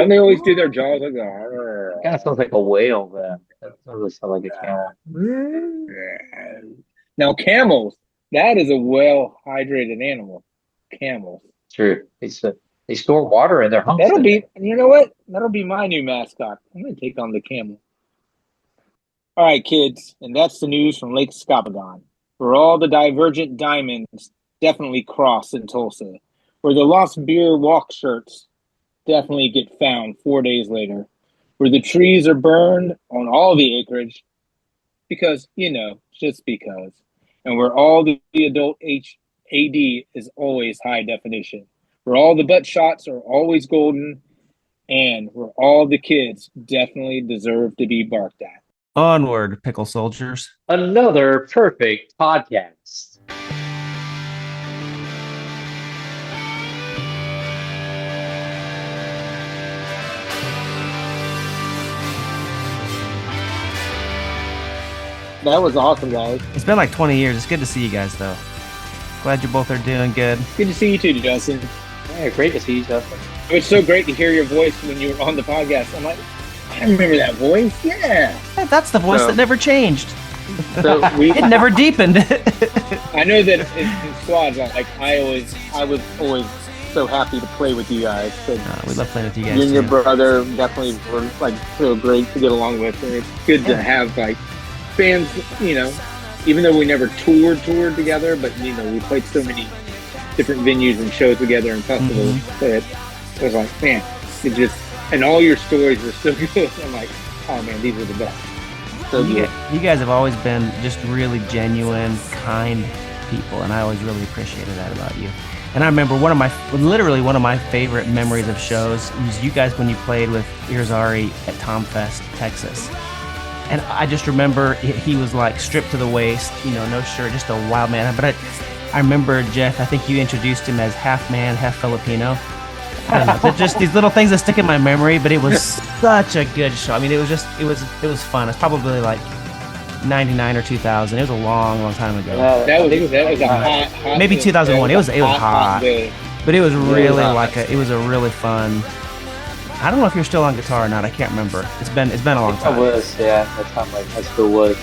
they always do their jaws like that? Kind of sounds like a whale, but that doesn't really sound like a camel. Now, camels, that is a well-hydrated animal. Camels. True. They store water in their humps. You know what? That'll be my new mascot. I'm going to take on the camel. All right, kids, and that's the news from Lake Scabagon, where all the divergent diamonds definitely cross in Tulsa, where the lost beer walk shirts definitely get found 4 days later, where the trees are burned on all the acreage, because, just because, and where all the adult AD is always high definition, where all the butt shots are always golden, and where all the kids definitely deserve to be barked at. Onward, pickle soldiers. Another perfect podcast. That was awesome, guys. It's been like 20 years. It's good to see you guys, though. Glad you both are doing good. Good to see you too, Justin. Yeah, great to see you, Justin. It was so great to hear your voice when you were on the podcast. I'm like, I remember that voice. Yeah. That's the voice that never changed. So it never deepened. I know that in squads, like I was always so happy to play with you guys. We love playing with you guys. You and your brother definitely were like so great to get along with, and it's good to have like fans. Even though we never toured together, but we played so many different venues and shows together and festivals. So it was like, man, and all your stories were so good. I'm like, oh man, these are the best. So you guys have always been just really genuine, kind people, and I always really appreciated that about you. And I remember one of my favorite memories of shows was you guys when you played with Irizarry at Tomfest, Texas. And I just remember he was like stripped to the waist, no shirt, just a wild man. But I remember, Jeff, I think you introduced him as half man, half Filipino. I don't know, they're just these little things that stick in my memory, but it was such a good show. I mean, it was fun. It's probably like 99 or 2000. It was a long time ago. That was a hot maybe 2001. It was hot. But it was really it was a really fun. I don't know if you're still on guitar or not. I can't remember. It's been a long time. I was, yeah. That time I still was.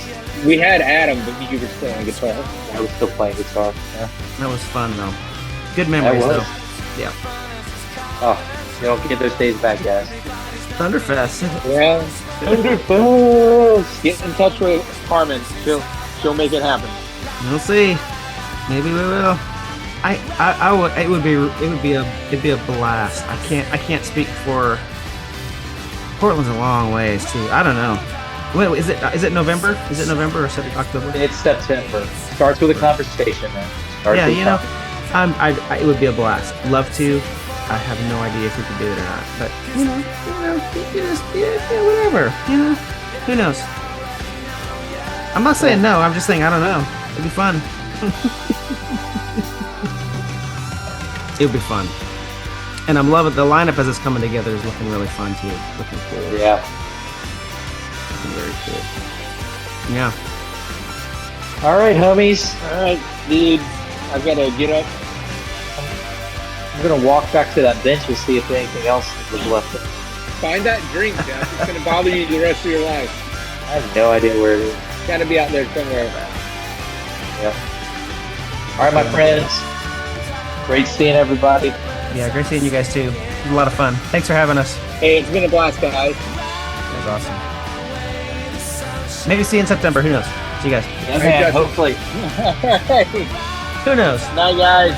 We had Adam, but you were still on guitar. I was still playing guitar. Yeah. That was fun though. Good memories though. Yeah. Oh, you don't get those days back, guys. Thunderfest. Yeah. Thunderfest. Get in touch with Carmen. She'll make it happen. We'll see. Maybe we will. I would. It'd be a blast. I can't speak for. Portland's a long ways too. I don't know. Wait, is it November? Is it November or October? It's September. Starts with a conversation, man. Yeah, it would be a blast. Love to. I have no idea if we could do it or not, but whatever. Who knows? I'm not saying no. I'm just saying I don't know. It'd be fun. It would be fun, and I'm loving the lineup as it's coming together. Is looking really fun too. Looking cool. Yeah. Looking very cool. Yeah. All right, homies. All right, dude. I've got to get up. I'm gonna walk back to that bench and see if anything else was left. Find that drink, Jeff. It's gonna bother you the rest of your life. I have no idea where it is. It's gotta be out there somewhere. Yeah. All right, my friends. Great seeing everybody. Yeah, great seeing you guys too. It was a lot of fun. Thanks for having us. Hey, it's been a blast, guys. That was awesome. Maybe see you in September. Who knows? See you guys. Yeah, man. Hopefully. All right. Who knows? Night, guys.